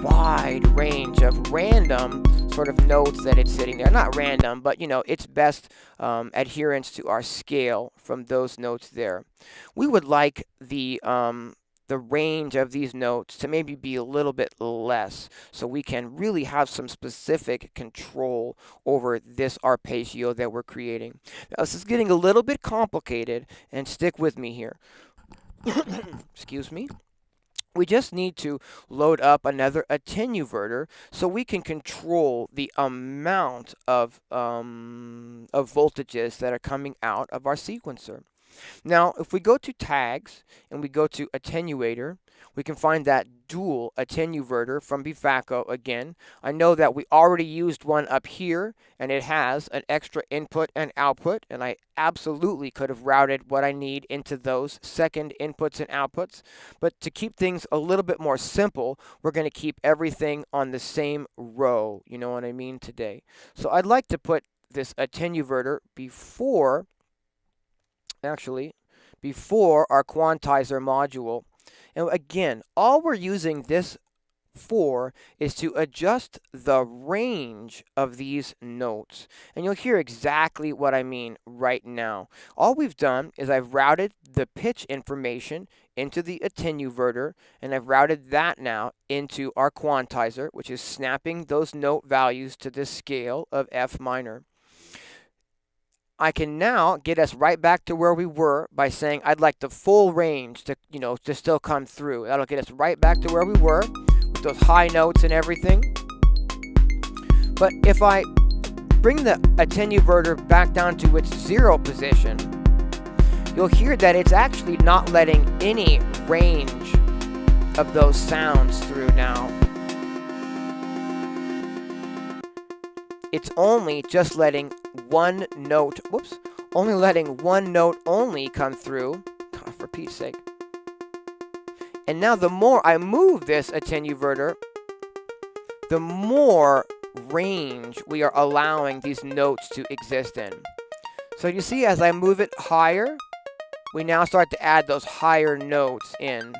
Speaker 1: wide range of random sort of notes that it's sitting there. Not random, but it's best adherence to our scale from those notes there. We would like the range of these notes to maybe be a little bit less so we can really have some specific control over this arpeggio that we're creating. Now this is getting a little bit complicated and stick with me here. Excuse me. We just need to load up another attenuverter so we can control the amount of voltages that are coming out of our sequencer. Now, if we go to tags and we go to attenuator, we can find that dual attenuverter from Bifaco again. I know that we already used one up here and it has an extra input and output, and I absolutely could have routed what I need into those second inputs and outputs. But to keep things a little bit more simple, we're going to keep everything on the same row, you know what I mean, today. So I'd like to put this attenuverter before our quantizer module. And again, all we're using this for is to adjust the range of these notes. And you'll hear exactly what I mean right now. All we've done is I've routed the pitch information into the attenuverter, and I've routed that now into our quantizer, which is snapping those note values to the scale of F minor. I can now get us right back to where we were by saying I'd like the full range to, to still come through. That'll get us right back to where we were with those high notes and everything. But if I bring the attenuverter back down to its 0 position, you'll hear that it's actually not letting any range of those sounds through now. It's only just letting one note, letting one note only come through, for Pete's sake. And now the more I move this attenuverter, the more range we are allowing these notes to exist in. So you see, as I move it higher, we now start to add those higher notes in.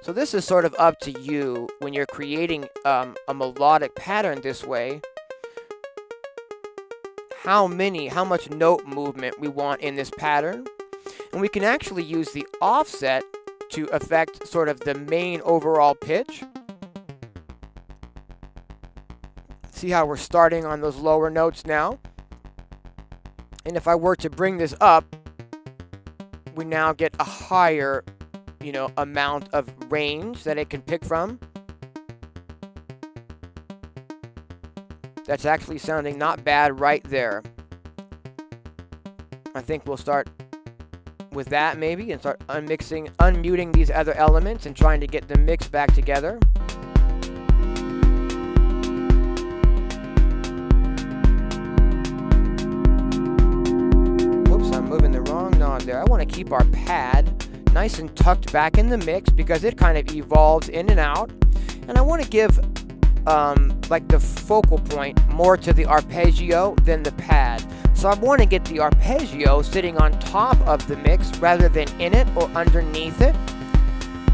Speaker 1: So this is sort of up to you when you're creating a melodic pattern this way, how much note movement we want in this pattern. And we can actually use the offset to affect sort of the main overall pitch. See how we're starting on those lower notes now? And if I were to bring this up, we now get a higher amount of range that it can pick from. That's actually sounding not bad right there. I think we'll start with that maybe and start unmuting these other elements and trying to get the mix back together. Whoops, I'm moving the wrong knob there. I want to keep our pad nice and tucked back in the mix because it kind of evolves in and out. And I want to give like the focal point more to the arpeggio than the pad. So I want to get the arpeggio sitting on top of the mix rather than in it or underneath it.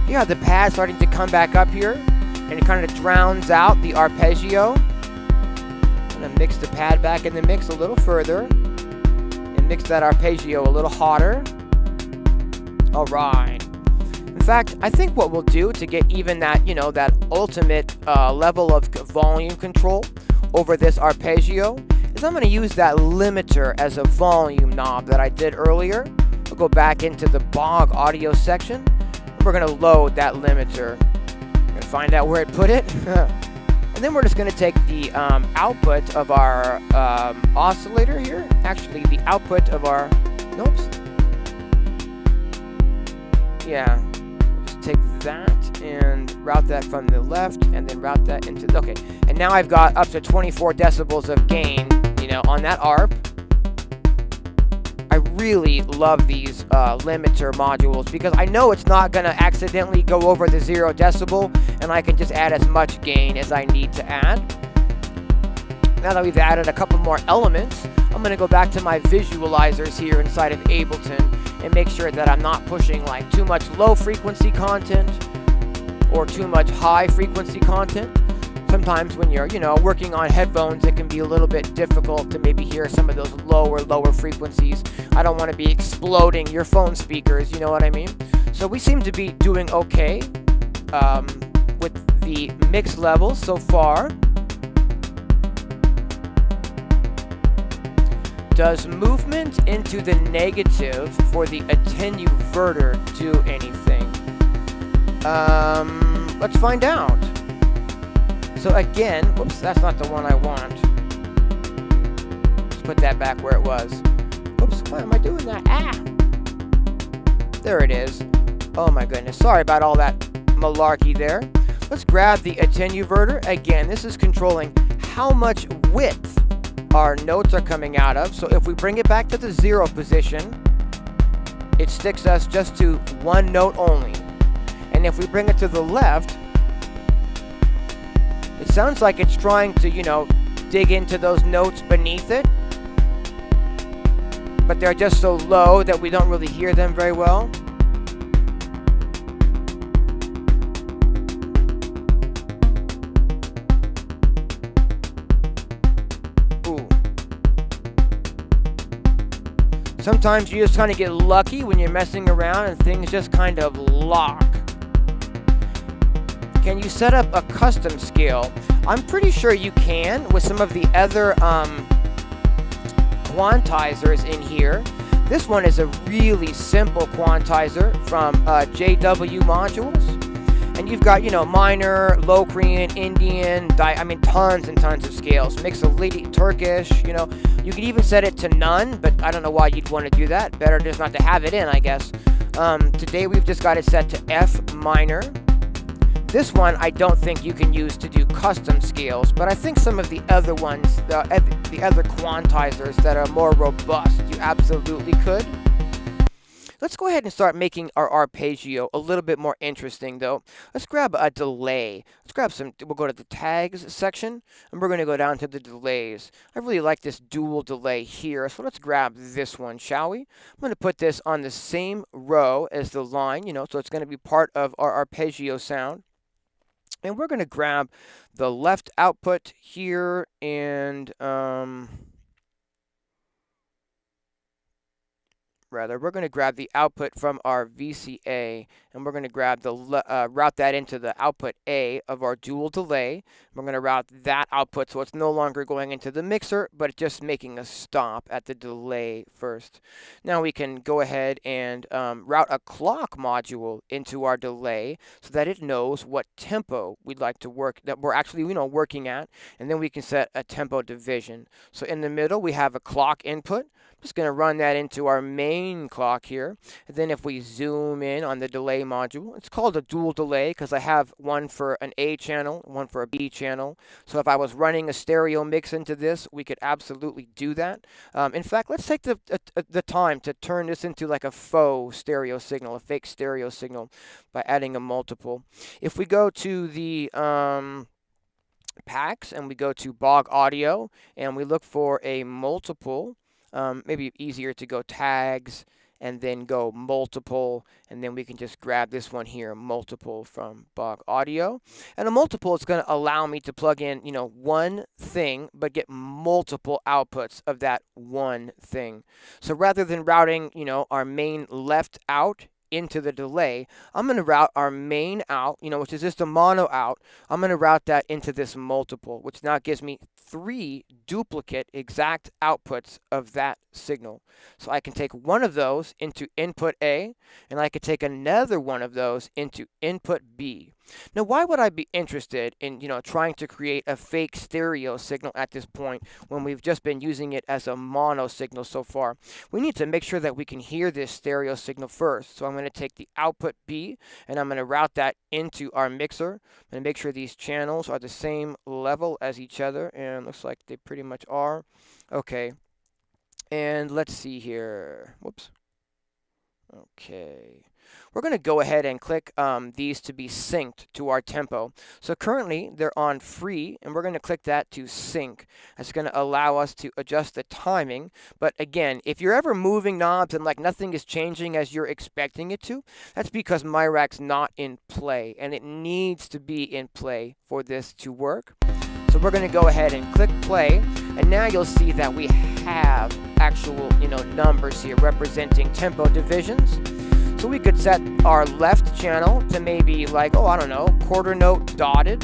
Speaker 1: You have the pad starting to come back up here and it kind of drowns out the arpeggio. I'm going to mix the pad back in the mix a little further and mix that arpeggio a little hotter. All right. In fact, I think what we'll do to get even that, that ultimate level of volume control over this arpeggio is I'm going to use that limiter as a volume knob that I did earlier. We'll go back into the Bog audio section and we're going to load that limiter. I'm going to find out where it put it. And then we're just going to take the output of our oscillator here. Actually, the output of our... Oops. Yeah. Just take that and route that from the left and then route that into... Okay. And now I've got up to 24 decibels of gain, on that ARP. I really love these limiter modules because I know it's not going to accidentally go over the 0 decibel and I can just add as much gain as I need to add. Now that we've added a couple more elements, I'm going to go back to my visualizers here inside of Ableton and make sure that I'm not pushing like too much low frequency content or too much high frequency content. Sometimes when you're, working on headphones, it can be a little bit difficult to maybe hear some of those lower frequencies. I don't want to be exploding your phone speakers, you know what I mean? So we seem to be doing okay with the mix levels so far. Does movement into the negative for the attenuverter do anything? Let's find out. So again, whoops, that's not the one I want. Let's put that back where it was. Whoops, why am I doing that? Ah! There it is. Oh my goodness, sorry about all that malarkey there. Let's grab the attenuverter. Again, this is controlling how much width our notes are coming out of. So if we bring it back to the 0 position, it sticks us just to one note only. And if we bring it to the left, it sounds like it's trying to, dig into those notes beneath it. But they're just so low that we don't really hear them very well. Ooh. Sometimes you just kind of get lucky when you're messing around and things just kind of lock. Can you set up a custom scale? I'm pretty sure you can with some of the other quantizers in here. This one is a really simple quantizer from JW Modules. And you've got, minor, low Korean, Indian, tons and tons of scales. Mixolydic, Turkish, You could even set it to none, but I don't know why you'd want to do that. Better just not to have it in, I guess. Today we've just got it set to F minor. This one I don't think you can use to do custom scales, but I think some of the other ones, the other quantizers that are more robust, you absolutely could. Let's go ahead and start making our arpeggio a little bit more interesting though. Let's grab a delay. We'll go to the tags section, and we're going to go down to the delays. I really like this dual delay here, so let's grab this one, shall we? I'm going to put this on the same row as the line, so it's going to be part of our arpeggio sound. And we're going to grab the left output here and rather, we're going to grab the output from our VCA, and we're going to grab the route that into the output A of our dual delay. We're going to route that output so it's no longer going into the mixer, but just making a stop at the delay first. Now we can go ahead and route a clock module into our delay so that it knows what tempo we'd like to work, that we're actually working at, and then we can set a tempo division. So in the middle we have a clock input. I'm just going to run that into our main clock here. And then if we zoom in on the delay module, it's called a dual delay because I have one for an A channel, one for a B channel. So if I was running a stereo mix into this, we could absolutely do that. In fact, let's take the time to turn this into like a faux stereo signal, a fake stereo signal, by adding a multiple. If we go to the packs and we go to Bog Audio and we look for a multiple, maybe easier to go tags and then go multiple, and then we can just grab this one here, multiple from Bog Audio. And a multiple is going to allow me to plug in, one thing, but get multiple outputs of that one thing. So rather than routing, our main left out into the delay, I'm going to route our main out, which is just a mono out. I'm going to route that into this multiple, which now gives me 3 duplicate exact outputs of that signal. So I can take one of those into input A, and I could take another one of those into input B. Now, why would I be interested in, trying to create a fake stereo signal at this point when we've just been using it as a mono signal so far? We need to make sure that we can hear this stereo signal first. So I'm going to take the output B, and I'm going to route that into our mixer. I'm going to make sure these channels are the same level as each other, and looks like they pretty much are. Okay. And let's see here. Whoops. Okay. We're going to go ahead and click these to be synced to our tempo. So currently they're on free, and we're going to click that to sync. That's going to allow us to adjust the timing. But again, if you're ever moving knobs and like nothing is changing as you're expecting it to, that's because miRack's not in play, and it needs to be in play for this to work. So we're going to go ahead and click play, and now you'll see that we have actual, numbers here representing tempo divisions. So we could set our left channel to maybe like, quarter note dotted,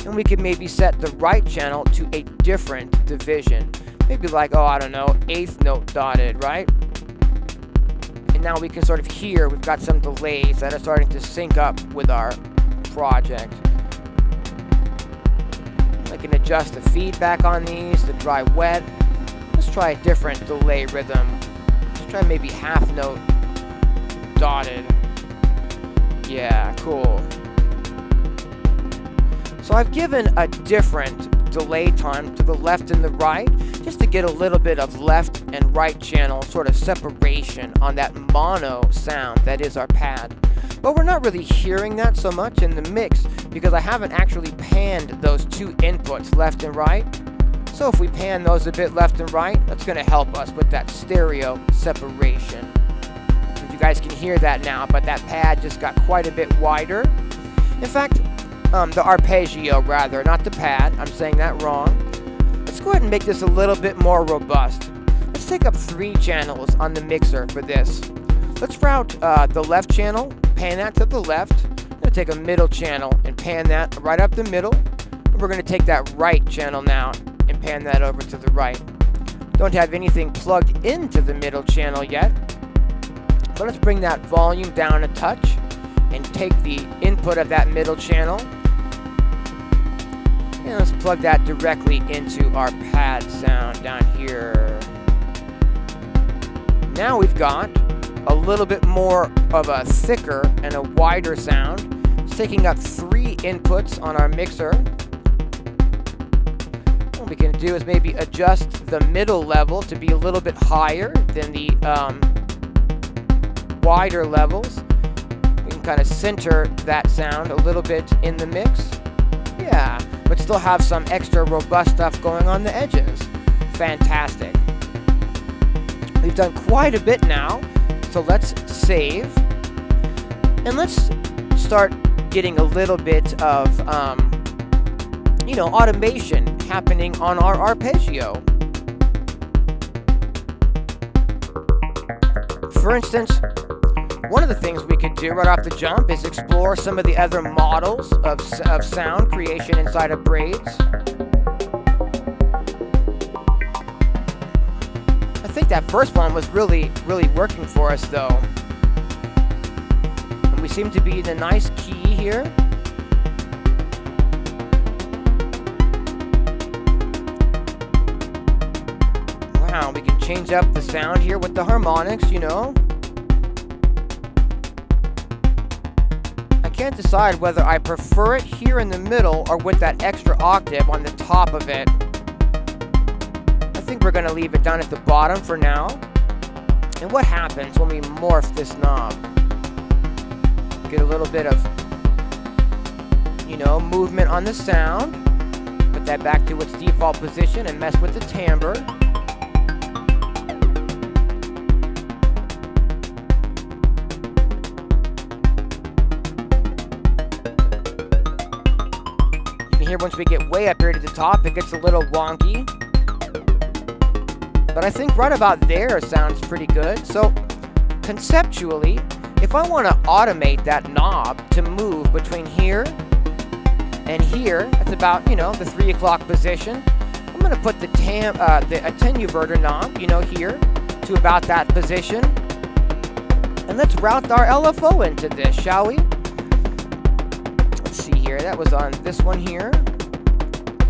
Speaker 1: and we could maybe set the right channel to a different division. Maybe like, eighth note dotted, right? And now we can sort of hear we've got some delays that are starting to sync up with our project. I can adjust the feedback on these to dry wet. Let's try a different delay rhythm. Let's try maybe half note dotted. Yeah, cool. So I've given a different delay time to the left and the right, just to get a little bit of left and right channel sort of separation on that mono sound that is our pad. But we're not really hearing that so much in the mix because I haven't actually panned those 2 inputs left and right. So if we pan those a bit left and right, that's going to help us with that stereo separation. You guys can hear that now, but that pad just got quite a bit wider. In fact, the arpeggio rather, not the pad. I'm saying that wrong. Let's go ahead and make this a little bit more robust. Let's take up 3 channels on the mixer for this. Let's route the left channel, pan that to the left. I'm going to take a middle channel and pan that right up the middle. And we're going to take that right channel now and pan that over to the right. Don't have anything plugged into the middle channel yet. So let's bring that volume down a touch and take the input of that middle channel. And let's plug that directly into our pad sound down here. Now we've got a little bit more of a thicker and a wider sound. It's taking up 3 inputs on our mixer. What we can do is maybe adjust the middle level to be a little bit higher than the wider levels. We can kind of center that sound a little bit in the mix. Yeah, but still have some extra robust stuff going on the edges. Fantastic. We've done quite a bit now, so let's save. And let's start getting a little bit of, automation happening on our arpeggio. For instance, one of the things we could do right off the jump is explore some of the other models of sound creation inside of braids. I think that first one was really working for us though. And we seem to be in a nice key here. Wow, we can change up the sound here with the harmonics, you know. I can't decide whether I prefer it here in the middle or with that extra octave on the top of it. I think we're going to leave it down at the bottom for now. And what happens when we morph this knob? Get a little bit of, you know, movement on the sound. Put that back to its default position and mess with the timbre. Here, once we get way up here to the top, it gets a little wonky. But I think right about there sounds pretty good. So conceptually, if I want to automate that knob to move between here and here, that's about, you know, the 3 o'clock position. I'm going to put the attenuverter knob, you know, here to about that position. And let's route our LFO into this, shall we? See here, that was on this one here,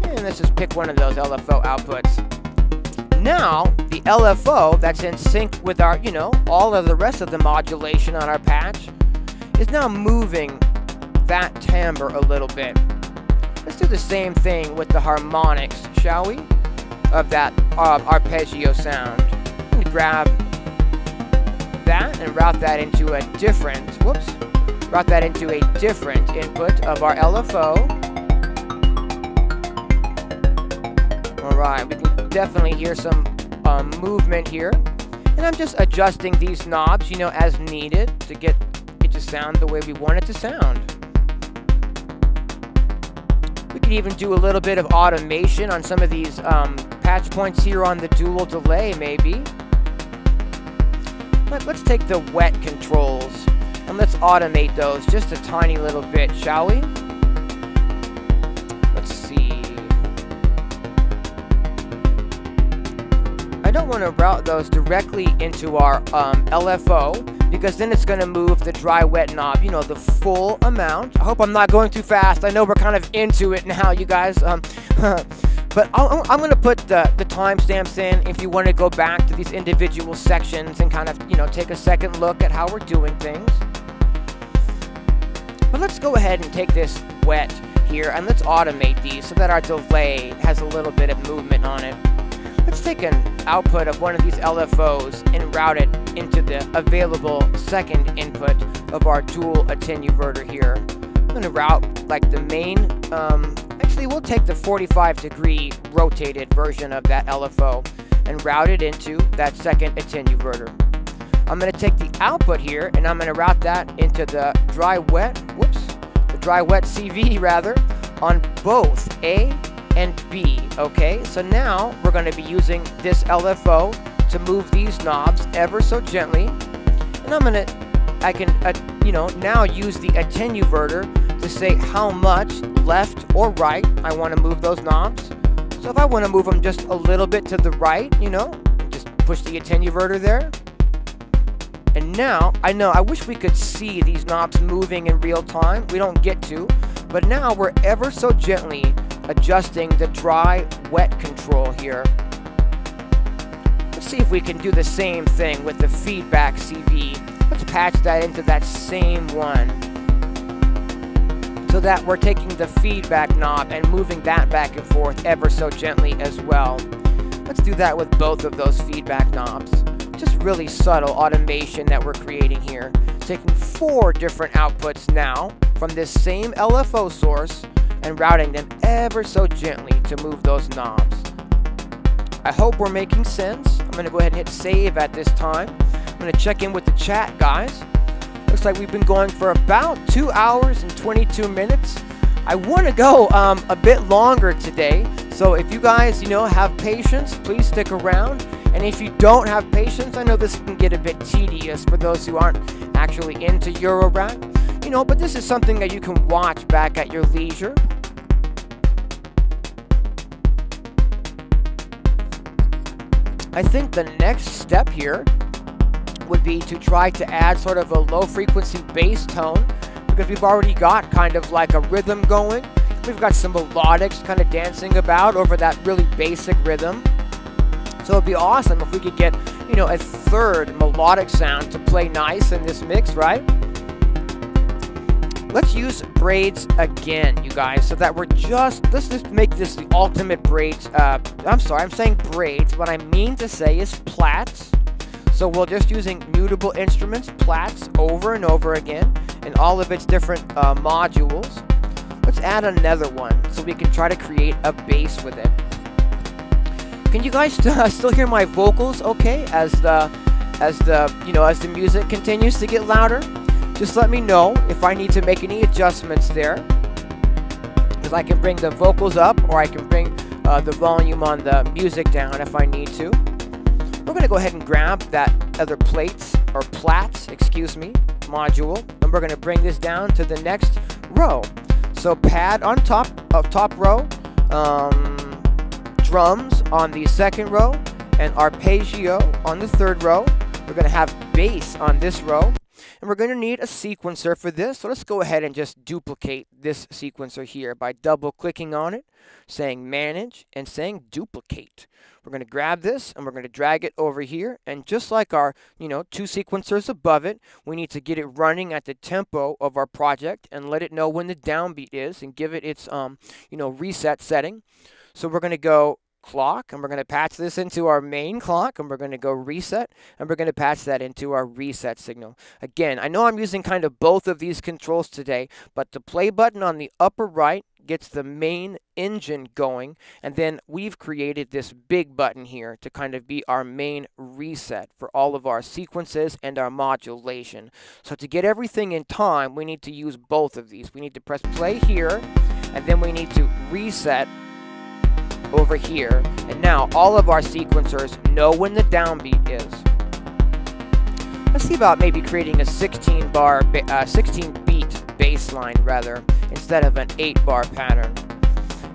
Speaker 1: and let's just pick one of those LFO outputs. Now the LFO that's in sync with our, you know, all of the rest of the modulation on our patch is now moving that timbre a little bit. Let's do the same thing with the harmonics, shall we, of that arpeggio sound. I'm going to grab that and route that into a different, route that into a different input of our LFO. Alright, we can definitely hear some movement here. And I'm just adjusting these knobs, you know, as needed to get it to sound the way we want it to sound. We could even do a little bit of automation on some of these patch points here on the dual delay, maybe. But let's take the wet controls and let's automate those just a tiny little bit, shall we? Let's see. I don't want to route those directly into our LFO because then it's going to move the dry wet knob, you know, the full amount. I hope I'm not going too fast. I know we're kind of into it now, you guys. But I'm going to put the timestamps in if you want to go back to these individual sections and kind of, you know, take a second look at how we're doing things. But let's go ahead and take this wet here and let's automate these so that our delay has a little bit of movement on it. Let's take an output of one of these LFOs and route it into the available second input of our dual attenuverter here. I'm going to route like the main, actually we'll take the 45-degree rotated version of that LFO and route it into that second attenuverter. I'm going to take the output here and I'm going to route that into the dry wet CV rather, on both A and B, okay? So now we're going to be using this LFO to move these knobs ever so gently. And I can you know, now use the attenuverter to say how much left or right I want to move those knobs. So if I want to move them just a little bit to the right, you know, just push the attenuverter there. And now, I wish we could see these knobs moving in real time. We don't get to, but now we're ever so gently adjusting the dry wet control here. Let's see if we can do the same thing with the feedback CV. Let's patch that into that same one, so that we're taking the feedback knob and moving that back and forth ever so gently as well. Let's do that with both of those feedback knobs. Just really subtle automation that we're creating here. Taking 4 different outputs now from this same LFO source and routing them ever so gently to move those knobs. I hope we're making sense. I'm going to go ahead and hit save at this time. I'm going to check in with the chat, guys. Looks like we've been going for about 2 hours and 22 minutes. I want to go a bit longer today, so if you guys, you know, have patience, please stick around. And if you don't have patience, I know this can get a bit tedious for those who aren't actually into Eurorack, you know, but this is something that you can watch back at your leisure. I think the next step here would be to try to add sort of a low frequency bass tone, because we've already got kind of like a rhythm going. We've got some melodics kind of dancing about over that really basic rhythm. So it'd be awesome if we could get, you know, a third melodic sound to play nice in this mix, right? Let's use braids again, you guys, so that let's just make this the ultimate braids. I'm sorry, I'm saying braids. What I mean to say is plaits. So we're just using mutable instruments, plaits, over and over again, in all of its different modules. Let's add another one so we can try to create a bass with it. Can you guys still hear my vocals okay as the music continues to get louder? Just let me know if I need to make any adjustments there, because I can bring the vocals up, or I can bring the volume on the music down if I need to. We're going to go ahead and grab that other plaits module, and we're going to bring this down to the next row. So pad on top row, drums on the second row, and arpeggio on the third row. We're going to have bass on this row. And we're going to need a sequencer for this, so let's go ahead and just duplicate this sequencer here by double-clicking on it, saying Manage, and saying Duplicate. We're going to grab this, and we're going to drag it over here, and just like our, two sequencers above it, we need to get it running at the tempo of our project and let it know when the downbeat is and give it its, reset setting. So we're going to go clock, and we're going to patch this into our main clock, and we're going to go reset, and we're going to patch that into our reset signal. Again, I know I'm using kind of both of these controls today, but the play button on the upper right gets the main engine going, and then we've created this big button here to kind of be our main reset for all of our sequences and our modulation. So to get everything in time, we need to use both of these. We need to press play here, and then we need to reset over here, and now all of our sequencers know when the downbeat is. Let's see about maybe creating a 16 beat bass line rather, instead of an 8-bar pattern.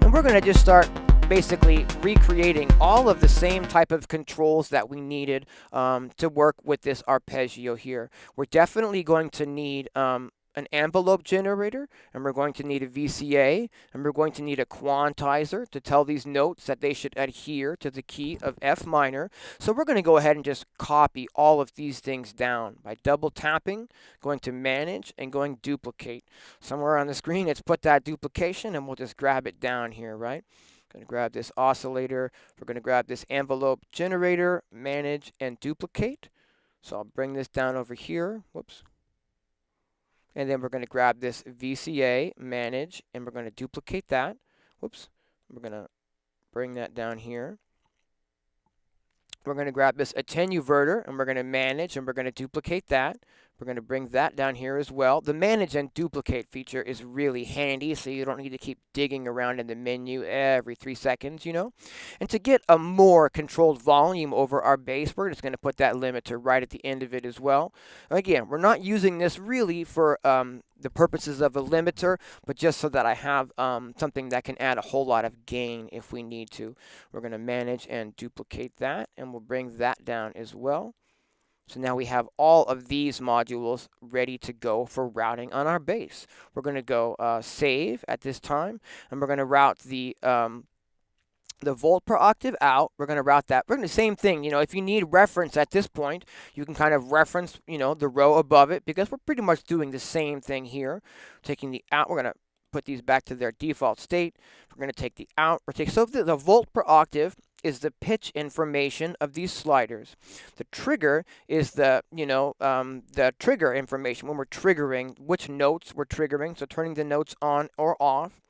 Speaker 1: And we're going to just start basically recreating all of the same type of controls that we needed to work with this arpeggio here. We're definitely going to need an envelope generator, and we're going to need a VCA, and we're going to need a quantizer to tell these notes that they should adhere to the key of F minor. So we're going to go ahead and just copy all of these things down by double tapping, going to manage, and going duplicate. Somewhere on the screen it's put that duplication, and we'll just grab it down here, right? Going to grab this oscillator, we're going to grab this envelope generator, manage, and duplicate. So I'll bring this down over here, whoops. And then we're going to grab this VCA, manage, and we're going to duplicate that. Whoops. We're going to bring that down here. We're going to grab this attenuverter, and we're going to manage, and we're going to duplicate that. We're going to bring that down here as well. The manage and duplicate feature is really handy, so you don't need to keep digging around in the menu every 3 seconds, And to get a more controlled volume over our bass, we're just going to put that limiter right at the end of it as well. Again, we're not using this really for the purposes of a limiter, but just so that I have something that can add a whole lot of gain if we need to. We're going to manage and duplicate that, and we'll bring that down as well. So now we have all of these modules ready to go for routing on our bass. We're going to go save at this time, and we're going to route the volt per octave out. We're going to route that. We're going to same thing. If you need reference at this point, you can kind of reference, the row above it, because we're pretty much doing the same thing here. Taking the out, we're going to put these back to their default state. We're going to take the out. So the volt per octave is the pitch information of these sliders. The trigger is the trigger information when we're triggering, which notes we're triggering, so turning the notes on or off.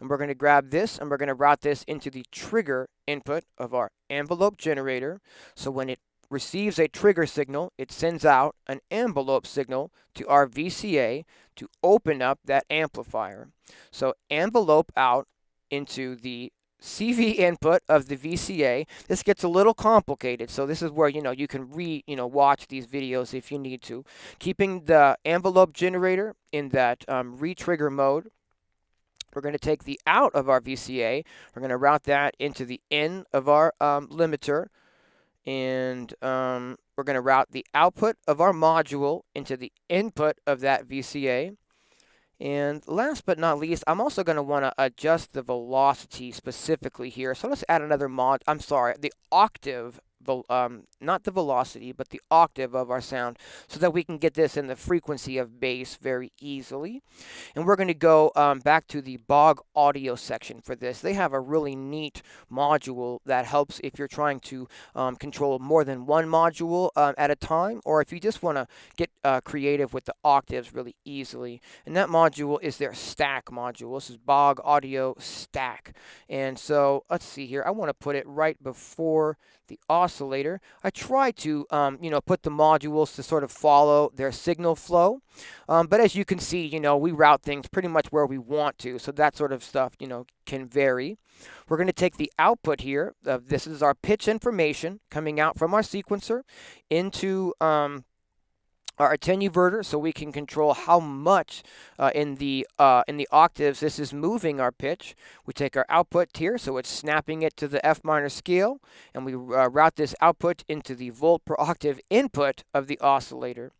Speaker 1: And we're going to grab this, and we're going to route this into the trigger input of our envelope generator. So when it receives a trigger signal, it sends out an envelope signal to our VCA to open up that amplifier. So envelope out into the CV input of the VCA. This gets a little complicated, so this is where you can watch these videos if you need to. Keeping the envelope generator in that re-trigger mode. We're going to take the out of our VCA. We're going to route that into the in of our limiter, and we're going to route the output of our module into the input of that VCA. And last but not least, I'm also going to want to adjust the velocity specifically here. So let's add another the octave, not the velocity, but the octave of our sound, so that we can get this in the frequency of bass very easily. And we're going to go back to the Bog Audio section for this. They have a really neat module that helps if you're trying to control more than one module at a time, or if you just want to get creative with the octaves really easily. And that module is their stack module. This is Bog Audio Stack. And so let's see here. I want to put it right before the oscillator. I try to, put the modules to sort of follow their signal flow. But as you can see, we route things pretty much where we want to. So that sort of stuff, can vary. We're going to take the output here. This is our pitch information coming out from our sequencer into our attenuverter, so we can control how much in the octaves this is moving our pitch. We take our output here, so it's snapping it to the F minor scale, and we route this output into the volt per octave input of the oscillator.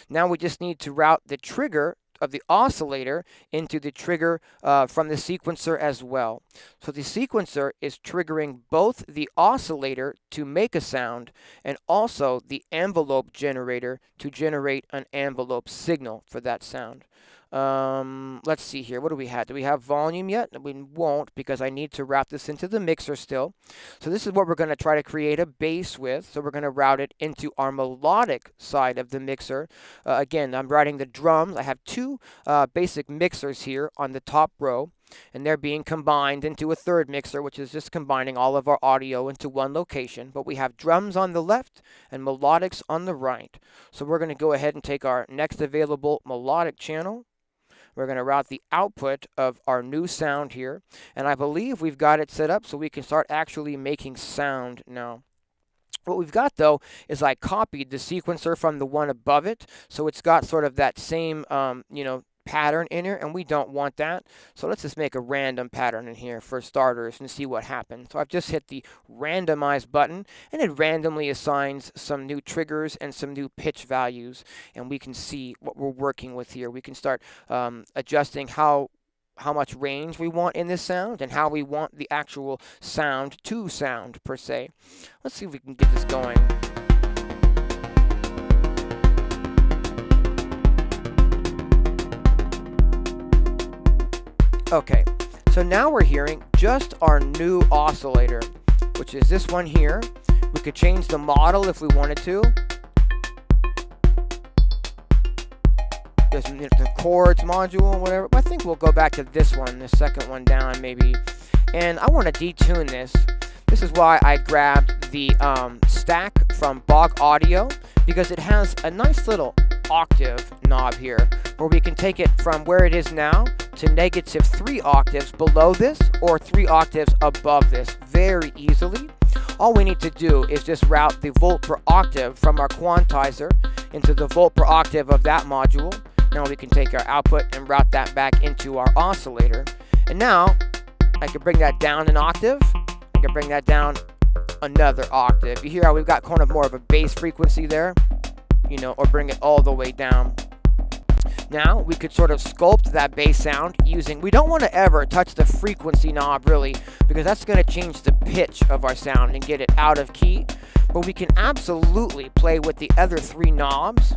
Speaker 1: Now we just need to route the trigger of the oscillator into the trigger from the sequencer as well. So the sequencer is triggering both the oscillator to make a sound and also the envelope generator to generate an envelope signal for that sound. Let's see here. What do we have? Do we have volume yet? We won't, because I need to route this into the mixer still. So this is what we're going to try to create a bass with. So we're going to route it into our melodic side of the mixer. Again, I'm routing the drums. I have two basic mixers here on the top row, and they're being combined into a third mixer, which is just combining all of our audio into one location. But we have drums on the left and melodics on the right. So we're going to go ahead and take our next available melodic channel. We're going to route the output of our new sound here, and I believe we've got it set up so we can start actually making sound now. What we've got, though, is I copied the sequencer from the one above it, so it's got sort of that same, pattern in here, and we don't want that. So let's just make a random pattern in here for starters and see what happens. So I've just hit the randomize button, and it randomly assigns some new triggers and some new pitch values, and we can see what we're working with here. We can start adjusting how much range we want in this sound and how we want the actual sound to sound per se. Let's see if we can get this going. Okay, so now we're hearing just our new oscillator, which is this one here. We could change the model if we wanted to. There's the chords module or whatever. I think we'll go back to this one, the second one down maybe. And I want to detune this. This is why I grabbed the stack from Bog Audio, because it has a nice little octave knob here where we can take it from where it is now to -3 octaves below this or 3 octaves above this very easily. All we need to do is just route the volt per octave from our quantizer into the volt per octave of that module. Now we can take our output and route that back into our oscillator. And now I can bring that down an octave. I can bring that down another octave. You hear how we've got kind of more of a bass frequency there, or bring it all the way down. Now we could sort of sculpt that bass sound using, we don't want to ever touch the frequency knob really, because that's going to change the pitch of our sound and get it out of key. But we can absolutely play with the other 3 knobs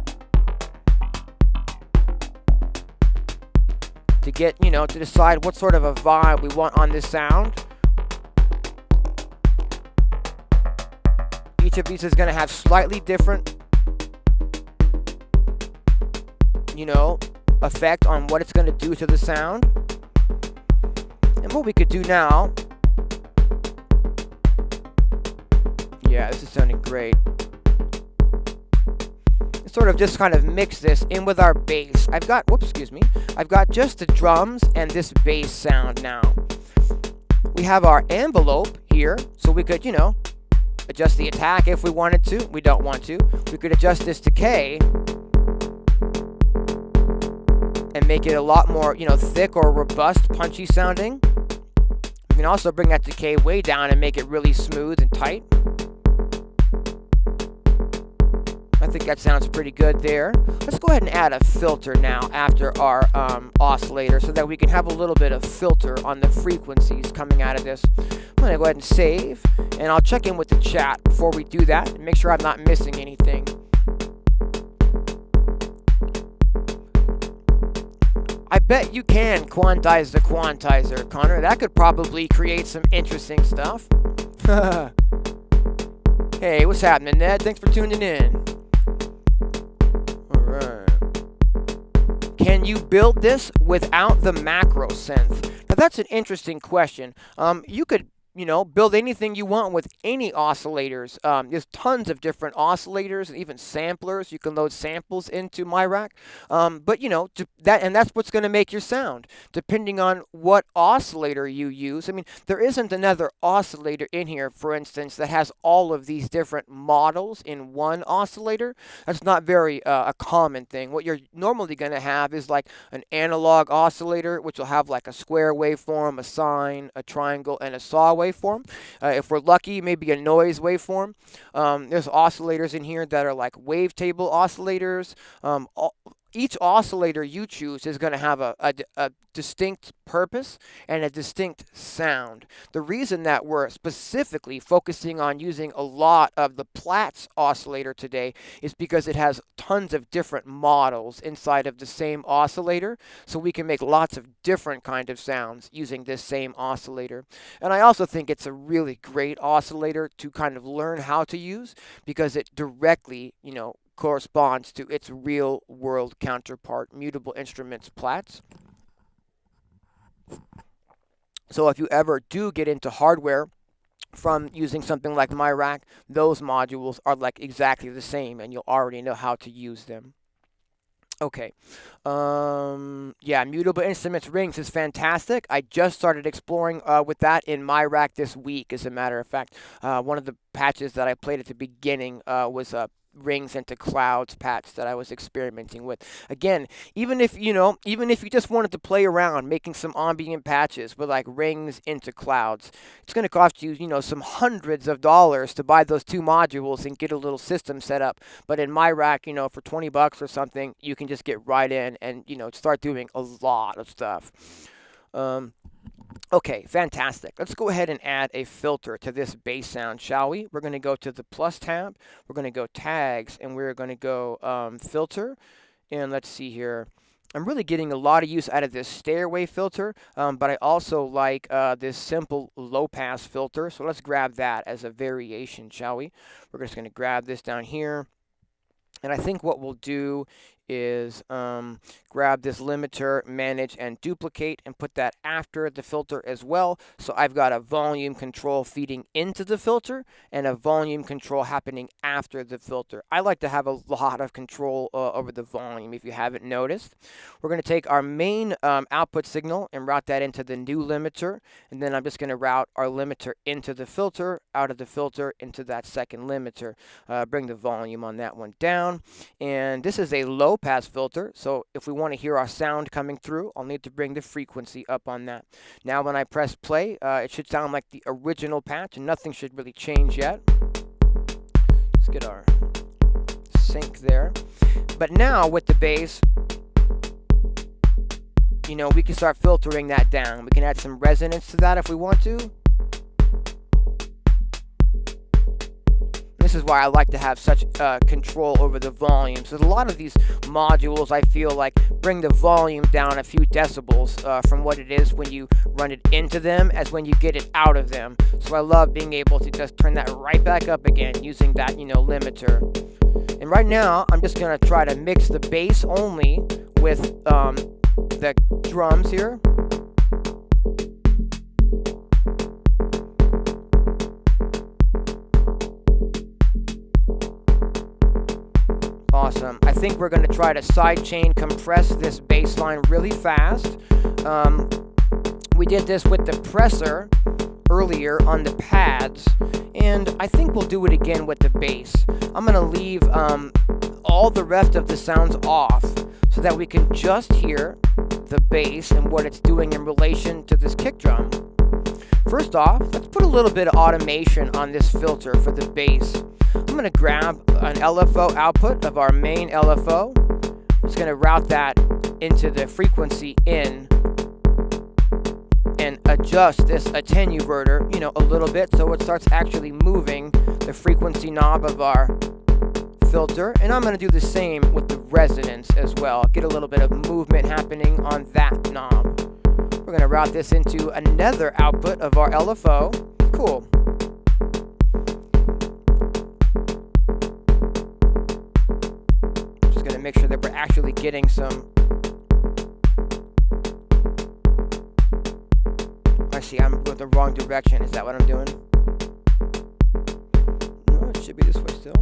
Speaker 1: to get, to decide what sort of a vibe we want on this sound. Each of these is going to have slightly different, effect on what it's going to do to the sound. And what we could do now, yeah, this is sounding great. Sort of just kind of mix this in with our bass. I've got just the drums and this bass sound now. We have our envelope here, so we could, you know, adjust the attack if we wanted to. We don't want to. We could adjust this decay and make it a lot more, you know, thick or robust, punchy sounding. We can also bring that decay way down and make it really smooth and tight. I think that sounds pretty good there. Let's go ahead and add a filter now after our oscillator so that we can have a little bit of filter on the frequencies coming out of this. I'm going to go ahead and save, and I'll check in with the chat before we do that and make sure I'm not missing anything. I bet you can quantize the quantizer, Connor. That could probably create some interesting stuff. Hey, what's happening, Ned? Thanks for tuning in. Can you build this without the macro synth? Now that's an interesting question. You could, you know, build anything you want with any oscillators. There's tons of different oscillators and even samplers. You can load samples into miRack. But you know, that's what's going to make your sound, depending on what oscillator you use. I mean, there isn't another oscillator in here, for instance, that has all of these different models in one oscillator. That's not very a common thing. What you're normally going to have is like an analog oscillator, which will have like a square waveform, a sine, a triangle, and a saw waveform. If we're lucky, maybe a noise waveform. There's oscillators in here that are like wavetable oscillators. Each oscillator you choose is going to have a distinct purpose and a distinct sound. The reason that we're specifically focusing on using a lot of the Plaits oscillator today is because it has tons of different models inside of the same oscillator, so we can make lots of different kind of sounds using this same oscillator. And I also think it's a really great oscillator to kind of learn how to use because it directly, you know, corresponds to its real world counterpart, Mutable Instruments Plaits. So if you ever do get into hardware from using something like miRack, those modules are like exactly the same and you'll already know how to use them. Okay. Yeah, Mutable Instruments Rings is fantastic. I just started exploring with that in miRack this week, as a matter of fact. One of the patches that I played at the beginning was Rings into Clouds patch that I was experimenting with. Again, even if you just wanted to play around making some ambient patches with like Rings into Clouds, it's going to cost you, you know, some hundreds of dollars to buy those two modules and get a little system set up. But in miRack, you know, for 20 bucks or something, you can just get right in and, you know, start doing a lot of stuff. Okay, fantastic. Let's go ahead and add a filter to this bass sound, shall we? We're going to go to the plus tab. We're going to go tags, and we're going to go filter. And let's see here. I'm really getting a lot of use out of this stairway filter, but I also like this simple low-pass filter. So let's grab that as a variation, shall we? We're just going to grab this down here. And I think what we'll do is grab this limiter, manage, and duplicate, and put that after the filter as well. So I've got a volume control feeding into the filter and a volume control happening after the filter. I like to have a lot of control over the volume, if you haven't noticed. We're going to take our main output signal and route that into the new limiter, and then I'm just going to route our limiter into the filter, out of the filter into that second limiter. Bring the volume on that one down. And this is a low pass filter, so if we want to hear our sound coming through, I'll need to bring the frequency up on that. Now when I press play, it should sound like the original patch, and nothing should really change yet. Let's get our sync there. But now with the bass, you know, we can start filtering that down. We can add some resonance to that if we want to. This is why I like to have such control over the volume. So a lot of these modules, I feel like, bring the volume down a few decibels from what it is when you run it into them as when you get it out of them. So I love being able to just turn that right back up again using that, you know, limiter. And right now, I'm just going to try to mix the bass only with the drums here. Awesome. I think we're going to try to sidechain compress this bass line really fast. We did this with the pressor earlier on the pads, and I think we'll do it again with the bass. I'm going to leave all the rest of the sounds off so that we can just hear the bass and what it's doing in relation to this kick drum. First off, let's put a little bit of automation on this filter for the bass. I'm going to grab an LFO output of our main LFO. I'm just going to route that into the frequency in and adjust this attenuverter, a little bit so it starts actually moving the frequency knob of our filter. And I'm going to do the same with the resonance as well. Get a little bit of movement happening on that knob. We're going to route this into another output of our LFO. Cool. Just going to make sure that we're actually getting some. I see, I'm going the wrong direction. Is that what I'm doing? No, it should be this way still.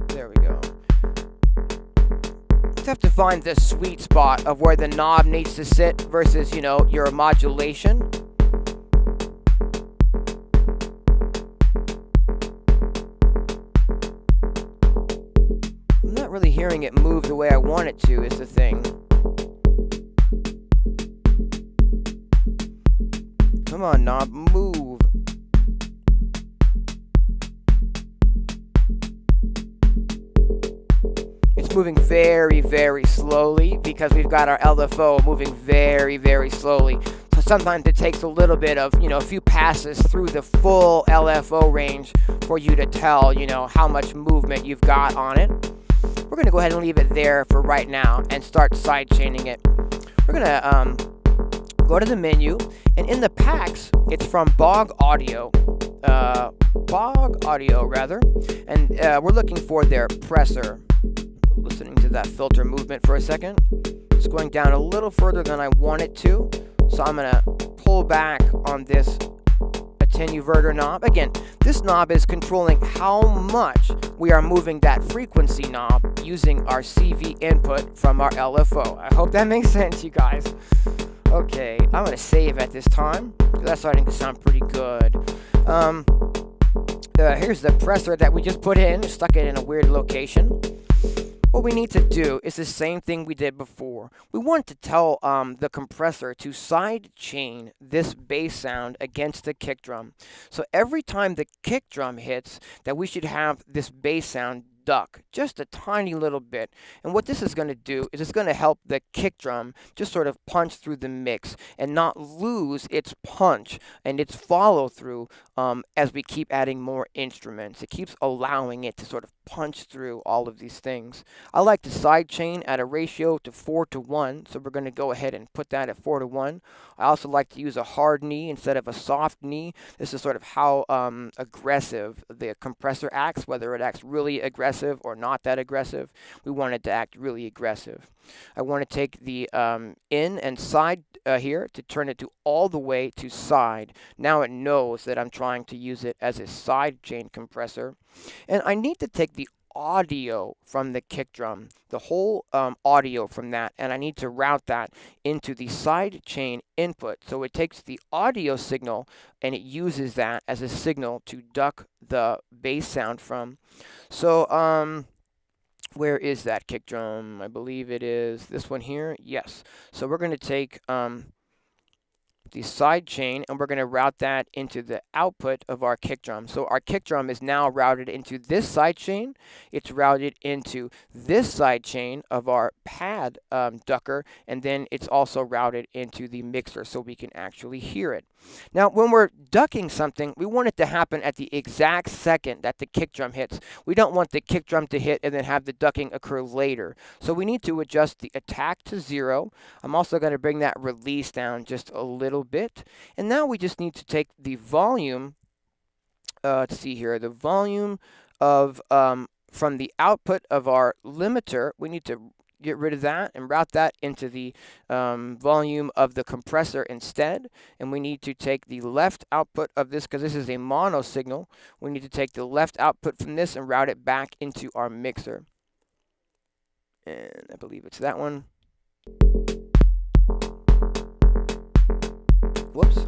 Speaker 1: There we go. Just have to find the sweet spot of where the knob needs to sit versus, your modulation. I'm not really hearing it move the way I want it to, is the thing. Come on, knob, move. It's moving very, very slowly because we've got our LFO moving very, very slowly. So sometimes it takes a little bit of, a few passes through the full LFO range for you to tell, how much movement you've got on it. We're going to go ahead and leave it there for right now and start sidechaining it. We're going to go to the menu, and in the packs, it's from Bog Audio, and we're looking for their pressor. Listening to that filter movement for a second. It's going down a little further than I want it to, so I'm going to pull back on this attenuverter knob. Again, this knob is controlling how much we are moving that frequency knob using our CV input from our LFO. I hope that makes sense, you guys. Okay, I'm going to save at this time, because that's starting to sound pretty good. Here's the pressor that we just put in, stuck it in a weird location. What we need to do is the same thing we did before. We want to tell the compressor to sidechain this bass sound against the kick drum. So every time the kick drum hits, that we should have this bass sound duck just a tiny little bit. And what this is going to do is it's going to help the kick drum just sort of punch through the mix and not lose its punch and its follow through as we keep adding more instruments. It keeps allowing it to sort of punch through all of these things. I like to sidechain at a ratio to 4:1, so we're going to go ahead and put that at 4:1. I also like to use a hard knee instead of a soft knee. This is sort of how aggressive the compressor acts, whether it acts really aggressive or not that aggressive. We want it to act really aggressive. I want to take the in and side here to turn it to all the way to side. Now it knows that I'm trying to use it as a sidechain compressor. And I need to take the audio from the kick drum, the whole audio from that, and I need to route that into the sidechain input. So it takes the audio signal and it uses that as a signal to duck the bass sound from. So where is that kick drum? I believe it is this one here. Yes. So we're going to take the sidechain and we're going to route that into the output of our kick drum. So our kick drum is now routed into this sidechain. It's routed into this sidechain of our pad ducker, and then it's also routed into the mixer so we can actually hear it. Now, when we're ducking something, we want it to happen at the exact second that the kick drum hits. We don't want the kick drum to hit and then have the ducking occur later. So we need to adjust the attack to 0. I'm also going to bring that release down just a little bit. And now we just need to take the volume, let's see here, the volume of, from the output of our limiter, we need to get rid of that and route that into the volume of the compressor instead. And we need to take the left output of this, because this is a mono signal. We need to take the left output from this and route it back into our mixer. And I believe it's that one. Whoops.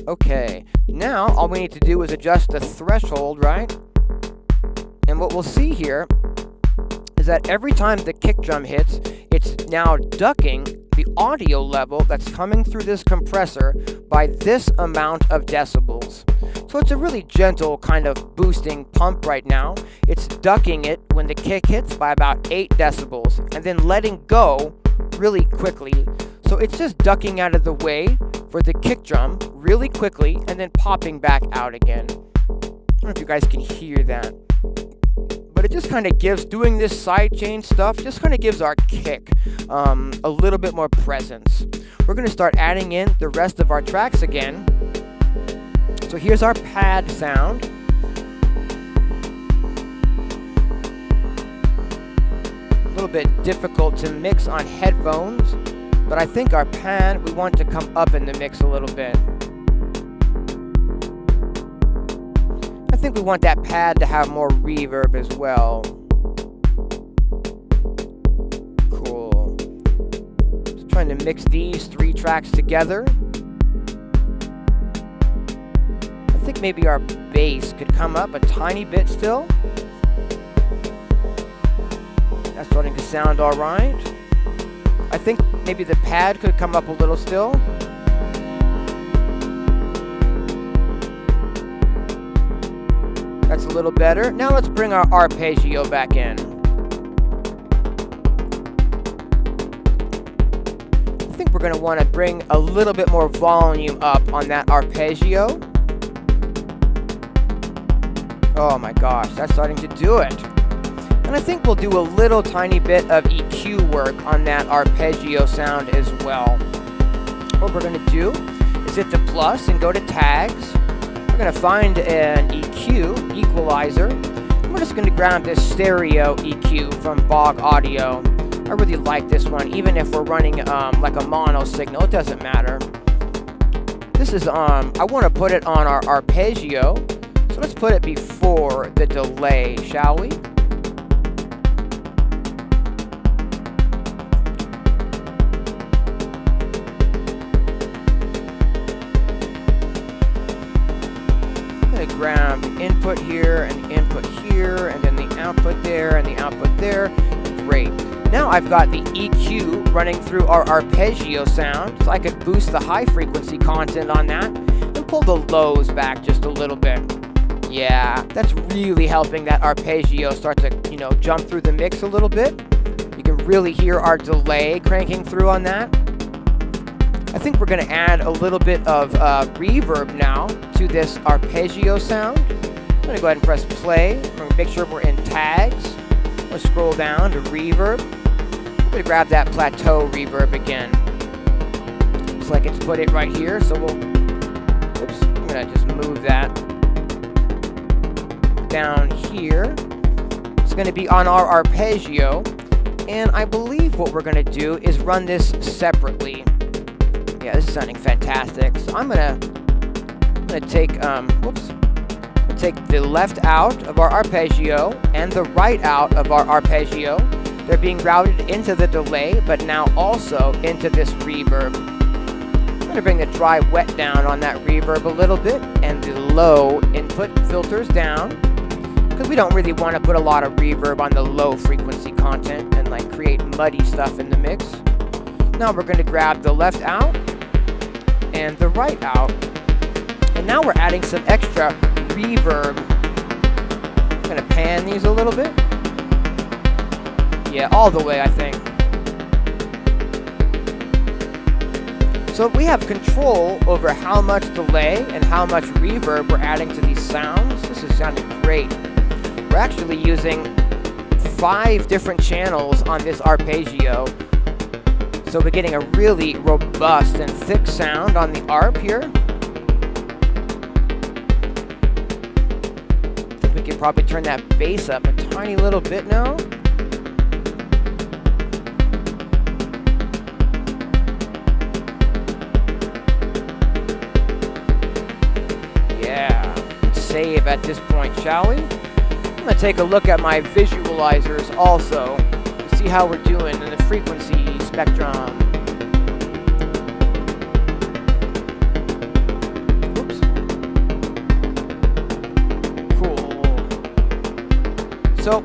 Speaker 1: Okay, now all we need to do is adjust the threshold, right? And what we'll see here is that every time the kick drum hits, it's now ducking the audio level that's coming through this compressor by this amount of decibels. So it's a really gentle kind of boosting pump right now. It's ducking it when the kick hits by about 8 decibels and then letting go really quickly. So it's just ducking out of the way for the kick drum really quickly and then popping back out again. I don't know if you guys can hear that. But it just kind of gives, doing this sidechain stuff, just kind of gives our kick a little bit more presence. We're going to start adding in the rest of our tracks again. So here's our pad sound. A little bit difficult to mix on headphones, but I think our pad, we want to come up in the mix a little bit. I think we want that pad to have more reverb as well. Cool. Just trying to mix these 3 tracks together. I think maybe our bass could come up a tiny bit still. That's starting to sound all right. I think maybe the pad could come up a little still. That's a little better. Now let's bring our arpeggio back in. I think we're going to want to bring a little bit more volume up on that arpeggio. Oh my gosh, that's starting to do it. And I think we'll do a little tiny bit of EQ work on that arpeggio sound as well. What we're going to do is hit the plus and go to tags. We're going to find an EQ, equalizer, and we're just going to grab this stereo EQ from Bog Audio. I really like this one, even if we're running like a mono signal, it doesn't matter. This is, I want to put it on our arpeggio, so let's put it before the delay, shall we? Grab the input here and the input here and then the output there and the output there. Great. Now I've got the EQ running through our arpeggio sound, so I could boost the high frequency content on that and pull the lows back just a little bit. Yeah, that's really helping that arpeggio start to, you know, jump through the mix a little bit. You can really hear our delay cranking through on that. I think we're going to add a little bit of reverb now to this arpeggio sound. I'm going to go ahead and press play. We're going to make sure we're in tags. We'll scroll down to reverb. I'm going to grab that plateau reverb again. Looks like it's put it right here, so we'll, oops, I'm going to just move that down here. It's going to be on our arpeggio, and I believe what we're going to do is run this separately. Yeah, this is sounding fantastic. So I'm gonna take take the left out of our arpeggio and the right out of our arpeggio. They're being routed into the delay, but now also into this reverb. I'm gonna bring the dry wet down on that reverb a little bit and the low input filters down, because we don't really want to put a lot of reverb on the low frequency content and like create muddy stuff in the mix. Now we're going to grab the left out and the right out. And now we're adding some extra reverb. I'm going to pan these a little bit. Yeah, all the way, I think. So we have control over how much delay and how much reverb we're adding to these sounds. This is sounding great. We're actually using 5 different channels on this arpeggio. So we're getting a really robust and thick sound on the arp here. I think we can probably turn that bass up a tiny little bit now. Yeah, let's save at this point, shall we? I'm going to take a look at my visualizers also to see how we're doing in the frequency spectrum. So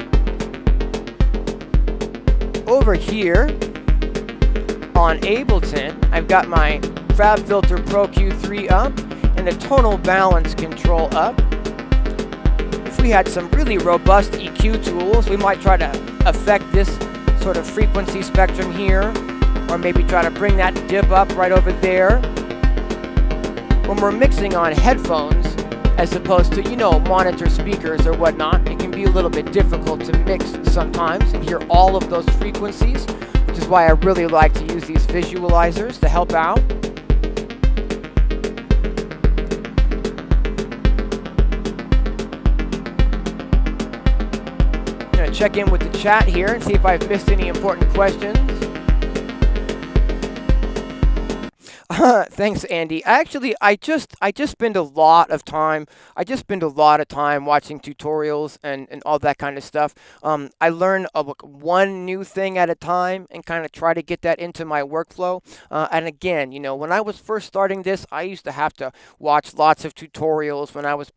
Speaker 1: over here on Ableton, I've got my FabFilter Pro Q3 up and the tonal balance control up. If we had some really robust EQ tools, we might try to affect this sort of frequency spectrum here, or maybe try to bring that dip up right over there. When we're mixing on headphones, as opposed to, monitor speakers or whatnot, it can be a little bit difficult to mix sometimes and hear all of those frequencies, which is why I really like to use these visualizers to help out. I'm going to check in with the chat here and see if I've missed any important questions. Thanks, Andy. Actually, I just spend a lot of time. Watching tutorials and all that kind of stuff. I learn one new thing at a time and kind of try to get that into my workflow. And again, when I was first starting this, I used to have to watch lots of tutorials when I was,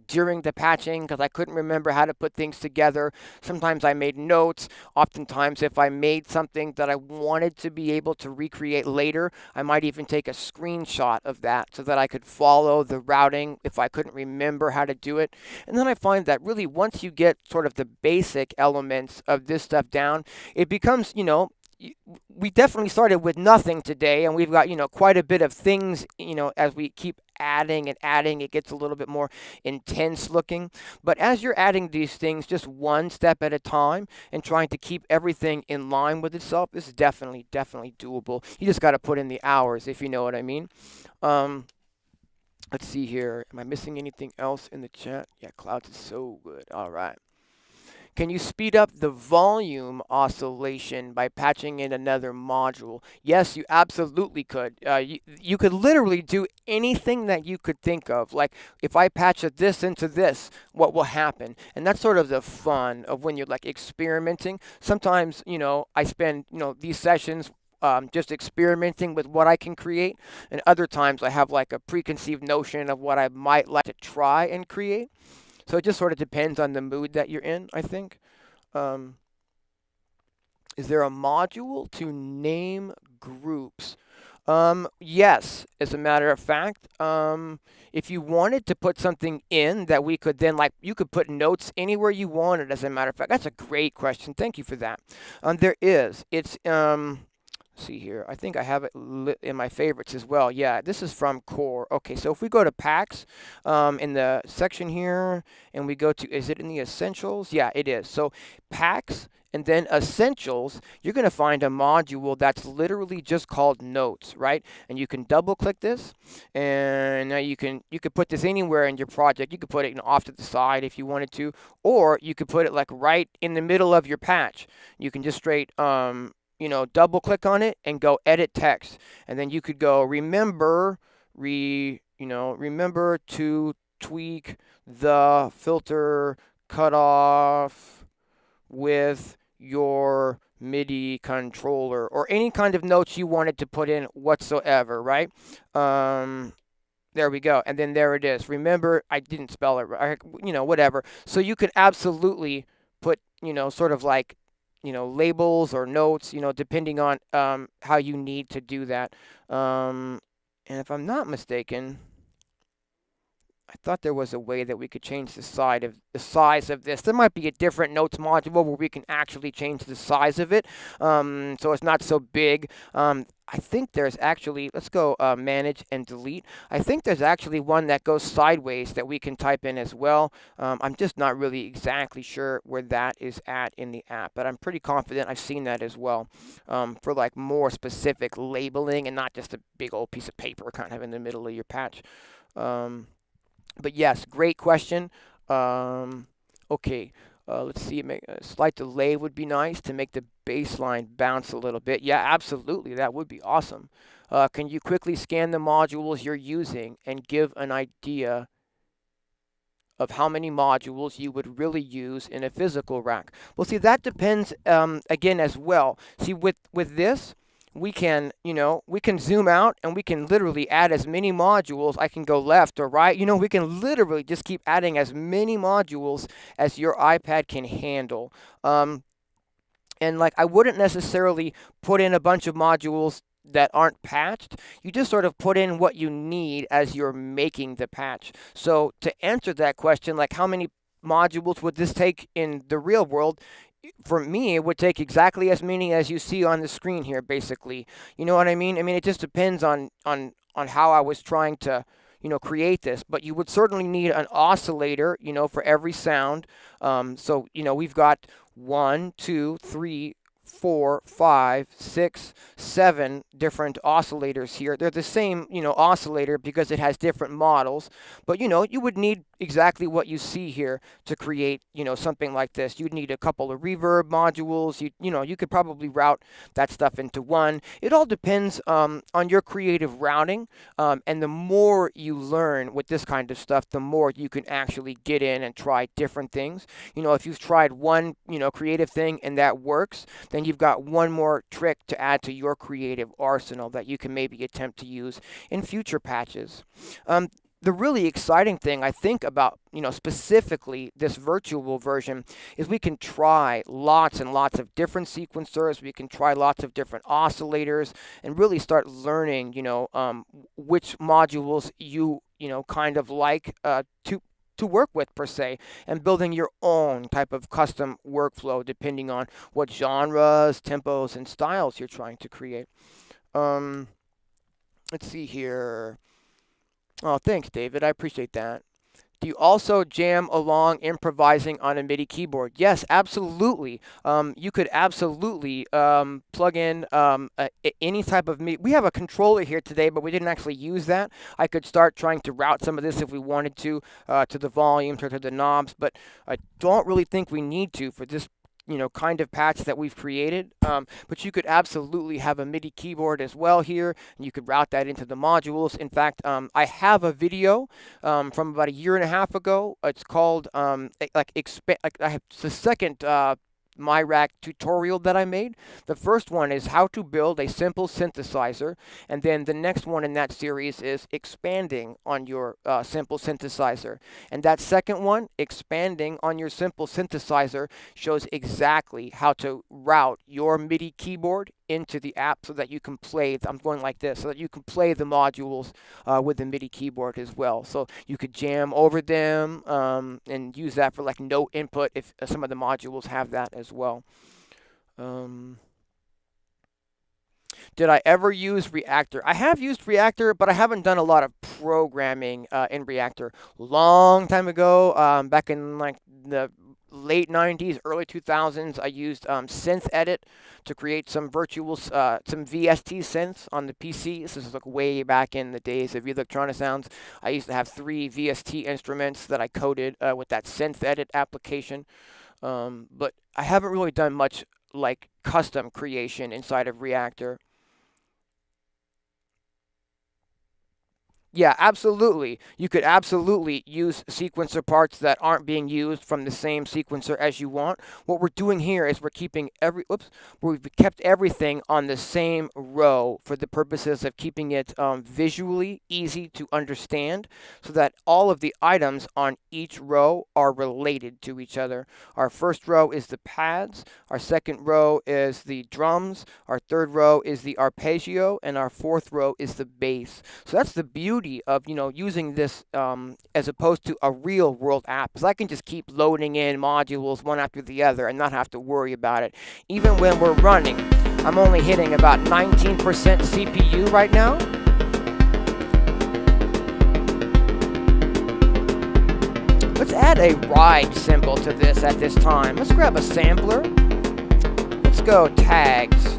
Speaker 1: during the patching, because I couldn't remember how to put things together. Sometimes I made notes. Oftentimes, if I made something that I wanted to be able to recreate later, I might even take a screenshot of that so that I could follow the routing if I couldn't remember how to do it. And then I find that really once you get sort of the basic elements of this stuff down, it becomes, we definitely started with nothing today, and we've got, quite a bit of things, as we keep adding and adding, it gets a little bit more intense looking. But as you're adding these things just one step at a time and trying to keep everything in line with itself, this is definitely doable. You just got to put in the hours, if you know what I mean. Let's see here. Am I missing anything else in the chat? Yeah, Clouds is so good. All right. Can you speed up the volume oscillation by patching in another module? Yes, you absolutely could. You could literally do anything that you could think of. Like, if I patch this into this, what will happen? And that's sort of the fun of when you're like experimenting. Sometimes, I spend, these sessions just experimenting with what I can create. And other times I have like a preconceived notion of what I might like to try and create. So it just sort of depends on the mood that you're in, I think. Is there a module to name groups? Yes, as a matter of fact. If you wanted to put something in that we could then, you could put notes anywhere you wanted, as a matter of fact. That's a great question. Thank you for that. There is. It's, see here. I think I have it in my favorites as well. Yeah, this is from Core. Okay, so if we go to packs in the section here, and we go to, is it in the essentials? Yeah, it is. So packs and then essentials, you're going to find a module that's literally just called notes, right? And you can double click this, and now you could put this anywhere in your project. You could put it off to the side if you wanted to, or you could put it like right in the middle of your patch. You can just straight double click on it and go edit text. And then you could go remember to tweak the filter cutoff with your MIDI controller, or any kind of notes you wanted to put in whatsoever, right? There we go. And then there it is. Remember, I didn't spell it right, whatever. So you could absolutely put, sort of like, labels or notes, depending on how you need to do that. And if I'm not mistaken, I thought there was a way that we could change the size of this. There might be a different notes module where we can actually change the size of it, so it's not so big. I think there's actually, let's go manage and delete. I think there's actually one that goes sideways that we can type in as well. I'm just not really exactly sure where that is at in the app, but I'm pretty confident I've seen that as well, for like more specific labeling and not just a big old piece of paper kind of in the middle of your patch. But yes, great question. Okay, let's see. A slight delay would be nice to make the bassline bounce a little bit. Yeah, absolutely. That would be awesome. Can you quickly scan the modules you're using and give an idea of how many modules you would really use in a physical rack? Well, see, that depends, again, as well. See, with this, we can, we can zoom out and we can literally add as many modules. I can go left or right. We can literally just keep adding as many modules as your iPad can handle. And like, I wouldn't necessarily put in a bunch of modules that aren't patched. You just sort of put in what you need as you're making the patch. So to answer that question, like how many modules would this take in the real world? For me, it would take exactly as many as you see on the screen here, basically. You know what I mean? I mean, it just depends on how I was trying to, create this. But you would certainly need an oscillator, for every sound. So, we've got 1, 2, 3, 4, 5, 6, 7 different oscillators here. They're the same, oscillator because it has different models. But, you would need exactly what you see here to create, something like this. You'd need a couple of reverb modules. You could probably route that stuff into one. It all depends on your creative routing. And the more you learn with this kind of stuff, the more you can actually get in and try different things. If you've tried one, creative thing and that works, then you've got one more trick to add to your creative arsenal that you can maybe attempt to use in future patches. The really exciting thing I think about, specifically this virtual version is we can try lots and lots of different sequencers. We can try lots of different oscillators and really start learning, which modules you kind of like to work with per se, and building your own type of custom workflow depending on what genres, tempos, and styles you're trying to create. Let's see here. Oh, thanks, David. I appreciate that. Do you also jam along improvising on a MIDI keyboard? Yes, absolutely. You could absolutely plug in any type of MIDI. We have a controller here today, but we didn't actually use that. I could start trying to route some of this if we wanted to the volumes or to the knobs, but I don't really think we need to for this kind of patch that we've created. But you could absolutely have a MIDI keyboard as well here, and you could route that into the modules. In fact, I have a video from about 1.5 years ago. It's called I have the second miRack tutorial that I made. The first one is how to build a simple synthesizer, and then the next one in that series is expanding on your simple synthesizer. And that second one, expanding on your simple synthesizer, shows exactly how to route your MIDI keyboard into the app so that you can play, I'm going like this, so that you can play the modules with the MIDI keyboard as well. So you could jam over them and use that for like note input if some of the modules have that as well. Did I ever use Reactor? I have used Reactor, but I haven't done a lot of programming in Reactor. Long time ago, back in like the late 90s, early 2000s, I used Synth Edit to create some virtual, some VST synths on the PC. This is like way back in the days of Electronisounds. I used to have 3 VST instruments that I coded with that Synth Edit application. But I haven't really done much like custom creation inside of Reactor. Yeah, absolutely. You could absolutely use sequencer parts that aren't being used from the same sequencer as you want. What we're doing here is we're keeping we've kept everything on the same row for the purposes of keeping it visually easy to understand, so that all of the items on each row are related to each other. Our first row is the pads, our second row is the drums, our third row is the arpeggio, and our fourth row is the bass. So that's the beauty of using this as opposed to a real world app, because I can just keep loading in modules one after the other and not have to worry about it. Even when we're running, I'm only hitting about 19% CPU right now. Let's add a ride symbol to this at this time. Let's grab a sampler. Let's go tags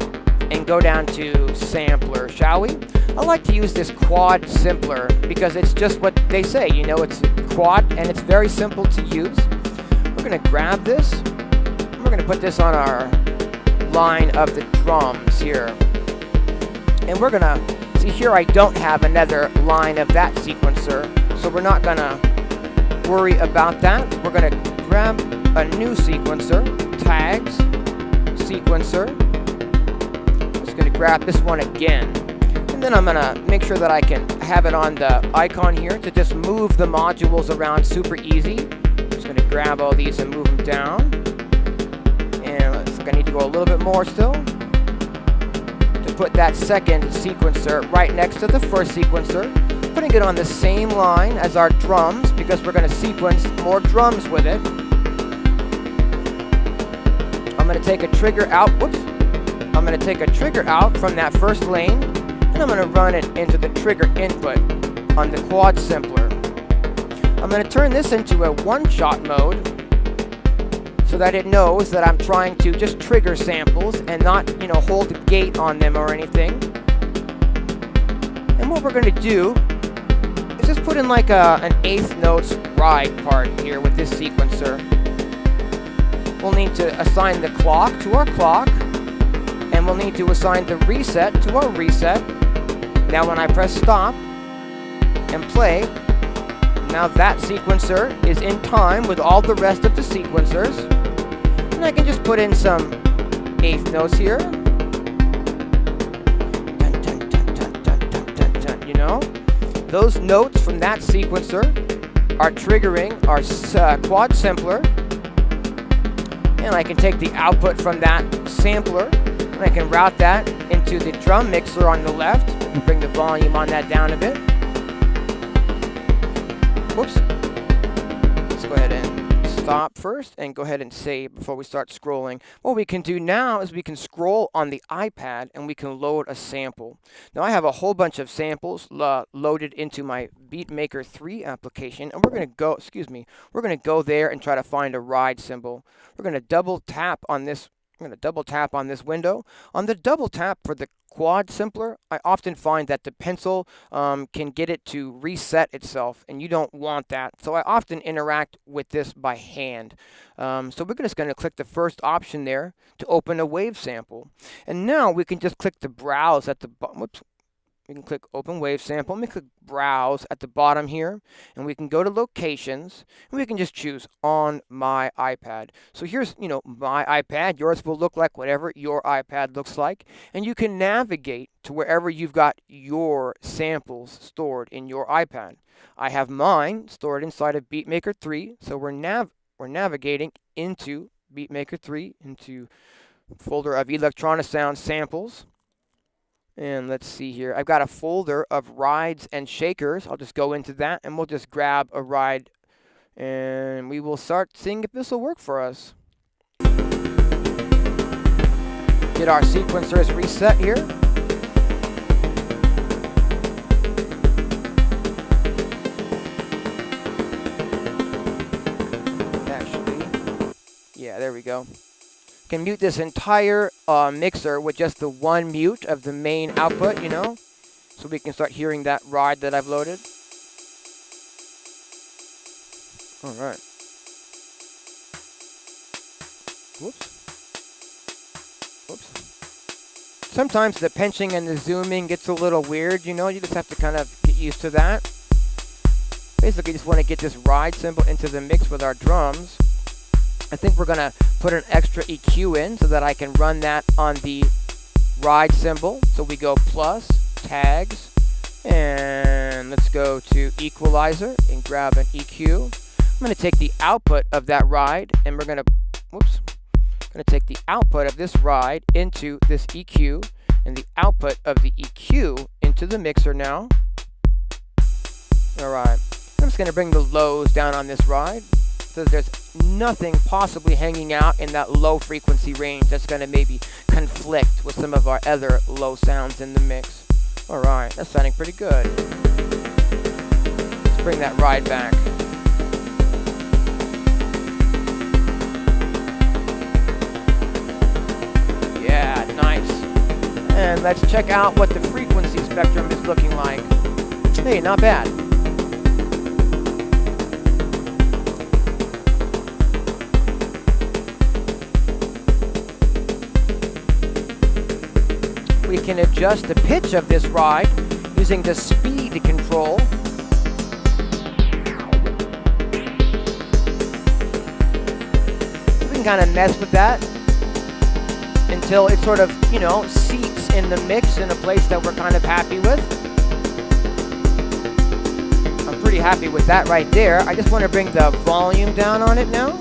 Speaker 1: and go down to sampler, shall we? I like to use this quad sampler because it's just what they say, it's quad and it's very simple to use. We're going to grab this, and we're going to put this on our line of the drums here. And we're going to, see here I don't have another line of that sequencer, so we're not going to worry about that. We're going to grab a new sequencer, tags, sequencer. just going to grab this one again. And then I'm going to make sure that I can have it on the icon here to just move the modules around super easy. Just going to grab all these and move them down. And looks like I need to go a little bit more still. To put that second sequencer right next to the first sequencer. Putting it on the same line as our drums because we're going to sequence more drums with it. I'm going to take a trigger out. Whoops. I'm going to take a trigger out from that first lane. And I'm going to run it into the trigger input on the quad sampler. I'm going to turn this into a one-shot mode so that it knows that I'm trying to just trigger samples and not, hold a gate on them or anything. And what we're going to do is just put in like an eighth notes ride part here with this sequencer. We'll need to assign the clock to our clock, and we'll need to assign the reset to our reset. Now when I press stop and play, now that sequencer is in time with all the rest of the sequencers. And I can just put in some eighth notes here. Dun, dun, dun, dun, dun, dun, dun, dun, Those notes from that sequencer are triggering our quad sampler. And I can take the output from that sampler and I can route that into the drum mixer on the left. Bring the volume on that down a bit. Whoops. Let's go ahead and stop first and go ahead and save before we start scrolling. What we can do now is we can scroll on the iPad and we can load a sample. Now I have a whole bunch of samples loaded into my Beatmaker 3 application, and we're going to go there and try to find a ride cymbal. We're going to double tap on this. I'm going to double tap on this window. On the double tap for the quad sampler, I often find that the pencil can get it to reset itself, and you don't want that. So I often interact with this by hand. So we're just going to click the first option there to open a wave sample. And now we can just click the browse at the bottom. Whoops. We can click Open Wave Sample. Let me click Browse at the bottom here. And we can go to Locations. And we can just choose On My iPad. So here's, my iPad. Yours will look like whatever your iPad looks like. And you can navigate to wherever you've got your samples stored in your iPad. I have mine stored inside of Beatmaker 3. So we're navigating into Beatmaker 3, into a folder of Electronisounds samples. And let's see here. I've got a folder of rides and shakers. I'll just go into that and we'll just grab a ride and we will start seeing if this will work for us. Get our sequencers reset here. Actually, yeah, there we go. Can mute this entire mixer with just the one mute of the main output, so we can start hearing that ride that I've loaded. All right. Whoops. Sometimes the pinching and the zooming gets a little weird, you just have to kind of get used to that. Basically, just want to get this ride cymbal into the mix with our drums. I think we're going to put an extra EQ in so that I can run that on the ride cymbal. So we go plus, tags, and let's go to equalizer and grab an EQ. I'm going to take the output of that ride and we're going to take the output of this ride into this EQ and the output of the EQ into the mixer now. All right. I'm just going to bring the lows down on this ride. So there's nothing possibly hanging out in that low frequency range that's going to maybe conflict with some of our other low sounds in the mix. Alright, that's sounding pretty good. Let's bring that ride back. Yeah, nice. And let's check out what the frequency spectrum is looking like. Hey, not bad. We can adjust the pitch of this ride using the speed control. We can kind of mess with that. until it sort of, you know, seats in the mix in a place that we're kind of happy with. I'm pretty happy with that right there. I just want to bring the volume down on it now.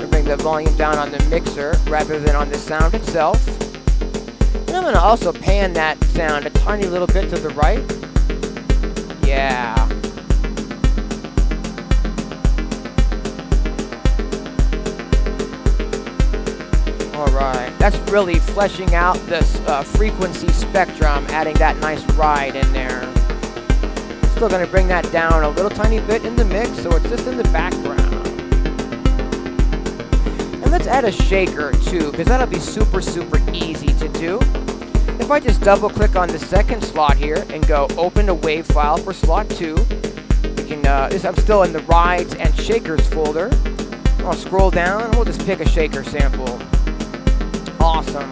Speaker 1: Bring the volume down on the mixer rather than on the sound itself. And I'm going to also pan that sound a tiny little bit to the right. Yeah. Alright, that's really fleshing out this frequency spectrum, adding that nice ride in there. Still going to bring that down a little tiny bit in the mix, so it's just in the background. And let's add a shaker too, because that'll be super easy to do. If I just double click on the second slot here and go open a wave file for slot 2, we can, I'm still in the rides and shakers folder. I'll scroll down and we'll just pick a shaker sample. Awesome.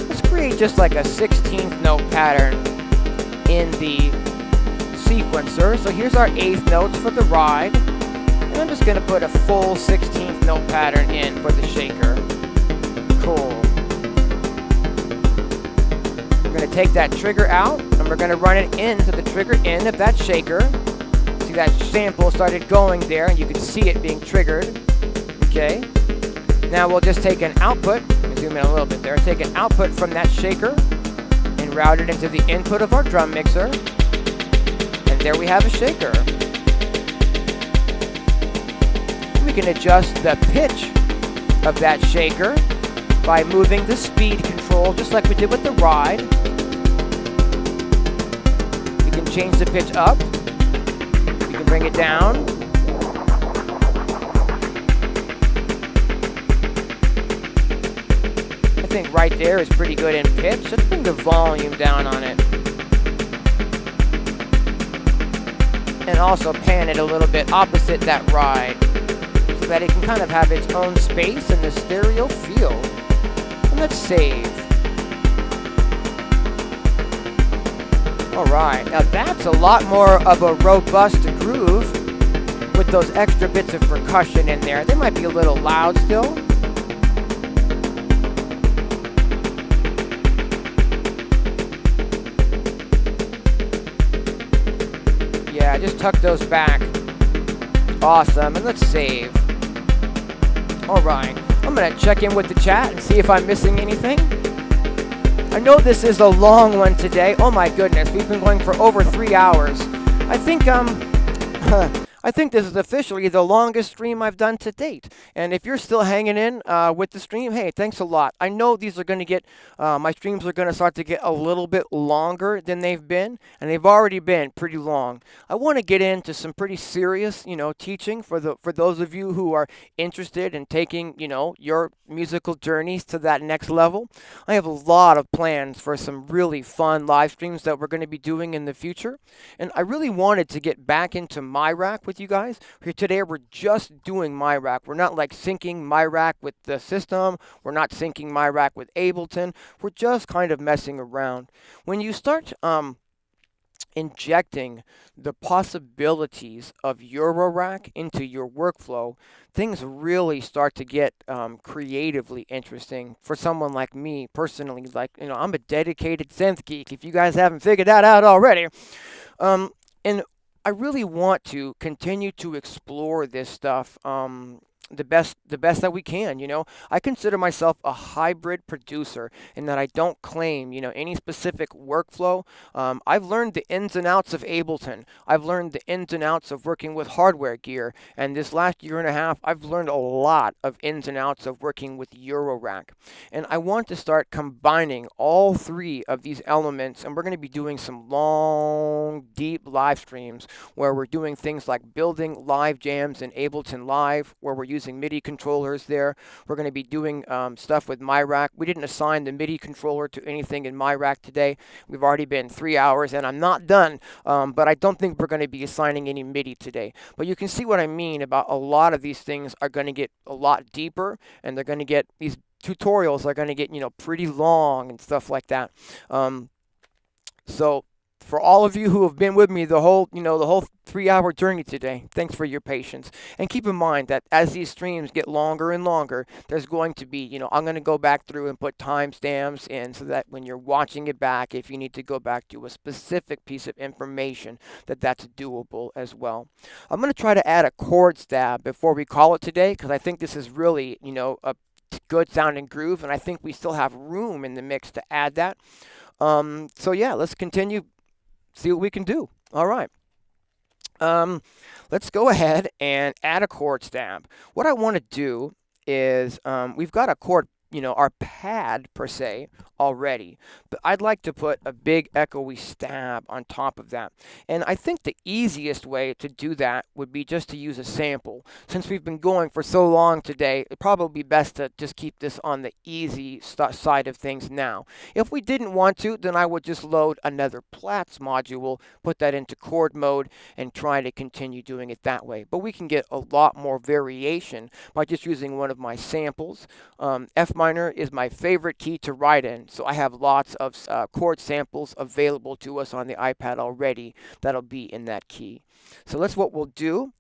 Speaker 1: Let's create just like a 16th note pattern in the sequencer. So here's our 8th notes for the ride. And I'm just going to put a full 16th note pattern in for the shaker. Cool. We're going to take that trigger out and we're going to run it into the trigger in of that shaker. See that sample started going there and you can see it being triggered. Okay. Now we'll just take an output. Let me zoom in a little bit there. Take an output from that shaker and route it into the input of our drum mixer. And there we have a shaker. We can adjust the pitch of that shaker by moving the speed control just like we did with the ride. We can change the pitch up. We can bring it down. I think right there is pretty good in pitch. Let's bring the volume down on it. And also pan it a little bit opposite that ride, so that it can kind of have its own space in the stereo field. And let's save. Alright, now that's a lot more of a robust groove with those extra bits of percussion in there. They might be a little loud still. Yeah, just tuck those back. Awesome, and let's save. Alright, I'm going to check in with the chat and see if I'm missing anything. I know this is a long one today. Oh my goodness, we've been going for over 3 hours. I think this is officially the longest stream I've done to date. And if you're still hanging in with the stream, hey, thanks a lot. I know these are going to get, my streams are going to start to get a little bit longer than they've been, and they've already been pretty long. I want to get into some pretty serious, you know, teaching for those of you who are interested in taking, you know, your musical journeys to that next level. I have a lot of plans for some really fun live streams that we're going to be doing in the future. And I really wanted to get back into miRack with you guys. Here today we're just doing miRack. We're not like syncing miRack with the system. We're not syncing miRack with Ableton. We're just kind of messing around. When you start injecting the possibilities of Eurorack into your workflow, things really start to get creatively interesting for someone like me personally. Like, you know, I'm a dedicated synth geek, if you guys haven't figured that out already. And I really want to continue to explore this stuff the best that we can. You know, I consider myself a hybrid producer in that I don't claim, you know, any specific workflow. I've learned the ins and outs of Ableton. I've learned the ins and outs of working with hardware gear. And this last year and a half, I've learned a lot of ins and outs of working with Eurorack. And I want to start combining all three of these elements. And we're going to be doing some long, deep live streams where we're doing things like building live jams in Ableton Live, where we're using MIDI controllers there. We're going to be doing stuff with miRack. We didn't assign the MIDI controller to anything in miRack today. We've already been 3 hours and I'm not done, but I don't think we're going to be assigning any MIDI today. But you can see what I mean about a lot of these things are going to get a lot deeper, and they're going to get, these tutorials are going to get, you know, pretty long and stuff like that. So for all of you who have been with me the whole 3-hour journey today, thanks for your patience. And keep in mind that as these streams get longer and longer, there's going to be, I'm going to go back through and put timestamps in so that when you're watching it back, if you need to go back to a specific piece of information, that's doable as well. I'm going to try to add a chord stab before we call it today, because I think this is really, a good sounding groove, and I think we still have room in the mix to add that. So yeah, let's continue, see what we can do. All right. Let's go ahead and add a chord stab. What I want to do is, we've got a chord, our pad per se already, but I'd like to put a big echoey stab on top of that. And I think the easiest way to do that would be just to use a sample. Since we've been going for so long today, it'd probably be best to just keep this on the easy side of things now. If we didn't want to, then I would just load another Plaits module, put that into chord mode, and try to continue doing it that way. But we can get a lot more variation by just using one of my samples. F minor is my favorite key to write in, so I have lots of chord samples available to us on the iPad already that'll be in that key. So what we'll do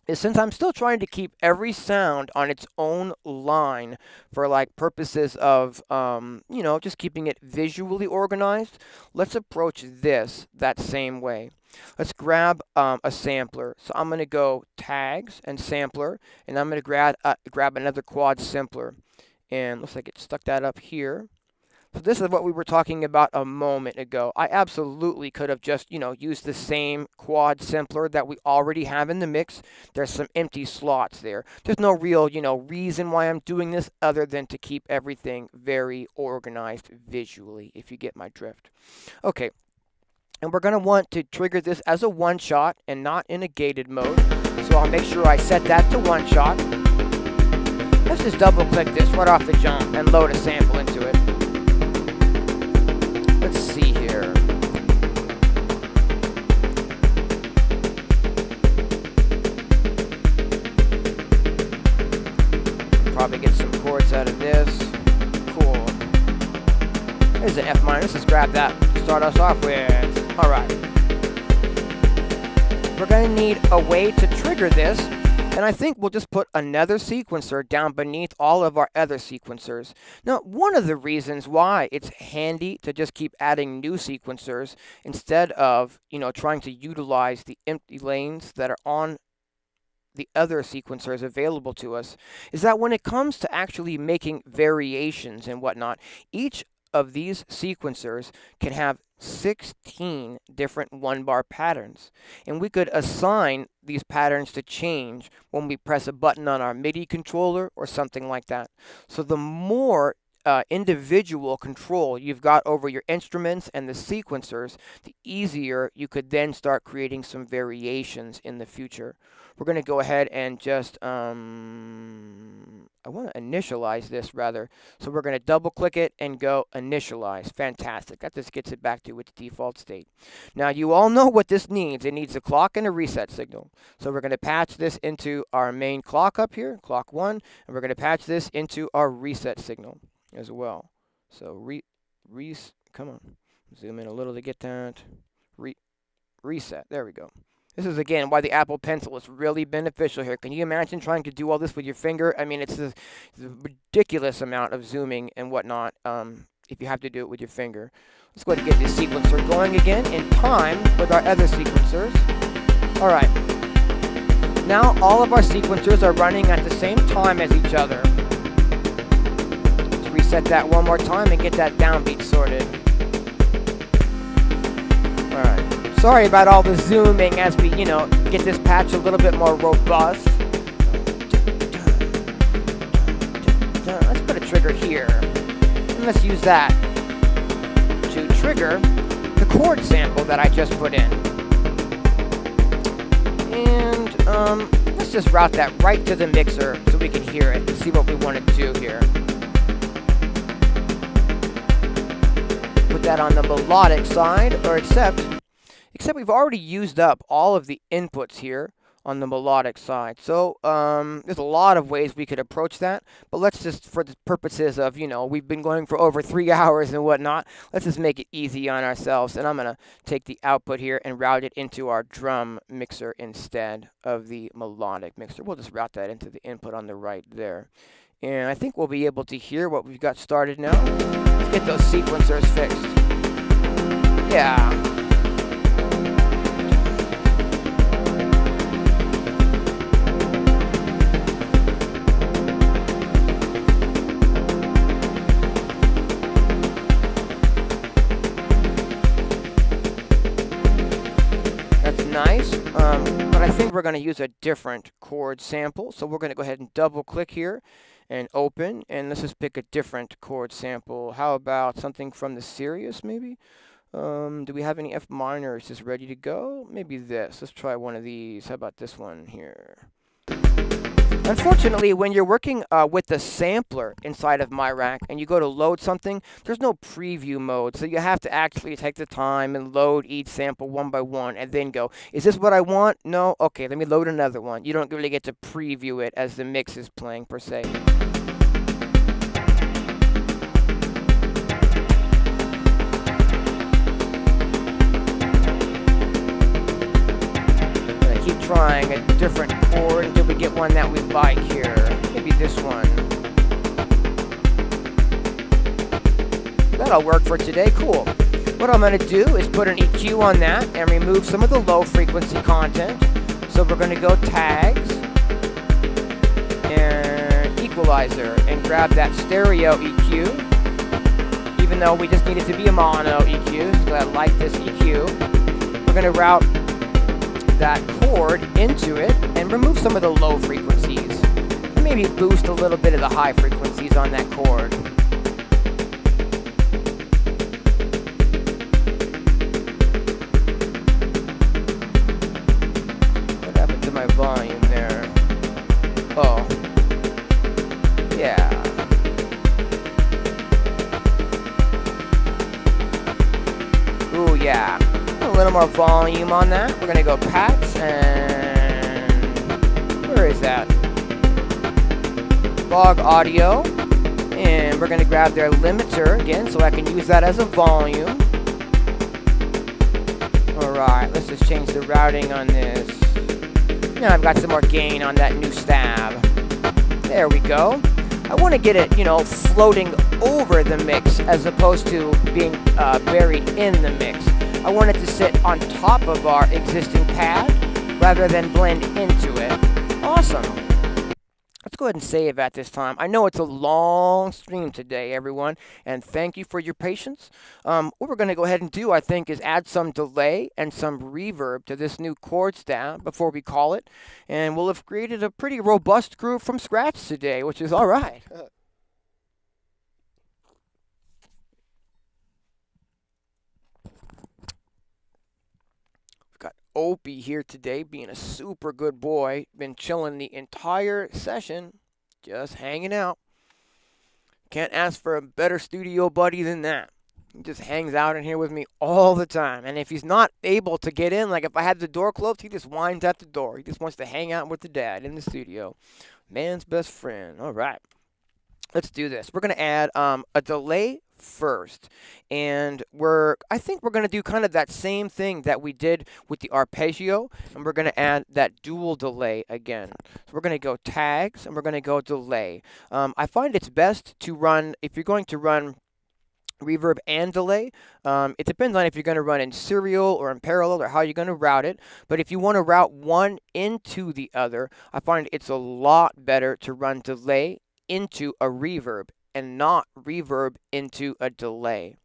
Speaker 1: is, since I'm still trying to keep every sound on its own line for purposes of just keeping it visually organized, let's approach this that same way. Let's grab a sampler. So I'm going to go tags and sampler, and I'm going to grab another quad sampler. And looks like it stuck that up here. So this is what we were talking about a moment ago. I absolutely could have just, used the same quad sampler that we already have in the mix. There's some empty slots there. There's no real, reason why I'm doing this other than to keep everything very organized visually, if you get my drift. Okay. And we're going to want to trigger this as a one-shot and not in a gated mode. So I'll make sure I set that to one-shot. Let's just double-click this right off the jump and load a sample into it. Let's see here. Probably get some chords out of this. Cool. There's an F minor. Let's grab that. Start us off with. All right. We're going to need a way to trigger this. And I think we'll just put another sequencer down beneath all of our other sequencers. Now, one of the reasons why it's handy to just keep adding new sequencers instead of, trying to utilize the empty lanes that are on the other sequencers available to us is that when it comes to actually making variations and whatnot, each of these sequencers can have 16 different one-bar patterns, and we could assign these patterns to change when we press a button on our MIDI controller or something like that. So the more individual control you've got over your instruments and the sequencers, the easier you could then start creating some variations in the future. We're going to go ahead and just, I want to initialize this rather. So we're going to double click it and go initialize. Fantastic. That just gets it back to its default state. Now you all know what this needs. It needs a clock and a reset signal. So we're going to patch this into our main clock up here, clock 1, and we're going to patch this into our reset signal as well. So come on, zoom in a little to get that. Reset. There we go. This is, again, why the Apple Pencil is really beneficial here. Can you imagine trying to do all this with your finger? I mean, it's a ridiculous amount of zooming and whatnot if you have to do it with your finger. Let's go ahead and get this sequencer going again in time with our other sequencers. All right. Now all of our sequencers are running at the same time as each other. Let's reset that one more time and get that downbeat sorted. All right. Sorry about all the zooming as we, get this patch a little bit more robust. Let's put a trigger here. And let's use that to trigger the chord sample that I just put in. And let's just route that right to the mixer so we can hear it and see what we want to do here. Put that on the melodic side, or except we've already used up all of the inputs here on the melodic side. So there's a lot of ways we could approach that, but let's just, for the purposes of, you know, we've been going for over 3 hours and whatnot, let's just make it easy on ourselves. And I'm going to take the output here and route it into our drum mixer instead of the melodic mixer. We'll just route that into the input on the right there. And I think we'll be able to hear what we've got started now. Let's get those sequencers fixed. Yeah. Nice, but I think we're going to use a different chord sample. So we're going to go ahead and double click here and open, and let's just pick a different chord sample. How about something from the Sirius maybe? Do we have any F minors just ready to go? Maybe this. Let's try one of these. How about this one here? Unfortunately, when you're working with the sampler inside of miRack and you go to load something, there's no preview mode. So you have to actually take the time and load each sample one by one and then go, is this what I want? No? Okay, let me load another one. You don't really get to preview it as the mix is playing per se. Trying a different chord until we get one that we like here. Maybe this one. That'll work for today. Cool. What I'm going to do is put an EQ on that and remove some of the low frequency content. So we're going to go tags and equalizer and grab that stereo EQ. Even though we just need it to be a mono EQ, so I like this EQ. We're going to route that chord into it and remove some of the low frequencies and maybe boost a little bit of the high frequencies on that chord. What happened to my volume there? Oh, yeah. Ooh, yeah. A little more volume on that. We're going to go pats and where is that? Log audio. And we're going to grab their limiter again so I can use that as a volume. Alright, let's just change the routing on this. Now I've got some more gain on that new stab. There we go. I want to get it, you know, floating over the mix as opposed to being buried in the mix. I want it to sit on top of our existing pad rather than blend into it. Awesome. Let's go ahead and save at this time. I know it's a long stream today, everyone, and thank you for your patience. What we're going to go ahead and do, I think, is add some delay and some reverb to this new chord stab before we call it, and we'll have created a pretty robust groove from scratch today, which is all right. Opie here today, being a super good boy. Been chilling the entire session, just hanging out. Can't ask for a better studio buddy than that. He just hangs out in here with me all the time. And if he's not able to get in, like if I had the door closed, he just whines at the door. He just wants to hang out with the dad in the studio. Man's best friend. All right. Let's do this. We're going to add a delay first, and I think we're going to do kind of that same thing that we did with the arpeggio, and we're going to add that dual delay again. So we're going to go tags and we're going to go delay. I find it's best to run, if you're going to run reverb and delay, it depends on if you're going to run in serial or in parallel or how you're going to route it. But if you want to route one into the other, I find it's a lot better to run delay into a reverb and not reverb into a delay.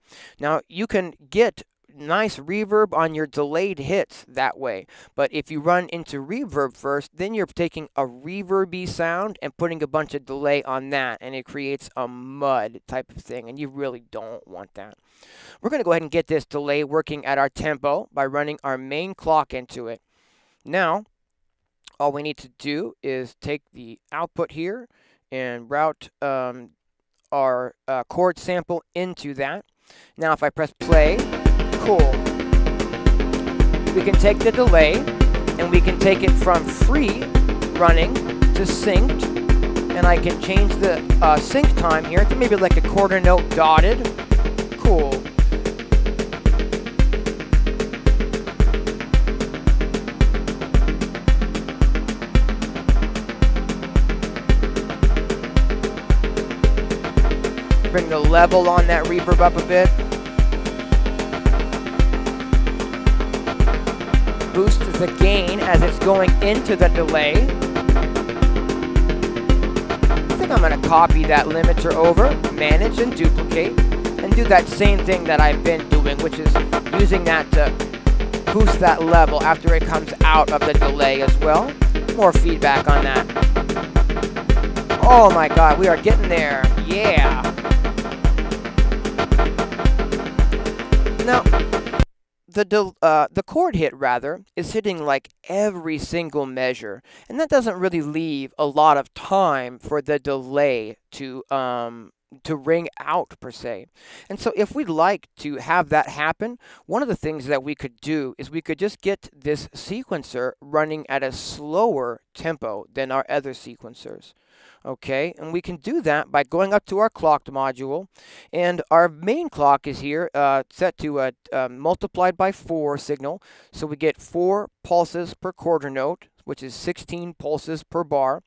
Speaker 1: Now, you can get nice reverb on your delayed hits that way, but if you run into reverb first, then you're taking a reverby sound and putting a bunch of delay on that, and it creates a mud type of thing, and you really don't want that. We're going to go ahead and get this delay working at our tempo by running our main clock into it. Now, all we need to do is take the output here and route our chord sample into that. Now if I press play, cool. We can take the delay and we can take it from free running to synced, and I can change the sync time here to maybe like a quarter note dotted. Cool. Bring the level on that reverb up a bit. Boost the gain as it's going into the delay. I think I'm going to copy that limiter over, manage and duplicate, and do that same thing that I've been doing, which is using that to boost that level after it comes out of the delay as well. More feedback on that. Oh my god, we are getting there. Yeah. Now, the chord hit, rather, is hitting like every single measure, and that doesn't really leave a lot of time for the delay to ring out, per se. And so if we'd like to have that happen, one of the things that we could do is we could just get this sequencer running at a slower tempo than our other sequencers. Okay, and we can do that by going up to our clocked module, and our main clock is here set to a multiplied by 4 signal, so we get 4 pulses per quarter note, which is 16 pulses per bar.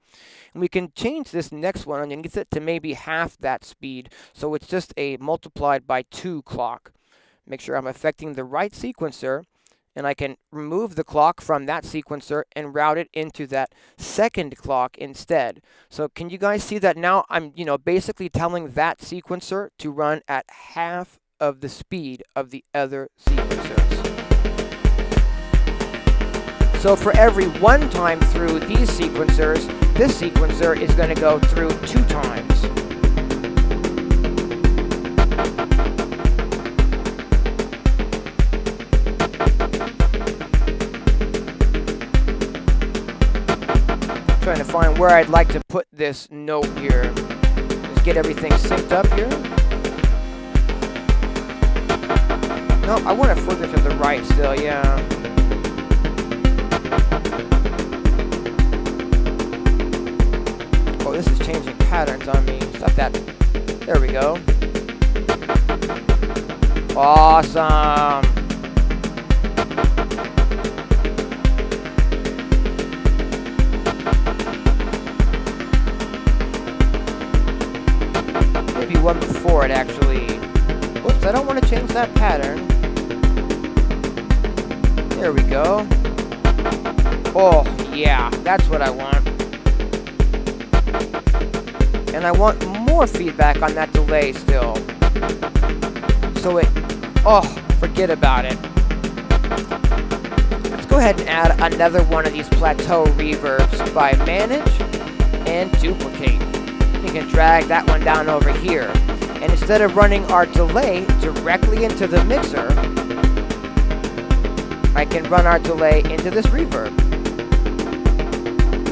Speaker 1: And we can change this next one and get it to maybe half that speed, so it's just a multiplied by 2 clock. Make sure I'm affecting the right sequencer, and I can remove the clock from that sequencer and route it into that second clock instead. So can you guys see that now I'm, basically telling that sequencer to run at half of the speed of the other sequencers. So for every 1 time through these sequencers, this sequencer is going to go through 2 times. Trying to find where I'd like to put this note here. Just get everything synced up here. No, I want it further to the right still, yeah. Oh, this is changing patterns on me. Stop that. There we go. Awesome. One before it actually. Oops, I don't want to change that pattern. There we go. Oh, yeah, that's what I want. And I want more feedback on that delay still. So forget about it. Let's go ahead and add another one of these plateau reverbs by manage and duplicate. We can drag that one down over here. And instead of running our delay directly into the mixer, I can run our delay into this reverb.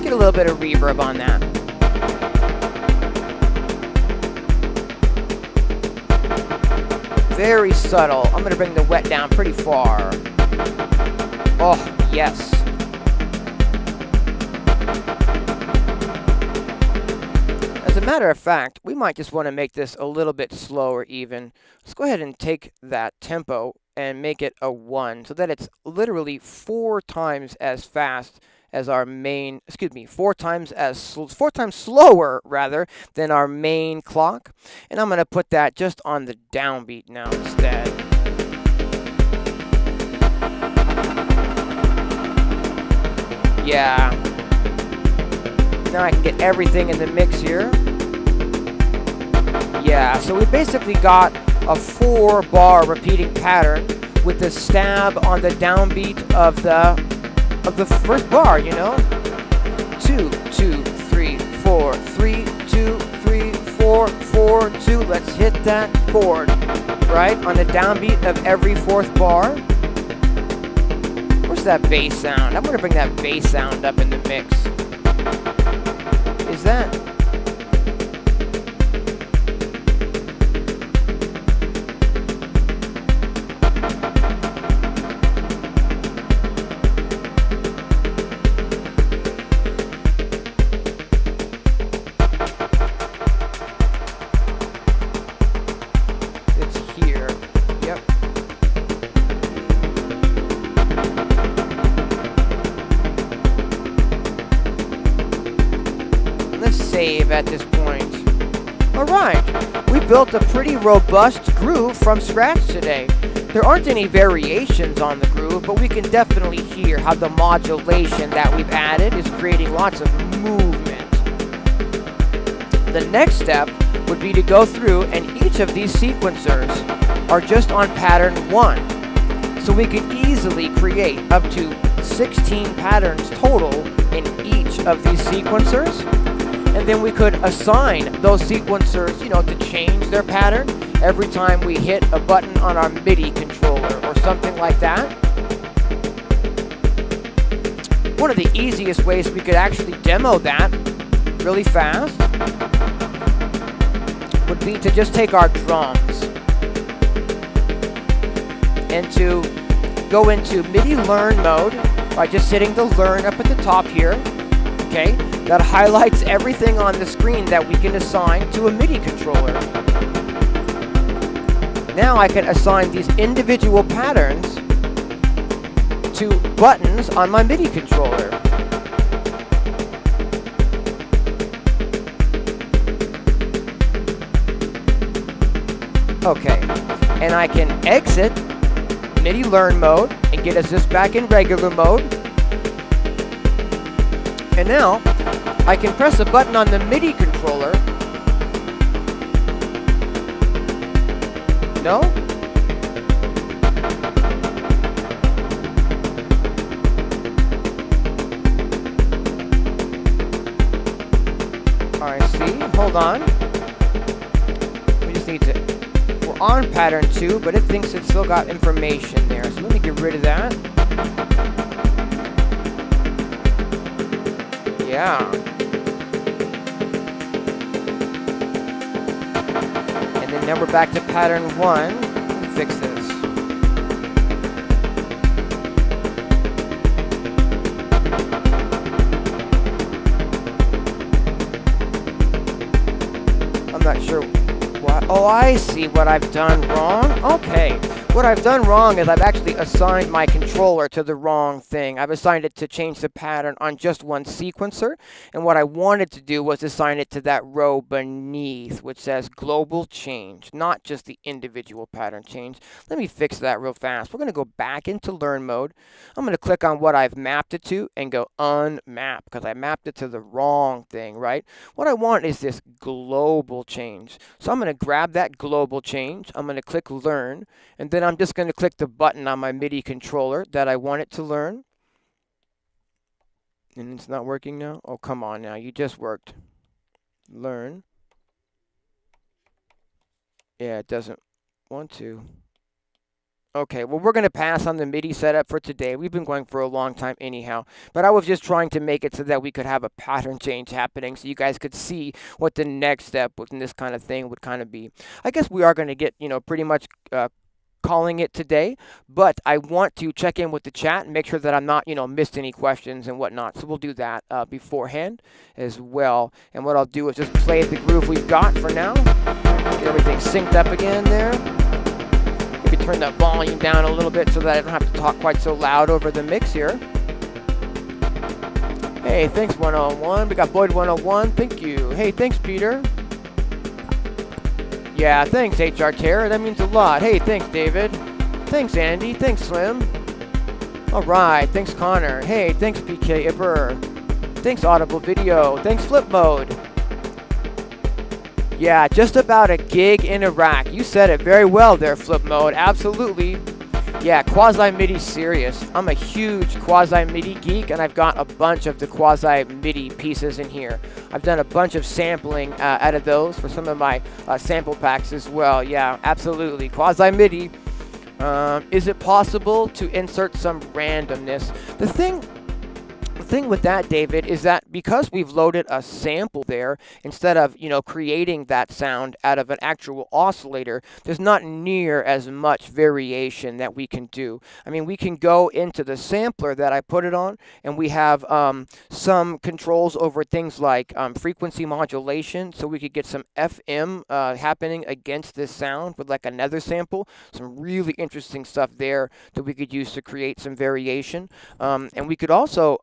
Speaker 1: Get a little bit of reverb on that. Very subtle. I'm going to bring the wet down pretty far. Oh, yes. As a matter of fact, we might just want to make this a little bit slower even. Let's go ahead and take that tempo and make it a 1 so that it's literally 4 times as fast as our main, 4 times slower rather than our main clock. And I'm going to put that just on the downbeat now instead. Yeah. Now I can get everything in the mix here. Yeah, so we basically got a 4-bar repeating pattern with the stab on the downbeat of the first bar, 2, 2, 3, 4, 3, 2, 3, 4, 4, 2. Let's hit that chord, right? On the downbeat of every 4th bar. Where's that bass sound? I'm going to bring that bass sound up in the mix. Is that? at this point. Alright, we built a pretty robust groove from scratch today. There aren't any variations on the groove, but we can definitely hear how the modulation that we've added is creating lots of movement. The next step would be to go through, and each of these sequencers are just on pattern 1. So we could easily create up to 16 patterns total in each of these sequencers. And then we could assign those sequencers, you know, to change their pattern every time we hit a button on our MIDI controller or something like that. One of the easiest ways we could actually demo that really fast would be to just take our drums and to go into MIDI learn mode by just hitting the learn up at the top here. Okay, that highlights everything on the screen that we can assign to a MIDI controller. Now I can assign these individual patterns to buttons on my MIDI controller. Okay, and I can exit MIDI learn mode and get us just back in regular mode. And now, I can press a button on the MIDI controller. No? Alright, see? Hold on. We just need to... We're on pattern 2, but it thinks it's still got information there. So let me get rid of that. Yeah. And then now we're back to pattern 1. Let me fix this. I'm not sure what. Oh, I see what I've done wrong. Okay. What I've done wrong is I've actually assigned my controller to the wrong thing. I've assigned it to change the pattern on just one sequencer, and what I wanted to do was assign it to that row beneath, which says global change, not just the individual pattern change. Let me fix that real fast. We're going to go back into learn mode. I'm going to click on what I've mapped it to and go unmap, because I mapped it to the wrong thing, right? What I want is this global change. So I'm going to grab that global change. I'm going to click learn, and then I'm just going to click the button on my MIDI controller that I want it to learn. And it's not working now? Oh, come on now. You just worked. Learn. Yeah, it doesn't want to. Okay, well, we're going to pass on the MIDI setup for today. We've been going for a long time anyhow. But I was just trying to make it so that we could have a pattern change happening so you guys could see what the next step in this kind of thing would kind of be. I guess we are going to get, you know, pretty much calling it today, but I want to check in with the chat and make sure that I'm not, you know, missed any questions and whatnot. So we'll do that beforehand as well. And what I'll do is just play the groove we've got for now. Get everything synced up again there. Maybe turn that volume down a little bit so that I don't have to talk quite so loud over the mix here. Hey, thanks 101. We got Boyd 101. Thank you. Hey, thanks Peter. Yeah, thanks HR Terror, that means a lot. Hey, thanks David. Thanks Andy, thanks Slim. Alright, thanks Connor. Hey, thanks PK Ibber. Thanks Audible Video. Thanks Flip Mode. Yeah, just about a gig in a rack. You said it very well there, Flip Mode. Absolutely. Yeah, quasi-MIDI serious. I'm a huge quasi-MIDI geek, and I've got a bunch of the quasi-MIDI pieces in here. I've done a bunch of sampling out of those for some of my sample packs as well. Yeah, absolutely. Quasi-MIDI. Is it possible to insert some randomness? The thing with that, David, is that because we've loaded a sample there, instead of, you know, creating that sound out of an actual oscillator, there's not near as much variation that we can do. I mean, we can go into the sampler that I put it on, and we have some controls over things like frequency modulation, so we could get some FM happening against this sound with like another sample. Some really interesting stuff there that we could use to create some variation. And we could also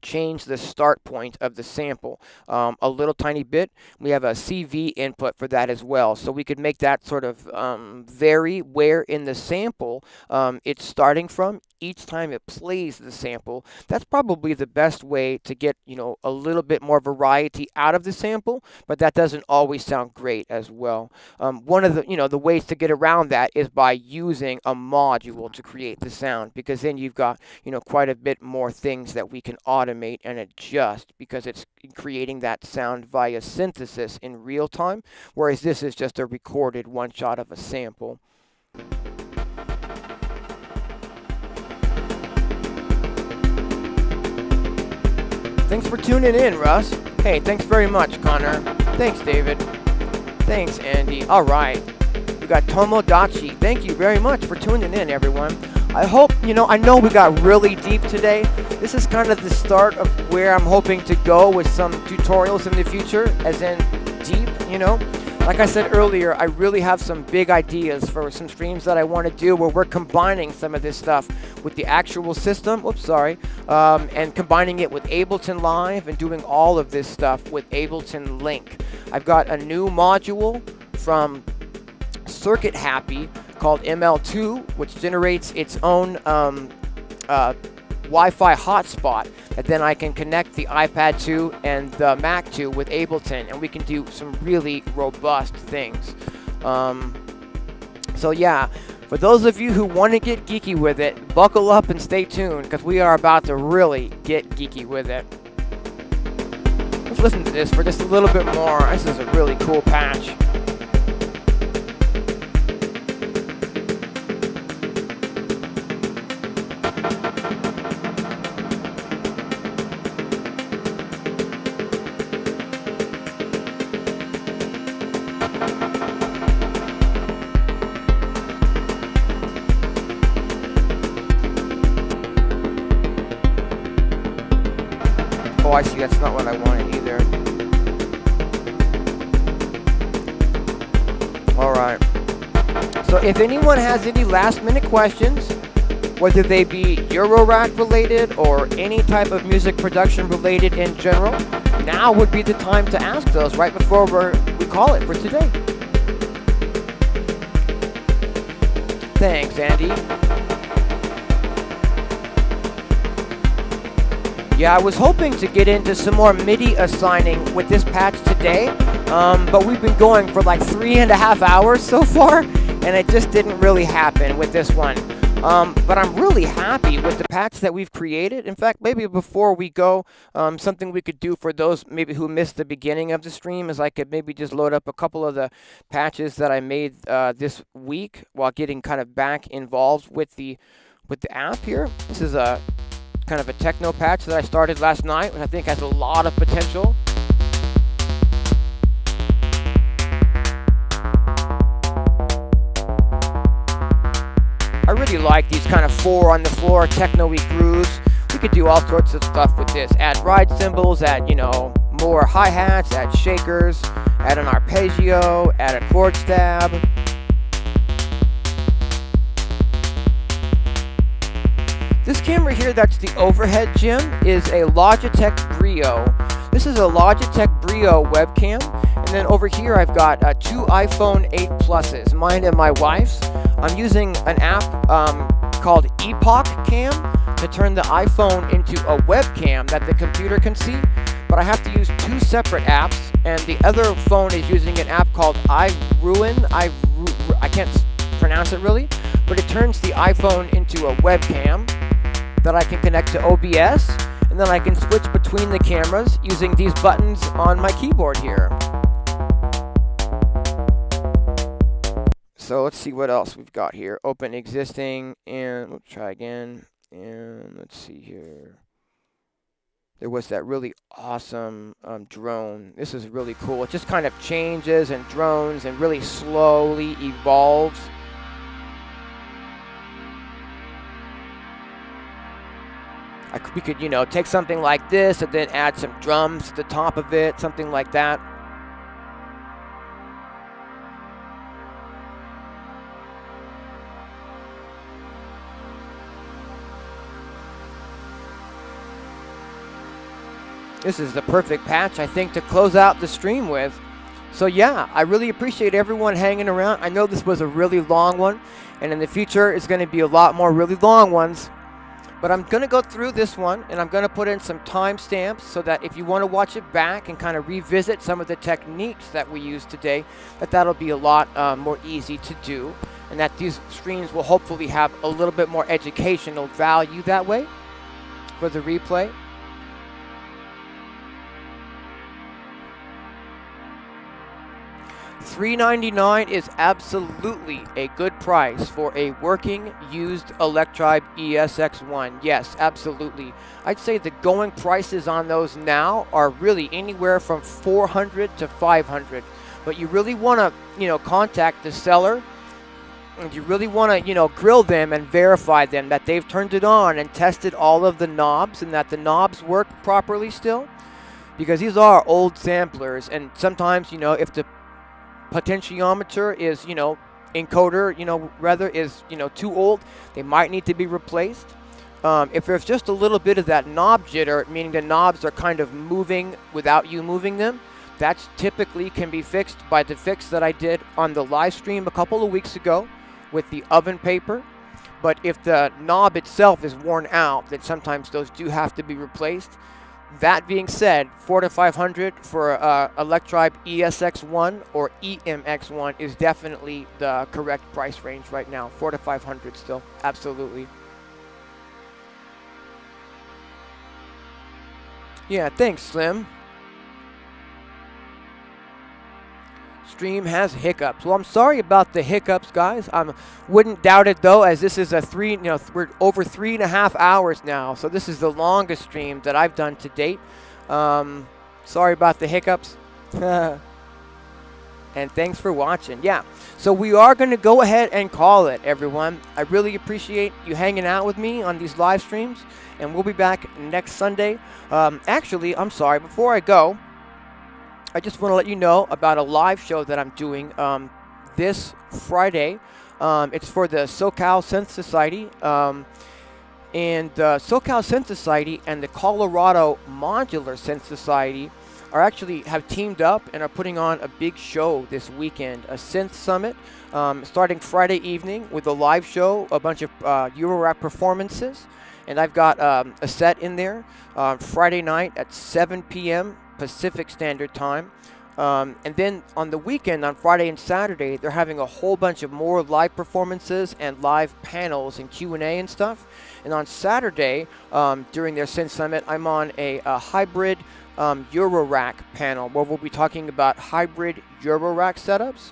Speaker 1: change the start point of the sample a little tiny bit. We have a CV input for that as well, so we could make that sort of vary where in the sample it's starting from each time it plays the sample. That's probably the best way to get, you know, a little bit more variety out of the sample, but that doesn't always sound great as well. One of the, you know, the ways to get around that is by using a module to create the sound, because then you've got, you know, quite a bit more things that we can automate and adjust, because it's creating that sound via synthesis in real time, whereas this is just a recorded one shot of a sample. Thanks for tuning in, Russ. Hey, thanks very much, Connor. Thanks, David. Thanks, Andy. All right. We got Tomodachi. Thank you very much for tuning in, everyone. I hope, you know, I know we got really deep today. This is kind of the start of where I'm hoping to go with some tutorials in the future, as in deep, you know. Like I said earlier, I really have some big ideas for some streams that I want to do where we're combining some of this stuff with the actual system, and combining it with Ableton Live and doing all of this stuff with Ableton Link. I've got a new module from Circuit Happy called ML2, which generates its own Wi-Fi hotspot that then I can connect the iPad to and the Mac to with Ableton, and we can do some really robust things. So yeah, for those of you who want to get geeky with it, buckle up and stay tuned, because we are about to really get geeky with it. Let's listen to this for just a little bit more. This is a really cool patch. Oh, I see, that's not what I wanted either. Alright. So if anyone has any last minute questions, whether they be Eurorack related or any type of music production related in general, now would be the time to ask those right before we call it for today. Thanks, Andy. Yeah, I was hoping to get into some more MIDI assigning with this patch today, but we've been going for like 3.5 hours so far, and it just didn't really happen with this one. But I'm really happy with the patch that we've created. In fact, maybe before we go, something we could do for those maybe who missed the beginning of the stream is I could maybe just load up a couple of the patches that I made this week while getting kind of back involved with the app here. This is a kind of a techno patch that I started last night, which I think has a lot of potential. I really like these kind of 4 on the floor techno-y grooves. We could do all sorts of stuff with this. Add ride cymbals, add, you know, more hi-hats, add shakers, add an arpeggio, add a chord stab. This camera here, that's the overhead Jim, is a Logitech Brio. This is a Logitech Brio webcam. And then over here I've got 2 iPhone 8 Pluses, mine and my wife's. I'm using an app called Epoch Cam to turn the iPhone into a webcam that the computer can see. But I have to use 2 separate apps, and the other phone is using an app called iRuin. I can't pronounce it really, but it turns the iPhone into a webcam that I can connect to OBS, and then I can switch between the cameras using these buttons on my keyboard here. So let's see what else we've got here. Open existing, and we'll try again, and let's see here. There was that really awesome drone. This is really cool. It just kind of changes and drones and really slowly evolves. We could, you know, take something like this and then add some drums to the top of it, something like that. This is the perfect patch, I think, to close out the stream with. So yeah, I really appreciate everyone hanging around. I know this was a really long one, and in the future it's going to be a lot more really long ones. But I'm going to go through this one, and I'm going to put in some timestamps so that if you want to watch it back and kind of revisit some of the techniques that we used today, that'll be a lot more easy to do, and that these streams will hopefully have a little bit more educational value that way for the replay. $399 is absolutely a good price for a working used Electribe ESX1. Yes, absolutely. I'd say the going prices on those now are really anywhere from $400 to $500. But you really want to, contact the seller, and you really want to, grill them and verify them that they've turned it on and tested all of the knobs and that the knobs work properly still. Because these are old samplers, and sometimes, if the potentiometer is, encoder, rather is, too old, they might need to be replaced. If there's just a little bit of that knob jitter, meaning the knobs are kind of moving without you moving them, that typically can be fixed by the fix that I did on the live stream a couple of weeks ago with the oven paper. But if the knob itself is worn out, then sometimes those do have to be replaced. That being said, $400 to $500 for Electribe ESX1 or EMX1 is definitely the correct price range right now. $400 to $500 still, absolutely. Yeah, thanks, Slim. Stream has hiccups. Well, I'm sorry about the hiccups, guys. I wouldn't doubt it though, as this is we're over 3.5 hours now, so this is the longest stream that I've done to date. Sorry about the hiccups. And thanks for watching. Yeah, so we are going to go ahead and call it, everyone. I really appreciate you hanging out with me on these live streams, and we'll be back next Sunday. Actually, I'm sorry, before I go, I just want to let you know about a live show that I'm doing this Friday. It's for the SoCal Synth Society. And the SoCal Synth Society and the Colorado Modular Synth Society have teamed up and are putting on a big show this weekend, a synth summit, starting Friday evening with a live show, a bunch of Eurorack performances. And I've got a set in there Friday night at 7 p.m. Pacific Standard Time. And then on the weekend, on Friday and Saturday, they're having a whole bunch of more live performances and live panels and Q&A and stuff. And on Saturday, during their Synth Summit, I'm on a hybrid Eurorack panel where we'll be talking about hybrid Eurorack setups.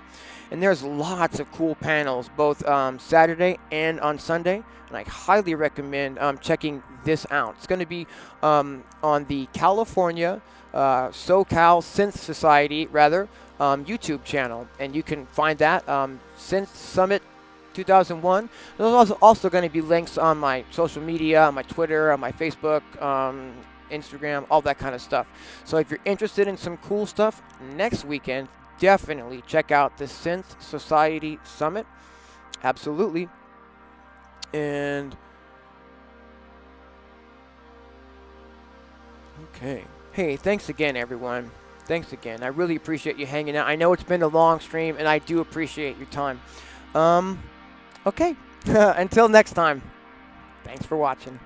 Speaker 1: And there's lots of cool panels, both Saturday and on Sunday. And I highly recommend checking this out. It's going to be on the California SoCal Synth Society, YouTube channel. And you can find that, Synth Summit 2001. There's also going to be links on my social media, on my Twitter, on my Facebook, Instagram, all that kind of stuff. So if you're interested in some cool stuff next weekend, definitely check out the Synth Society Summit. Absolutely. And okay. Hey, thanks again, everyone. Thanks again. I really appreciate you hanging out. I know it's been a long stream, and I do appreciate your time. Okay. Until next time. Thanks for watching.